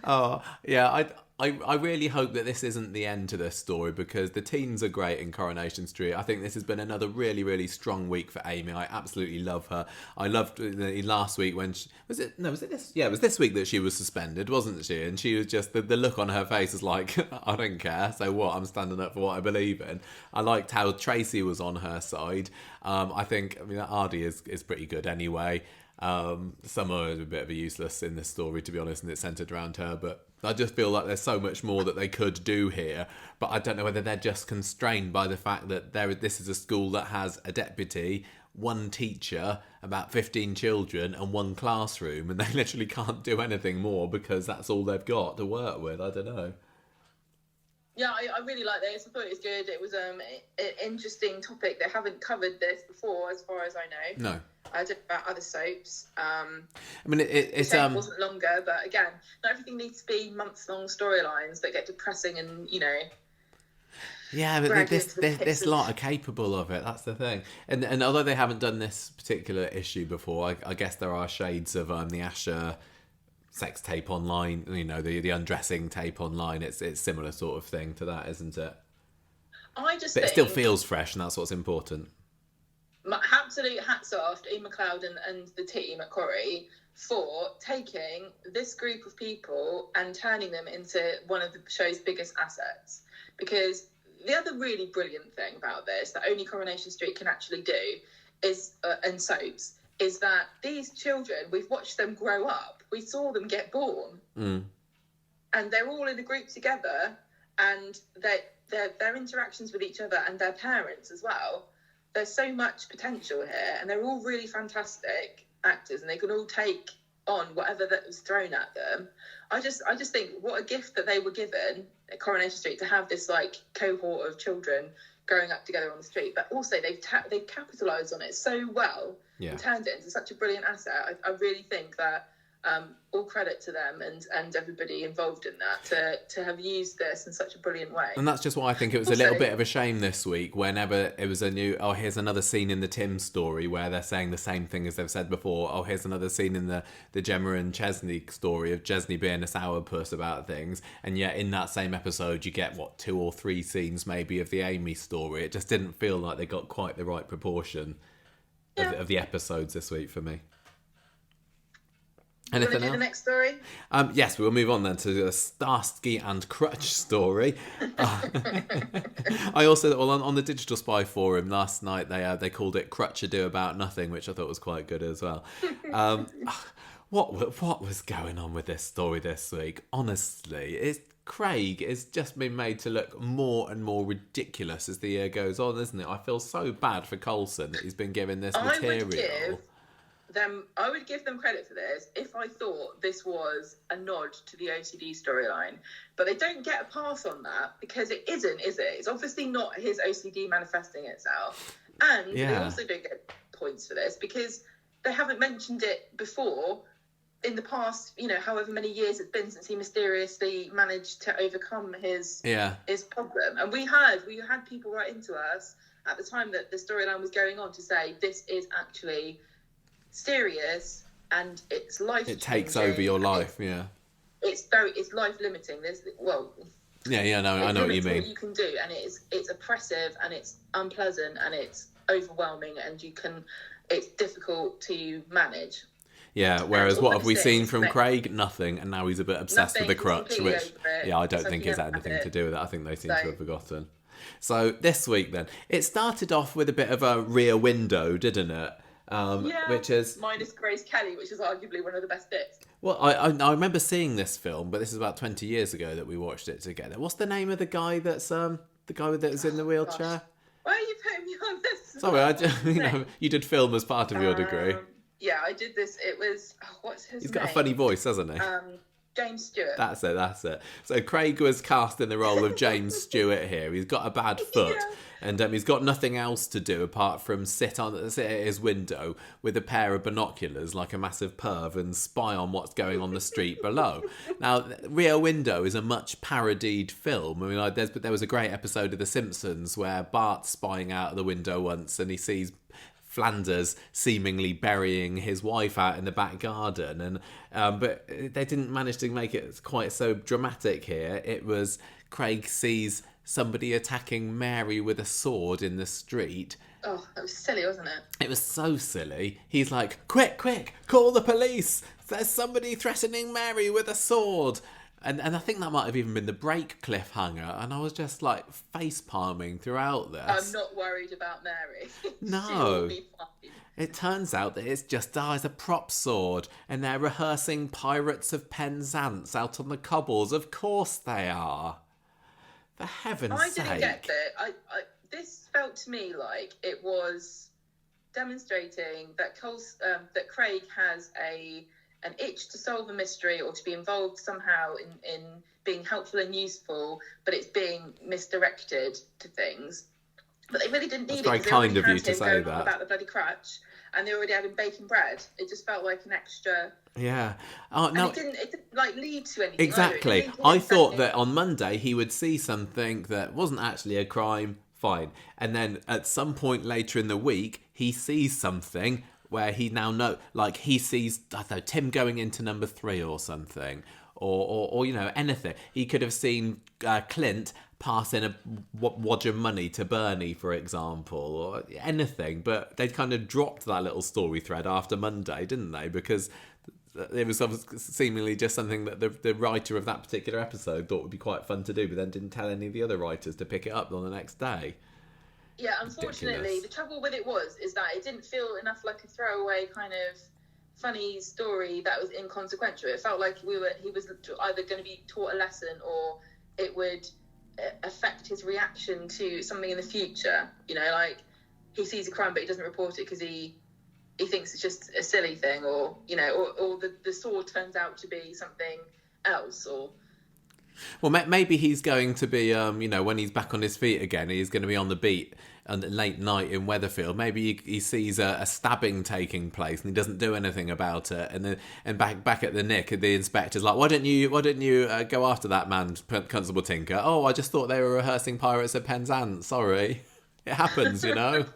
Oh, yeah. I really hope that this isn't the end to this story, because the teens are great in Coronation Street. I think this has been another really, really strong week for Amy. I absolutely love her. I loved last week when was it this? Yeah, it was this week that she was suspended, wasn't she? And she was just, the look on her face is like, I don't care. So what? I'm standing up for what I believe in. I liked how Tracy was on her side. I mean, Ardy is pretty good anyway. Summer is a bit of a useless in this story, to be honest, and it's centred around her, but I just feel like there's so much more that they could do here, but I don't know whether they're just constrained by the fact that this is a school that has a deputy, one teacher, about 15 children and one classroom, and they literally can't do anything more because that's all they've got to work with. I don't know. Yeah, I really like this. I thought it was good. It was an interesting topic. They haven't covered this before, as far as I know. No. I did about other soaps. I mean, it wasn't longer, but again, not everything needs to be months-long storylines that get depressing and, Yeah, but this lot are capable of it. That's the thing. And although they haven't done this particular issue before, I guess there are shades of the Asher sex tape online, the undressing tape online. It's similar sort of thing to that, isn't it? But it still feels fresh, and that's what's important. Absolute hats off to Ian McLeod and the team at Corrie for taking this group of people and turning them into one of the show's biggest assets. Because the other really brilliant thing about this, that only Coronation Street can actually do, is and soaps, is that these children, we've watched them grow up. We saw them get born. And they're all in a group together, and their interactions with each other and their parents as well. There's so much potential here, and they're all really fantastic actors, and they can all take on whatever that was thrown at them. I just think what a gift that they were given at Coronation Street to have this like cohort of children growing up together on the street, but also they've capitalised on it so well and turned it into such a brilliant asset. I really think that all credit to them and everybody involved in that to have used this in such a brilliant way. And that's just why I think it was also a little bit of a shame this week whenever it was here's another scene in the Tim story where they're saying the same thing as they've said before. Here's another scene in the Gemma and Chesney story of Chesney being a sourpuss about things, and yet in that same episode you get 2 or 3 scenes maybe of the Amy story. It just didn't feel like they got quite the right proportion of the episodes this week for me. Anything else? Do the next story? Yes, we'll move on then to the Starsky and Crutch story. I also, on the Digital Spy forum last night, they called it Crutch Ado About Nothing, which I thought was quite good as well. What was going on with this story this week? Honestly, Craig is just been made to look more and more ridiculous as the year goes on, isn't it? I feel so bad for Coulson that he's been given this material. I would give them credit for this if I thought this was a nod to the OCD storyline. But they don't get a pass on that because it isn't, is it? It's obviously not his OCD manifesting itself. And they also don't get points for this because they haven't mentioned it before in the past, however many years it's been since he mysteriously managed to overcome his problem. And we had people write into us at the time that the storyline was going on to say this is actually serious and it's life. It takes over your life. It's life limiting. I know what you mean. What you can do, and it's oppressive and it's unpleasant and it's overwhelming and it's difficult to manage. Yeah, whereas what have we seen from Craig? Nothing, and now he's a bit obsessed with the crutch, which, I don't think has anything to do with it. I think they seem to have forgotten. So this week then, it started off with a bit of a Rear Window, didn't it? Which is minus Grace Kelly, which is arguably one of the best bits. Well, I remember seeing this film, but this is about 20 years ago that we watched it together. What's the name of the guy that's in the wheelchair? Why are you putting me on this? Sorry, you did film as part of your degree. Yeah, I did this. It was what's his name? He's got a funny voice, hasn't he? James Stewart. That's it. So Craig was cast in the role of James Stewart here. He's got a bad foot, and he's got nothing else to do apart from sit at his window with a pair of binoculars like a massive perv and spy on what's going on the street below. Now, Rear Window is a much parodied film. I mean, there was a great episode of The Simpsons where Bart's spying out of the window once and he sees Flanders seemingly burying his wife out in the back garden, and but they didn't manage to make it quite so dramatic here. It was Craig sees somebody attacking Mary with a sword in the street. Oh, that was silly, wasn't it? It was so silly. He's like, quick, call the police. There's somebody threatening Mary with a sword. And I think that might have even been the break cliffhanger. And I was just like face palming throughout this. I'm not worried about Mary. No. She'll be fine. It turns out that it's just a prop sword. And they're rehearsing Pirates of Penzance out on the cobbles. Of course they are. For heaven's sake. I didn't get that. This felt to me like it was demonstrating that Craig has an itch to solve a mystery or to be involved somehow in being helpful and useful, but it's being misdirected to things. But they really didn't need it. Very kind of you to say that. About the bloody crutch, and they already had him baking bread. It just felt like an extra. Yeah. Oh no. It didn't lead to anything. Exactly. I thought that on Monday he would see something that wasn't actually a crime. Fine. And then at some point later in the week, he sees something where he now he sees, I don't know, Tim going into number 3 or something, or anything. He could have seen Clint pass in a wad of money to Bernie, for example, or anything. But they kind of dropped that little story thread after Monday, didn't they? Because it was seemingly just something that the writer of that particular episode thought would be quite fun to do, but then didn't tell any of the other writers to pick it up on the next day. Yeah, unfortunately, the trouble with it is that it didn't feel enough like a throwaway kind of funny story that was inconsequential. It felt like he was either going to be taught a lesson or it would affect his reaction to something in the future. Like he sees a crime but he doesn't report it because he thinks it's just a silly thing, or the sword turns out to be something else, or. Well, maybe he's going to be, when he's back on his feet again, he's going to be on the beat and late night in Weatherfield. Maybe he sees a stabbing taking place and he doesn't do anything about it. And back at the Nick, the inspector's like, why didn't you go after that man, Constable Tinker? Oh, I just thought they were rehearsing Pirates of Penzance. Sorry, it happens, That's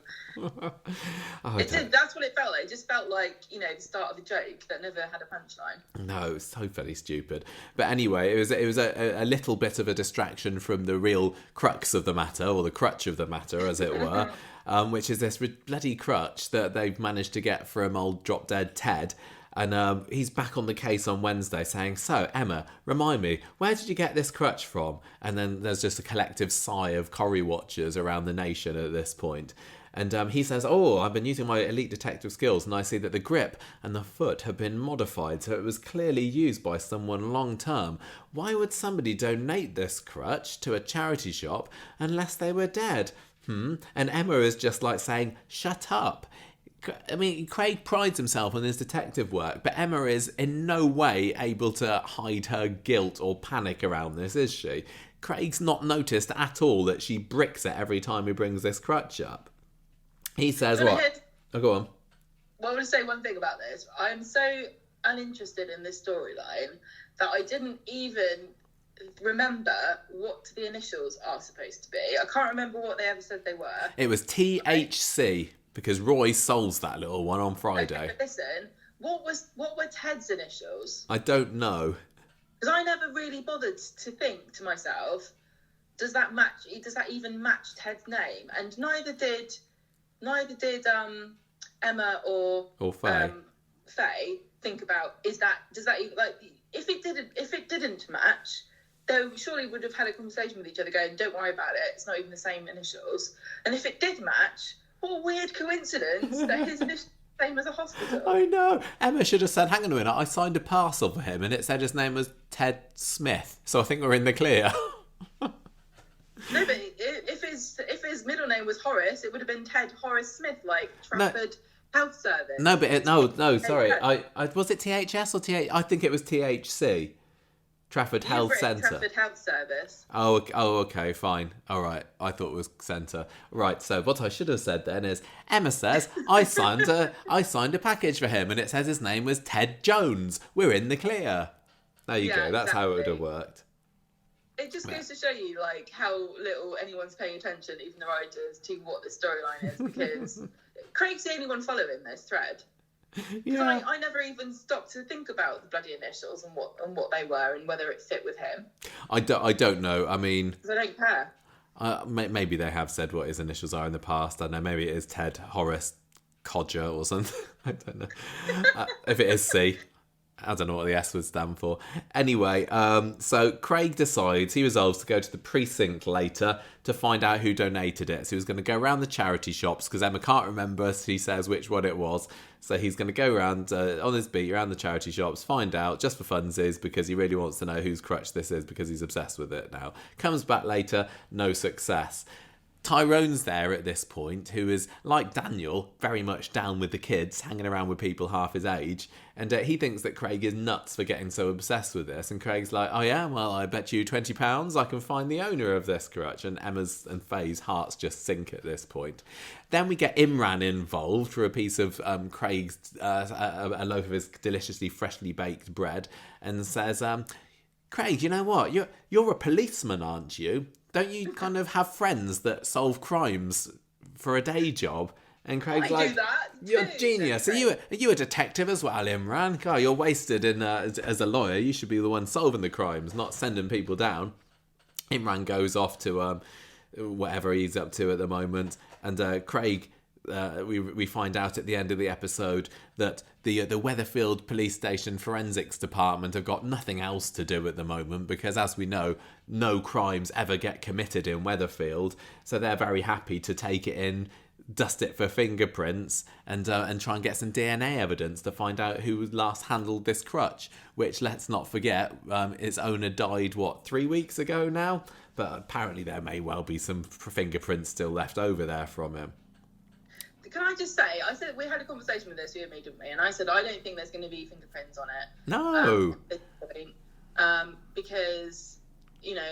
what it felt like. It just felt like, the start of a joke that never had a punchline. No, it's so very stupid. But anyway, it was a little bit of a distraction from the real crux of the matter, or the crutch of the matter, as it were, which is this bloody crutch that they've managed to get from old drop-dead Ted. And he's back on the case on Wednesday saying, so, Emma, remind me, where did you get this crutch from? And then there's just a collective sigh of Corrie watchers around the nation at this point. And he says, "Oh, I've been using my elite detective skills, and I see that the grip and the foot have been modified, so it was clearly used by someone long term. Why would somebody donate this crutch to a charity shop unless they were dead?" And Emma is just like saying, "Shut up." I mean, Craig prides himself on his detective work, but Emma is in no way able to hide her guilt or panic around this, is she? Craig's not noticed at all that she bricks it every time he brings this crutch up. He says what? Oh, go on. Well, I want to say one thing about this. I'm so uninterested in this storyline that I didn't even remember what the initials are supposed to be. I can't remember what they ever said they were. It was THC, because Roy solves that little one on Friday. Okay, but listen, what were Ted's initials? I don't know. Because I never really bothered to think to myself, does that even match Ted's name? And neither did Emma or Faye. Faye think about, does that even, like, if it didn't match, they surely would have had a conversation with each other going, don't worry about it, it's not even the same initials. And if it did match, what a weird coincidence that his initials are the same as a hospital. I know. Emma should have said, hang on a minute, I signed a parcel for him and it said his name was Ted Smith, so I think we're in the clear. No, but if his middle name was Horace, it would have been Ted Horace Smith, like Trafford Health Service. No, but sorry. I was it THS or TH? I think it was THC. Trafford Health Centre. Trafford Health Service. Oh, okay, fine. All right, I thought it was centre. Right, so what I should have said then is, Emma says, I signed a package for him and it says his name was Ted Jones. We're in the clear. There you go. That's how it would have worked. It just goes to show you, like, how little anyone's paying attention, even the writers, to what the storyline is, because Craig's the only one following this thread. Yeah. I never even stopped to think about the bloody initials and what they were and whether it fit with him. I don't know. I mean, because I don't care. Maybe they have said what his initials are in the past. I don't know. Maybe it is Ted Horace Codger or something. I don't know. If it is C, I don't know what the S would stand for. Anyway, so Craig decides, he resolves to go to the precinct later to find out who donated it. So he was going to go around the charity shops because Emma can't remember, so he says which one it was. So he's going to go around on his beat around the charity shops, find out just for funsies because he really wants to know whose crutch this is because he's obsessed with it now. Comes back later, no success. Tyrone's there at this point, who is, like Daniel, very much down with the kids, hanging around with people half his age, and he thinks that Craig is nuts for getting so obsessed with this, and Craig's like, oh yeah, well, I bet you £20 I can find the owner of this crutch, and Emma's and Faye's hearts just sink at this point. Then we get Imran involved for a piece of Craig's, a loaf of his deliciously freshly baked bread, and says, Craig, you know what, you're a policeman, aren't you? Don't you kind of have friends that solve crimes for a day job? And Craig's like, you're a genius. Are you a detective as well, Imran? God, you're wasted as a lawyer. You should be the one solving the crimes, not sending people down. Imran goes off to whatever he's up to at the moment. And Craig, we find out at the end of the episode that the Weatherfield police station forensics department have got nothing else to do at the moment because, as we know, no crimes ever get committed in Weatherfield. So they're very happy to take it in, dust it for fingerprints, and try and get some DNA evidence to find out who last handled this crutch, which, let's not forget, its owner died, 3 weeks ago now? But apparently there may well be some fingerprints still left over there from him. Can I just say, I said we had a conversation with this, you and me, didn't we? And I said, I don't think there's going to be fingerprints on it. No. Because, you know,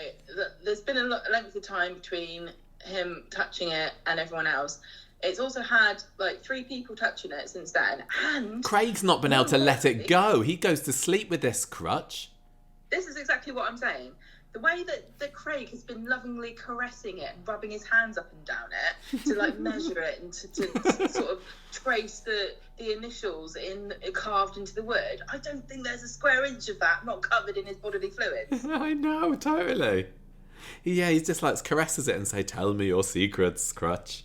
there's been a length of time between him touching it and everyone else. It's also had, 3 people touching it since then. And Craig's not been able to let it go. He goes to sleep with this crutch. This is exactly what I'm saying. The way that Craig has been lovingly caressing it and rubbing his hands up and down it to measure it and to sort of trace the initials carved into the wood, I don't think there's a square inch of that not covered in his bodily fluids. I know, totally. Yeah, he just caresses it and say, "Tell me your secrets, crutch.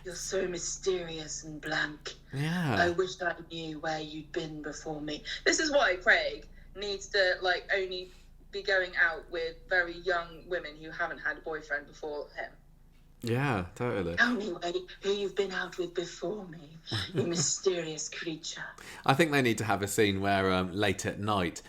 You're so mysterious and blank. Yeah. I wish I knew where you'd been before me." This is why Craig needs to only be going out with very young women who haven't had a boyfriend before him. Yeah, totally. Tell me who you've been out with before me, you mysterious creature. I think they need to have a scene where late at night,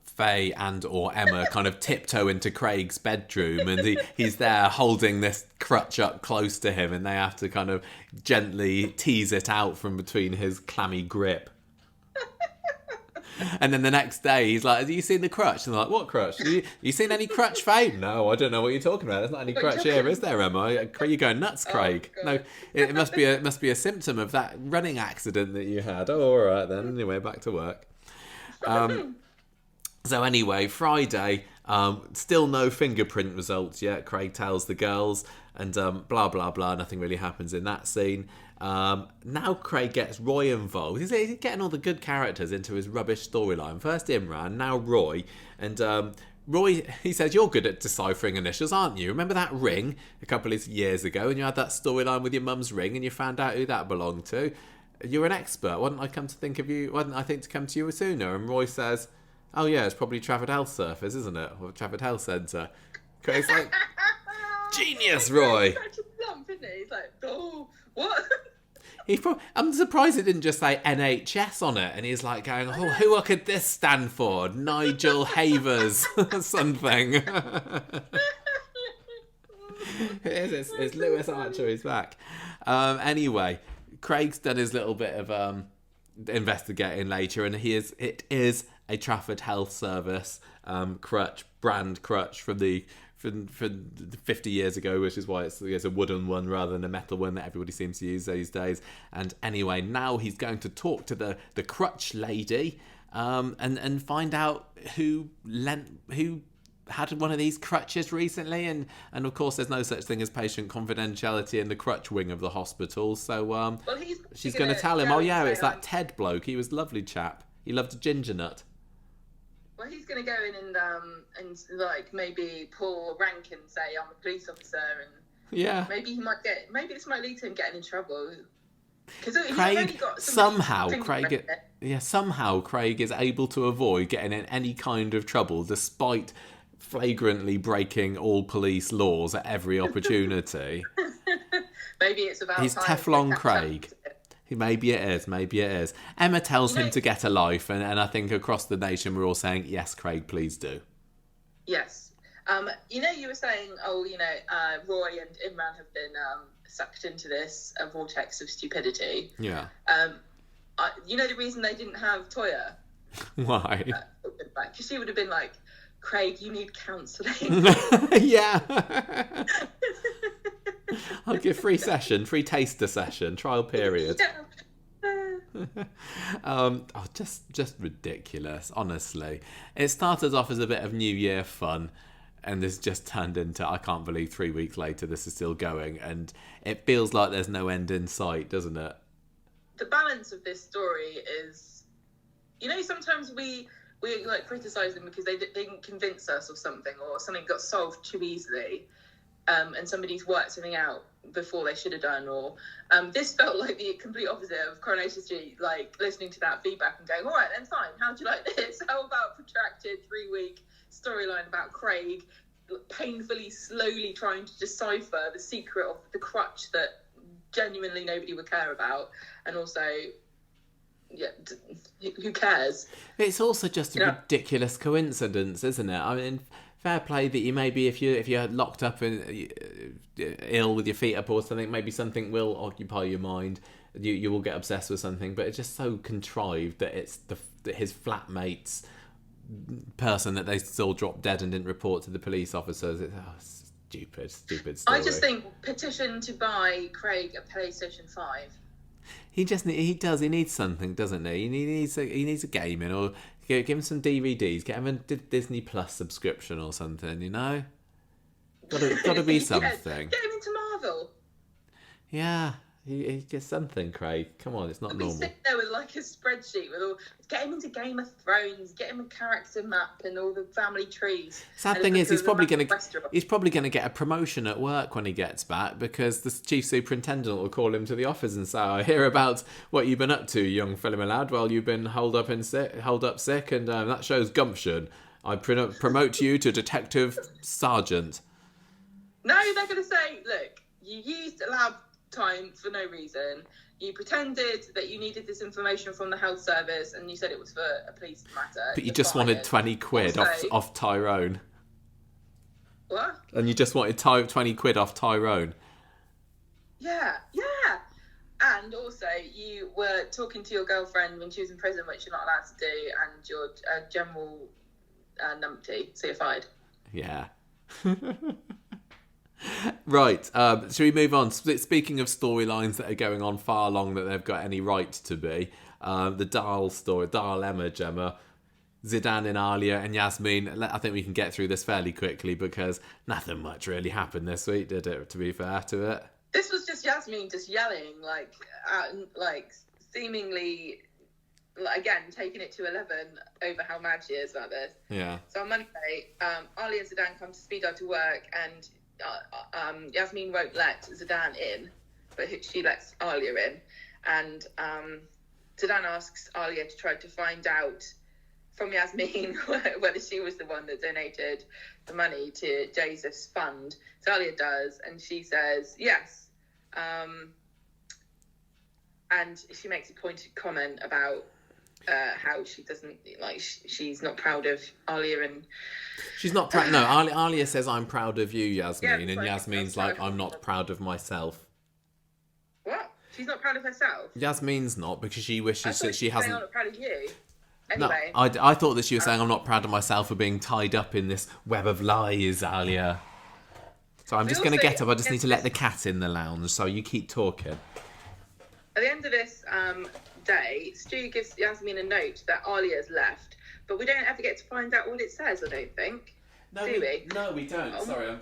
Faye and or Emma kind of tiptoe into Craig's bedroom, and he's there holding this crutch up close to him, and they have to kind of gently tease it out from between his clammy grip. And then the next day, he's like, have you seen the crutch? And they're like, what crutch? You seen any crutch, Faye? No, I don't know what you're talking about. There's not any crutch here, is there, Emma? You're going nuts, Craig. Oh, no, it must be a symptom of that running accident that you had. Oh, all right then. Anyway, back to work. So anyway, Friday, still no fingerprint results yet, Craig tells the girls, and blah, blah, blah, nothing really happens in that scene. Now Craig gets Roy involved. He's getting all the good characters into his rubbish storyline. First Imran, now Roy. And Roy, he says, you're good at deciphering initials, aren't you? Remember that ring a couple of years ago, and you had that storyline with your mum's ring, and you found out who that belonged to? You're an expert. Why didn't I think to come to you sooner? And Roy says, oh yeah, it's probably Trafford Health Surfers, isn't it? Or Trafford Health Centre. Craig's like, genius, Roy. He's such a lump, isn't he? He's like, oh, what? I'm surprised it didn't just say NHS on it, and he's like going, oh, who could this stand for? Nigel Havers something. It's Lewis Archer, he's back. Anyway, Craig's done his little bit of investigating later, and it is a Trafford Health Service brand crutch from 50 years ago, which is why it's a wooden one rather than a metal one that everybody seems to use these days. And anyway, now he's going to talk to the crutch lady and find out who had one of these crutches recently, and of course there's no such thing as patient confidentiality in the crutch wing of the hospital, so she's going to tell him, oh yeah, it's that Ted bloke, he was a lovely chap, he loved a ginger nut. Well, he's going to go in and like maybe pull rank and say I'm a police officer, and yeah, maybe this might lead to him getting in trouble. Because somehow Craig is able to avoid getting in any kind of trouble despite flagrantly breaking all police laws at every opportunity. Maybe it's about he's Teflon Craig. Maybe it is. Emma tells him to get a life, and I think across the nation we're all saying, yes, Craig, please do. Yes. You were saying, Roy and Imran have been sucked into this vortex of stupidity. Yeah. The reason they didn't have Toya? Why? Because she would have been like, Craig, you need counselling. Yeah. I'll give free taster session, trial period. Just ridiculous, honestly. It started off as a bit of New Year fun, and this just turned into, I can't believe 3 weeks later this is still going, and it feels like there's no end in sight, doesn't it? The balance of this story is, sometimes we like criticise them because they didn't convince us of something, or something got solved too easily. And somebody's worked something out before they should have done, or this felt like the complete opposite of Coronation Street, like listening to that feedback and going, all right, then fine, how do you like this? How about protracted 3-week storyline about Craig painfully, slowly trying to decipher the secret of the crutch that genuinely nobody would care about, and also, yeah, who cares? It's also just a ridiculous coincidence, isn't it? I mean, fair play that you maybe, if you're locked up and ill with your feet up or something, maybe something will occupy your mind. You will get obsessed with something, but it's just so contrived that it's his flatmate's person that they still dropped dead and didn't report to the police officers. It's stupid story. I just think petition to buy Craig a PlayStation 5. He needs something, doesn't he? He needs a gaming, or give him some DVDs, get him a Disney Plus subscription or something, Gotta be something. Yes, get him into Marvel. Yeah, he gets something, Craig. Come on, it's not normal. He's sitting there with like a spreadsheet with all. Get him into Game of Thrones. Get him a character map and all the family trees. Sad thing is, he's probably gonna get a promotion at work when he gets back, because the chief superintendent will call him to the office and say, "I hear about what you've been up to, young fella, my lad. Well, you've been held up sick, and that shows gumption. I promote you to detective sergeant." No, they're going to say, look, you used lab time for no reason. You pretended that you needed this information from the health service, and you said it was for a police matter. But you just wanted 20 quid off Tyrone. What? And you just wanted 20 quid off Tyrone. Yeah. And also, you were talking to your girlfriend when she was in prison, which you're not allowed to do, and you're a general numpty, so you're fired. Yeah. Right, should we move on? Speaking of storylines that are going on far long that they've got any right to be, the Dahl story, Dahl Emma, Gemma, Zeedan and Alia and Yasmeen. I think we can get through this fairly quickly because nothing much really happened this week, did it, to be fair to it? This was just Yasmeen just yelling, seemingly, again, taking it to 11 over how mad she is about this. Yeah. So on Monday, Alia and Zeedan come to speed up to work, and Yasmeen won't let Zeedan in, but she lets Alia in. And Zeedan asks Alia to try to find out from Yasmeen whether she was the one that donated the money to Joseph's fund. So Alia does, and she says yes. And she makes a pointed comment about how she doesn't, she's not proud of Alia, and she's not proud. No, Alia says, "I'm proud of you, Yasmeen," yeah, and Yasmeen's like, "I'm not proud of myself." What? She's not proud of herself? Yasmeen's not, because she wishes that she hasn't. I'm not proud of you. Anyway. No, I thought that she was saying, "I'm not proud of myself for being tied up in this web of lies, Alia." So I'm just going to get up. I just need to let the cat in the lounge. So you keep talking. At the end of this day, Stu gives Yasmeen a note that Alia's left, but we don't ever get to find out what it says, I don't think. No, do we? No, we don't. Sorry,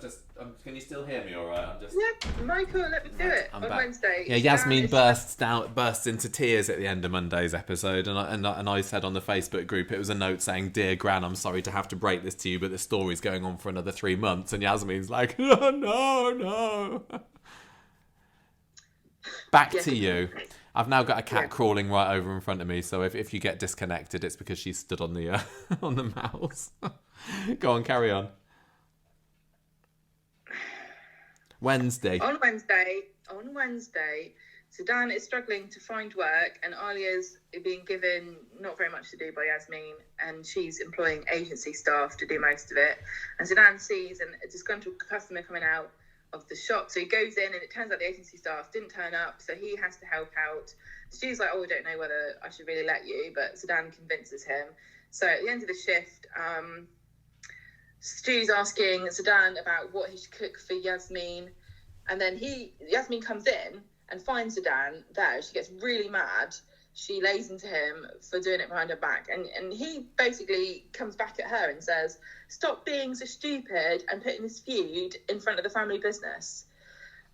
can you still hear me all right? Yeah, Michael, let me do it. On back. Wednesday. Yeah, Yasmeen bursts into tears at the end of Monday's episode, and I said on the Facebook group, it was a note saying, "Dear Gran, I'm sorry to have to break this to you, but the story's going on for another 3 months." And Yasmeen's like, no. Back to you. I've now got a cat crawling right over in front of me, so if you get disconnected, it's because she stood on the on the mouse. Go on, carry on. Wednesday. On Wednesday, Zeedan is struggling to find work, and Alia's being given not very much to do by Yasmeen, and she's employing agency staff to do most of it. And Zeedan sees a disgruntled customer coming out of the shop, so he goes in, and it turns out the agency staff didn't turn up, so he has to help out. Stu's like, "Oh, I don't know whether I should really let you," but Zeedan convinces him. So at the end of the shift, Stu's asking Zeedan about what he should cook for Yasmeen, and then Yasmeen comes in and finds Zeedan there. She gets really mad. She lays into him for doing it behind her back, and he basically comes back at her and says, "Stop being so stupid and putting this feud in front of the family business."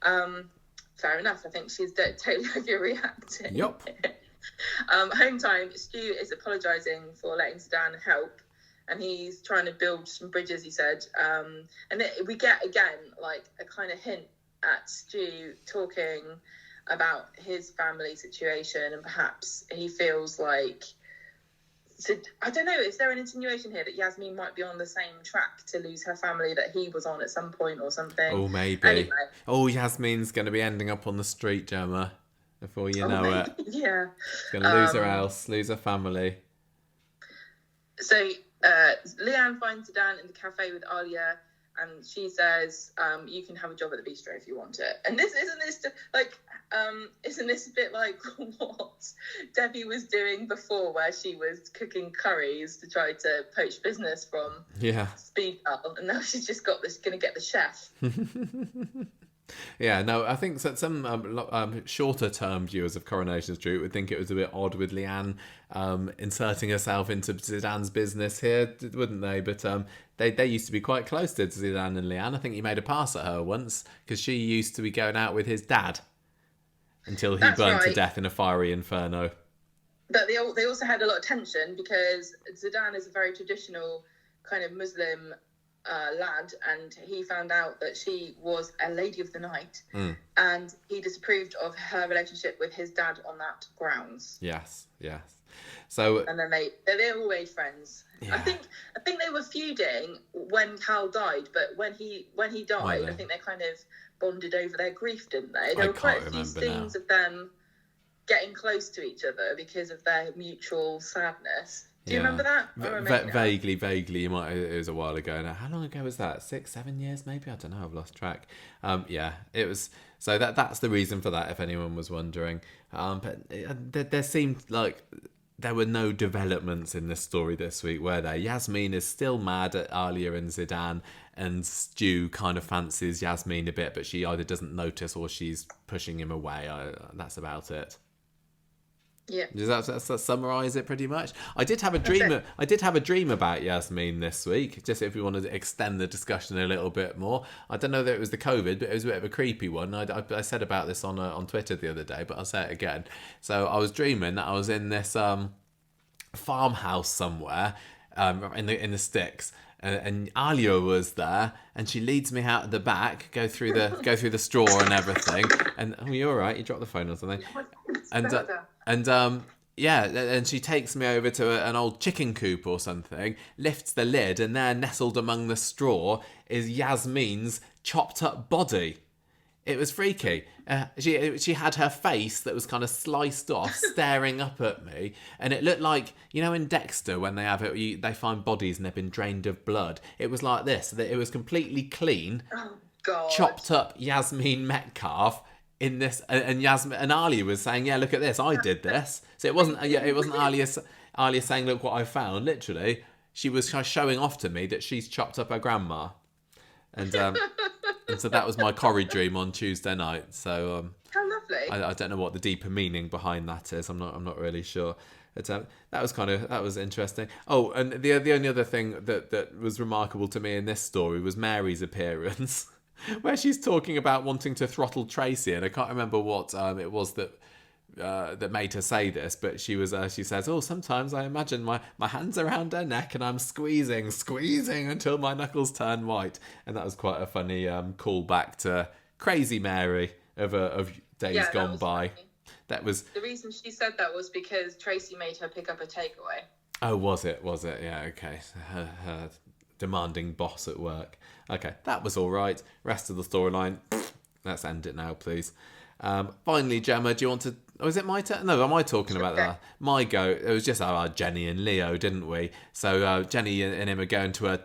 Fair enough. I think she's totally overreacting. Yep. Home time, Stu is apologising for letting Zeedan help, and he's trying to build some bridges, he said. And we get, again, a kind of hint at Stu talking about his family situation, and perhaps he feels like... So, I don't know, is there an insinuation here that Yasmeen might be on the same track to lose her family that he was on at some point or something? Oh, maybe. Anyway. Oh, Yasmeen's going to be ending up on the street, Gemma, before you know it. Yeah. She's going to lose her house, lose her family. So Leanne finds Zeedan in the cafe with Alia, and she says, "You can have a job at the bistro if you want it." And isn't this a bit like what Debbie was doing before, where she was cooking curries to try to poach business from Speed Girl, and now she's just going to get the chef. Yeah, no, I think that some shorter-term viewers of Coronation Street would think it was a bit odd with Leanne inserting herself into Zeedan's business here, wouldn't they? But they used to be quite close to Zeedan and Leanne. I think he made a pass at her once, because she used to be going out with his dad until he burned to death in a fiery inferno. But they also had a lot of tension, because Zeedan is a very traditional kind of Muslim lad, and he found out that she was a lady of the night, and he disapproved of her relationship with his dad on that grounds. Yes. So, and then they all made friends, Yeah. I think they were feuding when Cal died, but when he died, I think they kind of bonded over their grief, didn't they? There were quite a few scenes of them getting close to each other because of their mutual sadness. Do you remember that? Vaguely. You might. It was a while ago now. How long ago was that? 6, 7 years, maybe. I don't know. I've lost track. Yeah, it was. So that's the reason for that. If anyone was wondering, but there seemed like there were no developments in this story this week, were there? Yasmeen is still mad at Alia and Zeedan, and Stu kind of fancies Yasmeen a bit, but she either doesn't notice or she's pushing him away. That's about it. Yeah. Does that summarise it pretty much? I did have a dream about Yasmeen this week. Just if we wanted to extend the discussion a little bit more. I don't know that it was the COVID, but it was a bit of a creepy one. I said about this on Twitter the other day, but I'll say it again. So I was dreaming that I was in this farmhouse somewhere in the sticks. And Alia was there, and she leads me out at the back, go through the straw and everything. And you're all right. You dropped the phone or something. And she takes me over to an old chicken coop or something, lifts the lid, and there, nestled among the straw, is Yasmeen's chopped up body. It was freaky. She had her face that was kind of sliced off, staring up at me, and it looked like, you know, in Dexter when they find bodies and they've been drained of blood. It was like this. That it was completely clean, chopped up Yasmeen Metcalf in this, and Alia was saying, "Yeah, look at this. I did this." So it wasn't Alia saying, "Look what I found." Literally, she was showing off to me that she's chopped up her grandma, and so that was my Corrie dream on Tuesday night. So how lovely. I don't know what the deeper meaning behind that is. I'm not really sure. But, that was interesting. Oh, and the only other thing that was remarkable to me in this story was Mary's appearance. Where she's talking about wanting to throttle Tracy, and I can't remember what it was that made her say this, but she says, "Oh, sometimes I imagine my hands around her neck and I'm squeezing until my knuckles turn white," and that was quite a funny callback to Crazy Mary of days gone by. Funny. That was the reason she said that was because Tracy made her pick up a takeaway. Oh, was it? Yeah, okay. Her demanding boss at work. Okay, that was all right. Rest of the storyline, let's end it now, please. Finally, Gemma, do you want to... Oh, is it my turn? No, am I talking about that? My go. It was just Jenny and Leo, didn't we? So Jenny and him are going to a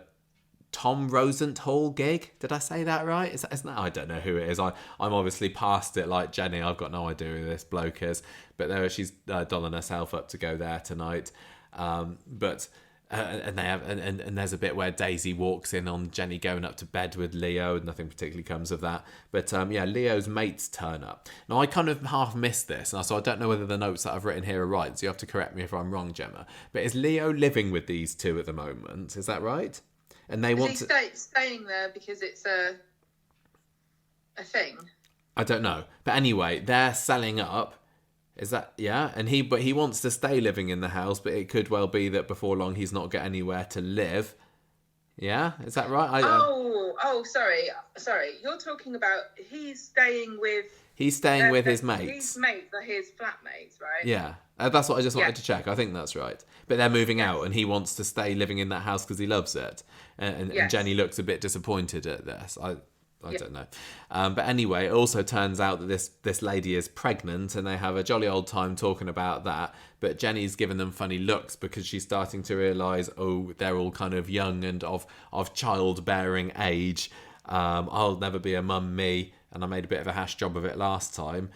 Tom Rosenthal gig. Did I say that right? Isn't that? I don't know who it is. I'm obviously past it like Jenny. I've got no idea who this bloke is. But she's dolling herself up to go there tonight. And there's a bit where Daisy walks in on Jenny going up to bed with Leo, and nothing particularly comes of that. But Leo's mates turn up. Now, I kind of half missed this, so I don't know whether the notes that I've written here are right, so you have to correct me if I'm wrong, Gemma. But is Leo living with these two at the moment? Is that right? And they want to... staying there because it's a thing? I don't know. But anyway, they're selling up. Is that, yeah? And he wants to stay living in the house, but it could well be that before long he's not got anywhere to live. Yeah? Is that right? Sorry. You're talking about he's staying with his mates. His mates are his flatmates, right? Yeah. That's what I just wanted to check. I think that's right. But they're moving out and he wants to stay living in that house because he loves it. And Jenny looks a bit disappointed at this. I don't know. But anyway, it also turns out that this lady is pregnant and they have a jolly old time talking about that. But Jenny's giving them funny looks because she's starting to realise, they're all kind of young and of childbearing age. I'll never be a mum, me. And I made a bit of a hash job of it last time.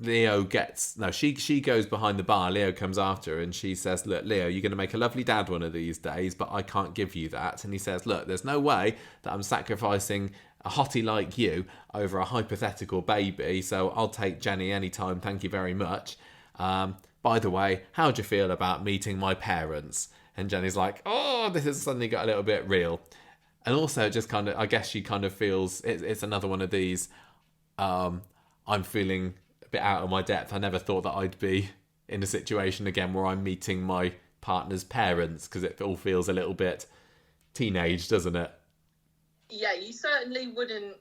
She goes behind the bar. Leo comes after her and she says, "Look, Leo, you're going to make a lovely dad one of these days, but I can't give you that." And he says, "Look, there's no way that I'm sacrificing a hottie like you over a hypothetical baby, so I'll take Jenny anytime, thank you very much. By the way, how'd you feel about meeting my parents?" And Jenny's like, this has suddenly got a little bit real. And also just kind of, I guess she kind of feels, it's another one of these, I'm feeling bit out of my depth. I never thought that I'd be in a situation again where I'm meeting my partner's parents, because it all feels a little bit teenage, doesn't it? Yeah, you certainly wouldn't.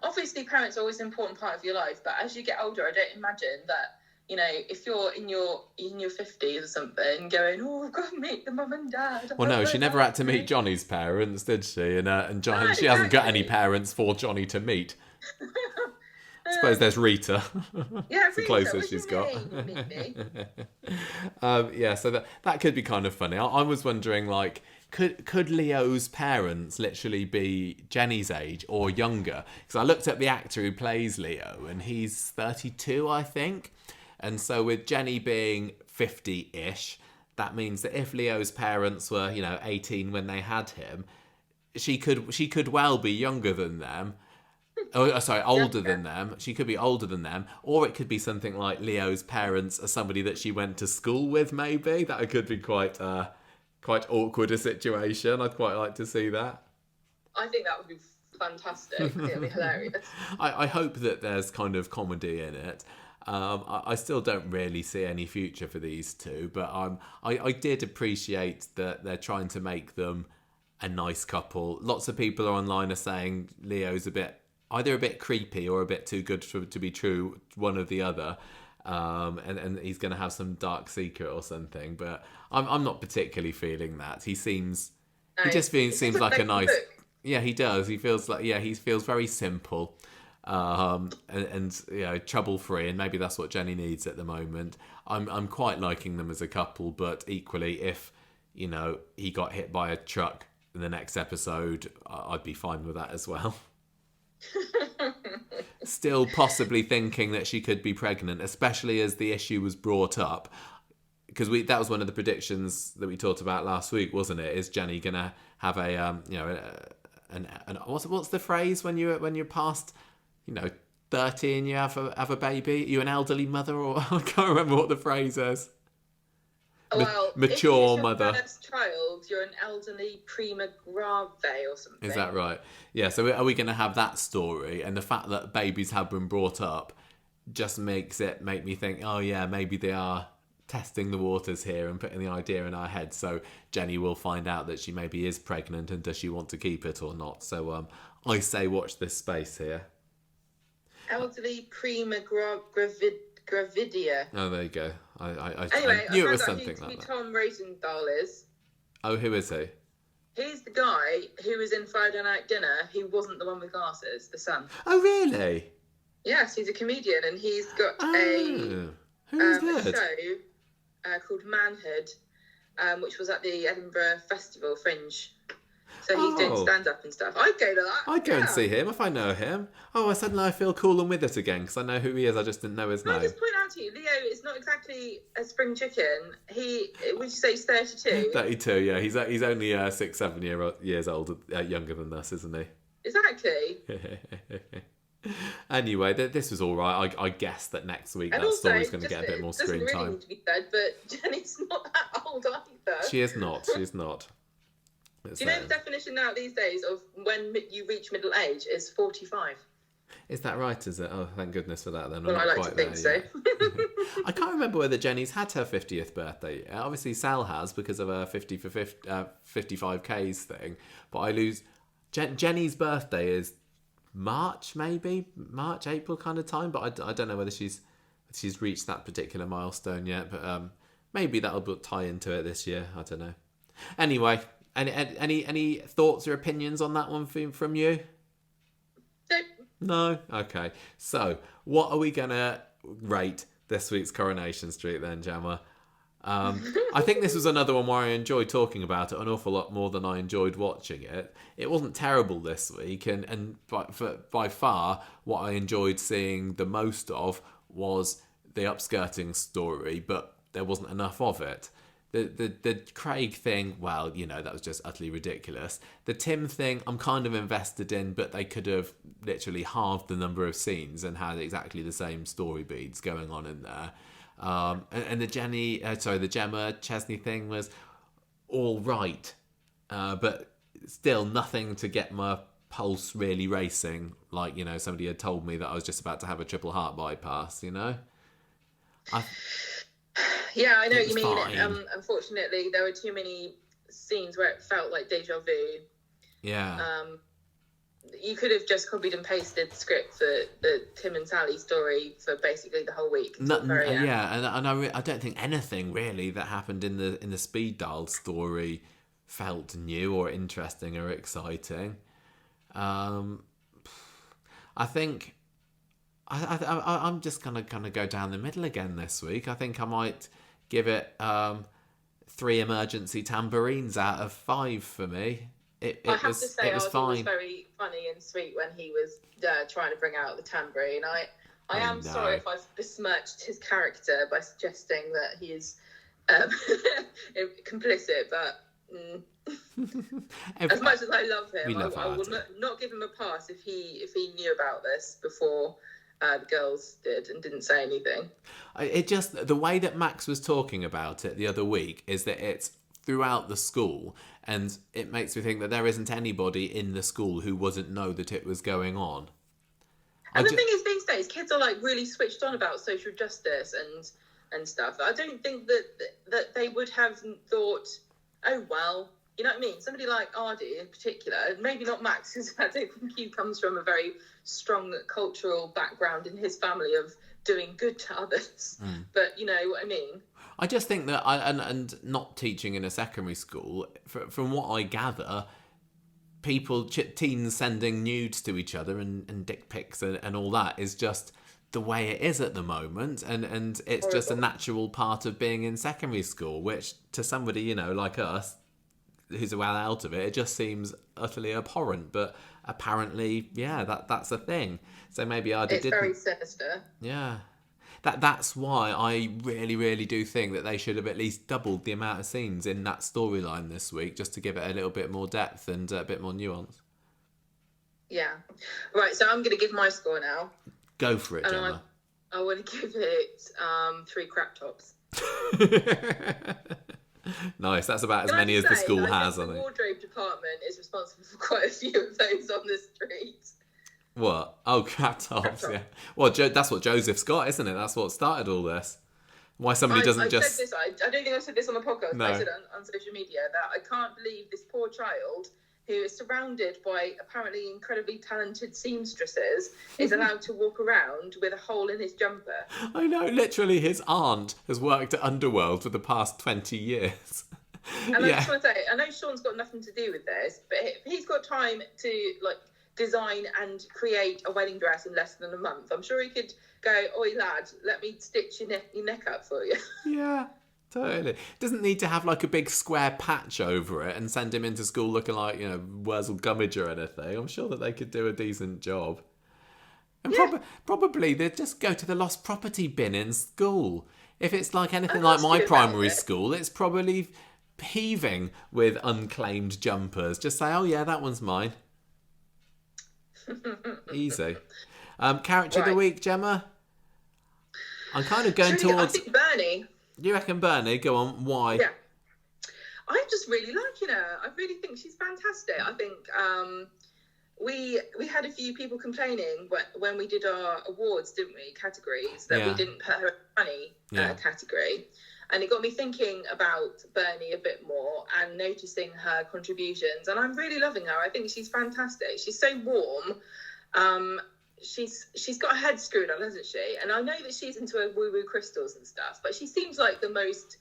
Obviously parents are always an important part of your life, but as you get older, I don't imagine that you know, if you're in your 50s or something, going, oh, I've got to meet the mum and dad. Well, no, she never had to meet Johnny's parents, did she? And John, No, she hasn't got any exactly. parents for Johnny to meet. I suppose there's Rita. Yeah, It's the Rita, closest what's she's your got. name? Meet me. Yeah, so that could be kind of funny. I was wondering, like, could Leo's parents literally be Jenny's age or younger? Because I looked at the actor who plays Leo, and he's 32, I think. And so with Jenny being 50-ish, that means that if Leo's parents were, 18 when they had him, she could well be younger than them. Oh, sorry, older than them. She could be older than them, or it could be something like Leo's parents are somebody that she went to school with. Maybe that could be quite awkward a situation. I'd quite like to see that. I think that would be fantastic. It would be hilarious. I hope that there's kind of comedy in it. I still don't really see any future for these two, but I did appreciate that they're trying to make them a nice couple. Lots of people online are saying Leo's either a bit creepy or a bit too good to be true, one or the other. And he's going to have some dark secret or something. But I'm not particularly feeling that. He seems like a nice. Yeah, he does. He feels very simple, and trouble free. And maybe that's what Jenny needs at the moment. I'm quite liking them as a couple, but equally, if he got hit by a truck in the next episode, I'd be fine with that as well. Still possibly thinking that she could be pregnant, especially as the issue was brought up, because that was one of the predictions that we talked about last week, wasn't it? Is Jenny gonna have a what's the phrase when you're past 30 and you have a baby? Are you an elderly mother, or I can't remember what the phrase is. Well, mature if it's mother. Your first child, you're an elderly prima grave or something. Is that right? Yeah. So are we going to have that story? And the fact that babies have been brought up just make me think, oh yeah, maybe they are testing the waters here and putting the idea in our head. So Jenny will find out that she maybe is pregnant, and does she want to keep it or not? So I say watch this space here. Elderly prima gravidia. Oh, there you go. Anyway, I knew it was I something found out like who that. Tom Rosenthal is. Oh, who is he? He's the guy who was in Friday Night Dinner, who wasn't the one with glasses, the son. Oh, really? Yes, he's a comedian, and he's got a show called Manhood, which was at the Edinburgh Festival Fringe. So he's doing stand-up and stuff. I'd go to that. I'd go and see him if I know him. Oh, suddenly I feel cool and with it again, because I know who he is. I just didn't know his name. I'll just point out to you, Leo is not exactly a spring chicken. Would you say he's 32? 32, yeah. He's only 6-7 years older, younger than us, isn't he? Exactly. Anyway, this was all right. I guess that next week that story's going to get a bit more screen doesn't time. really need to be said, but Jenny's not that old either. She is not. She's not. Do you know the definition now these days of when you reach middle age is 45? Is that right, is it? Oh, thank goodness for that then. Well, I like to think so. I can't remember whether Jenny's had her 50th birthday yet. Obviously, Sal has because of her 55Ks thing. But I lose... Jenny's birthday is March, maybe? March, April kind of time. But I don't know whether she's reached that particular milestone yet. But maybe that'll tie into it this year. I don't know. Anyway... Any thoughts or opinions on that one from you? No? Okay. So, what are we going to rate this week's Coronation Street then, Gemma? I think this was another one where I enjoyed talking about it an awful lot more than I enjoyed watching it. It wasn't terrible this week, and by far, what I enjoyed seeing the most of was the upskirting story, but there wasn't enough of it. The Craig thing, well, that was just utterly ridiculous. The Tim thing, I'm kind of invested in, but they could have literally halved the number of scenes and had exactly the same story beats going on in there. And the Gemma Chesney thing was all right, but still nothing to get my pulse really racing. Like, somebody had told me that I was just about to have a triple heart bypass, Yeah, I know what you mean. Unfortunately, there were too many scenes where it felt like deja vu. Yeah. you could have just copied and pasted the script for the Tim and Sally story for basically the whole week. Yeah, and I don't think anything really that happened in the speed dial story felt new or interesting or exciting. I think I'm just gonna go down the middle again this week. I think I might give it 3 emergency tambourines out of 5 for me. It was fine. It was very funny and sweet when he was trying to bring out the tambourine. I am sorry if I've besmirched his character by suggesting that he is complicit, but as much as I love him, I will not give him a pass if he knew about this before the girls did and didn't say anything. It just, the way that Max was talking about it the other week is that it's throughout the school, and it makes me think that there isn't anybody in the school who wouldn't know that it was going on. And the thing is, these days, kids are like really switched on about social justice and stuff. I don't think that they would have thought, oh, well, you know what I mean? Somebody like Ardy in particular, maybe not Max, because I don't think he comes from a very strong cultural background in his family of doing good to others. But you know what I mean? I just think that, and not teaching in a secondary school, from what I gather, teens sending nudes to each other and dick pics and all that is just the way it is at the moment, and it's horrible. Just a natural part of being in secondary school, which to somebody, you know, like us, who's well out of it, it just seems utterly abhorrent. But apparently, yeah, that's a thing. So maybe I didn't. It's very sinister. Yeah. That's why I really, really do think that they should have at least doubled the amount of scenes in that storyline this week, just to give it a little bit more depth and a bit more nuance. Yeah. Right, so I'm going to give my score now. Go for it, Gemma. I want to give it 3 crap tops. Nice, that's about as many as the school has, I think. The wardrobe department is responsible for quite a few of those on the street. What? Oh, crap tops, yeah. Well, that's what Joseph's got, isn't it? That's what started all this. Why somebody doesn't just... Said this, I don't think I said this on the podcast, no. but I said it on social media, that I can't believe this poor child, who is surrounded by apparently incredibly talented seamstresses, is allowed to walk around with a hole in his jumper. I know, literally his aunt has worked at Underworld for the past 20 years. And I just want to say, I know Sean's got nothing to do with this, but if he's got time to, like, design and create a wedding dress in less than a month, I'm sure he could go, oi lad, let me stitch your neck up for you. Yeah, totally. Doesn't need to have like a big square patch over it and send him into school looking like, you know, Wurzel Gummidge or anything. I'm sure that they could do a decent job. And probably they'd just go to the lost property bin in school. If it's like anything like my primary school, it's probably heaving with unclaimed jumpers. Just say, oh yeah, that one's mine. Easy. Character of the week, Gemma? I'm kind of going towards... I think Bernie. You reckon Bernie? Go on, why? Yeah. I'm just really liking her. I really think she's fantastic. I think we had a few people complaining when we did our awards, didn't we, categories, that we didn't put her in the funny category. And it got me thinking about Bernie a bit more and noticing her contributions. And I'm really loving her. I think she's fantastic. She's so warm. She's got her head screwed on, hasn't she? And I know that she's into her woo-woo crystals and stuff, but she seems like the most...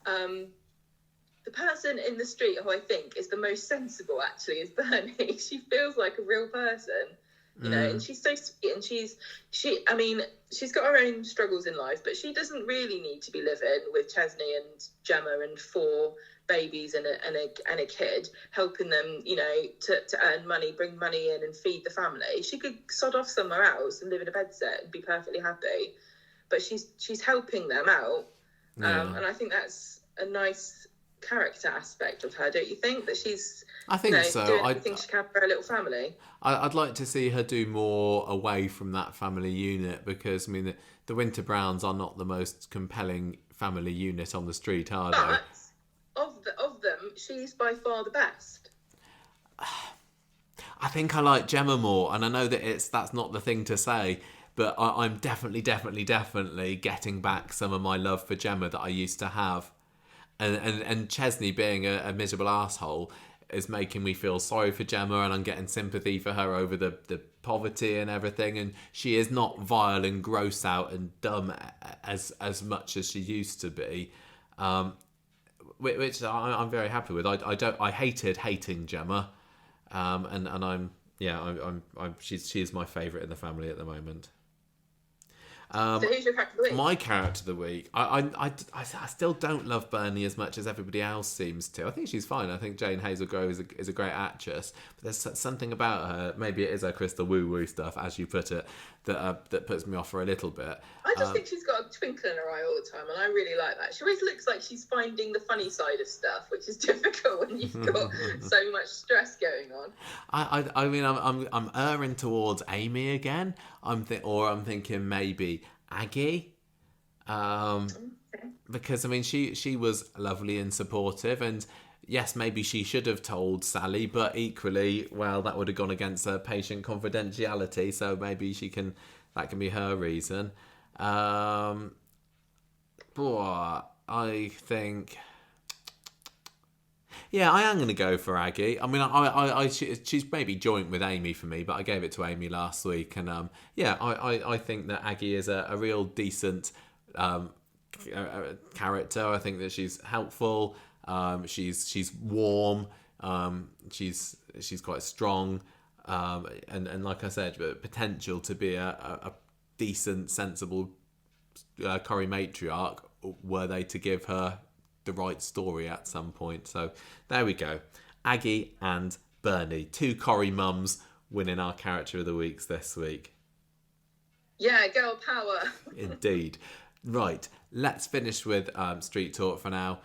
the person in the street who I think is the most sensible, actually, is Bernie. She feels like a real person. You know, and she's so sweet, and she's got her own struggles in life, but she doesn't really need to be living with Chesney and Gemma and 4 babies and a kid, helping them, you know, to earn money, bring money in and feed the family. She could sod off somewhere else and live in a bedsit and be perfectly happy, but she's helping them out, and I think that's a nice character aspect of her, don't you think? That she's... I think so. I think she can have a little family. I'd like to see her do more away from that family unit, because I mean the Winter Browns are not the most compelling family unit on the street, are they? But of them, she's by far the best. I think I like Gemma more, and I know that that's not the thing to say, but I'm definitely getting back some of my love for Gemma that I used to have. And Chesney being a miserable asshole, is making me feel sorry for Gemma, and I'm getting sympathy for her over the poverty and everything, and she is not vile and gross out and dumb as much as she used to be, which I'm very happy with. I hated hating Gemma, and she's my favourite in the family at the moment. So who's your character of the week? My character of the week. I still don't love Bernie as much as everybody else seems to. I think she's fine. I think Jane Hazelgrove is a great actress. But there's something about her, maybe it is her crystal woo-woo stuff, as you put it, that puts me off for a little bit. I just think she's got a twinkle in her eye all the time, and I really like that. She always looks like she's finding the funny side of stuff, which is difficult when you've got so much stress going on. I mean, I'm erring towards Amy again. I'm thinking maybe Aggie, because I mean she was lovely and supportive, and yes, maybe she should have told Sally, but equally, well, that would have gone against her patient confidentiality, so maybe that can be her reason. But I think, yeah, I am going to go for Aggie. I mean, she's maybe joint with Amy for me, but I gave it to Amy last week, and I think that Aggie is a real decent character. I think that she's helpful. She's warm. She's quite strong, and like I said, potential to be a decent, sensible Corrie matriarch were they to give her the right story at some point. So there we go. Aggie and Bernie, 2 Corrie mums winning our character of the weeks this week. Yeah, girl power. Indeed. Right, let's finish with Street Talk for now.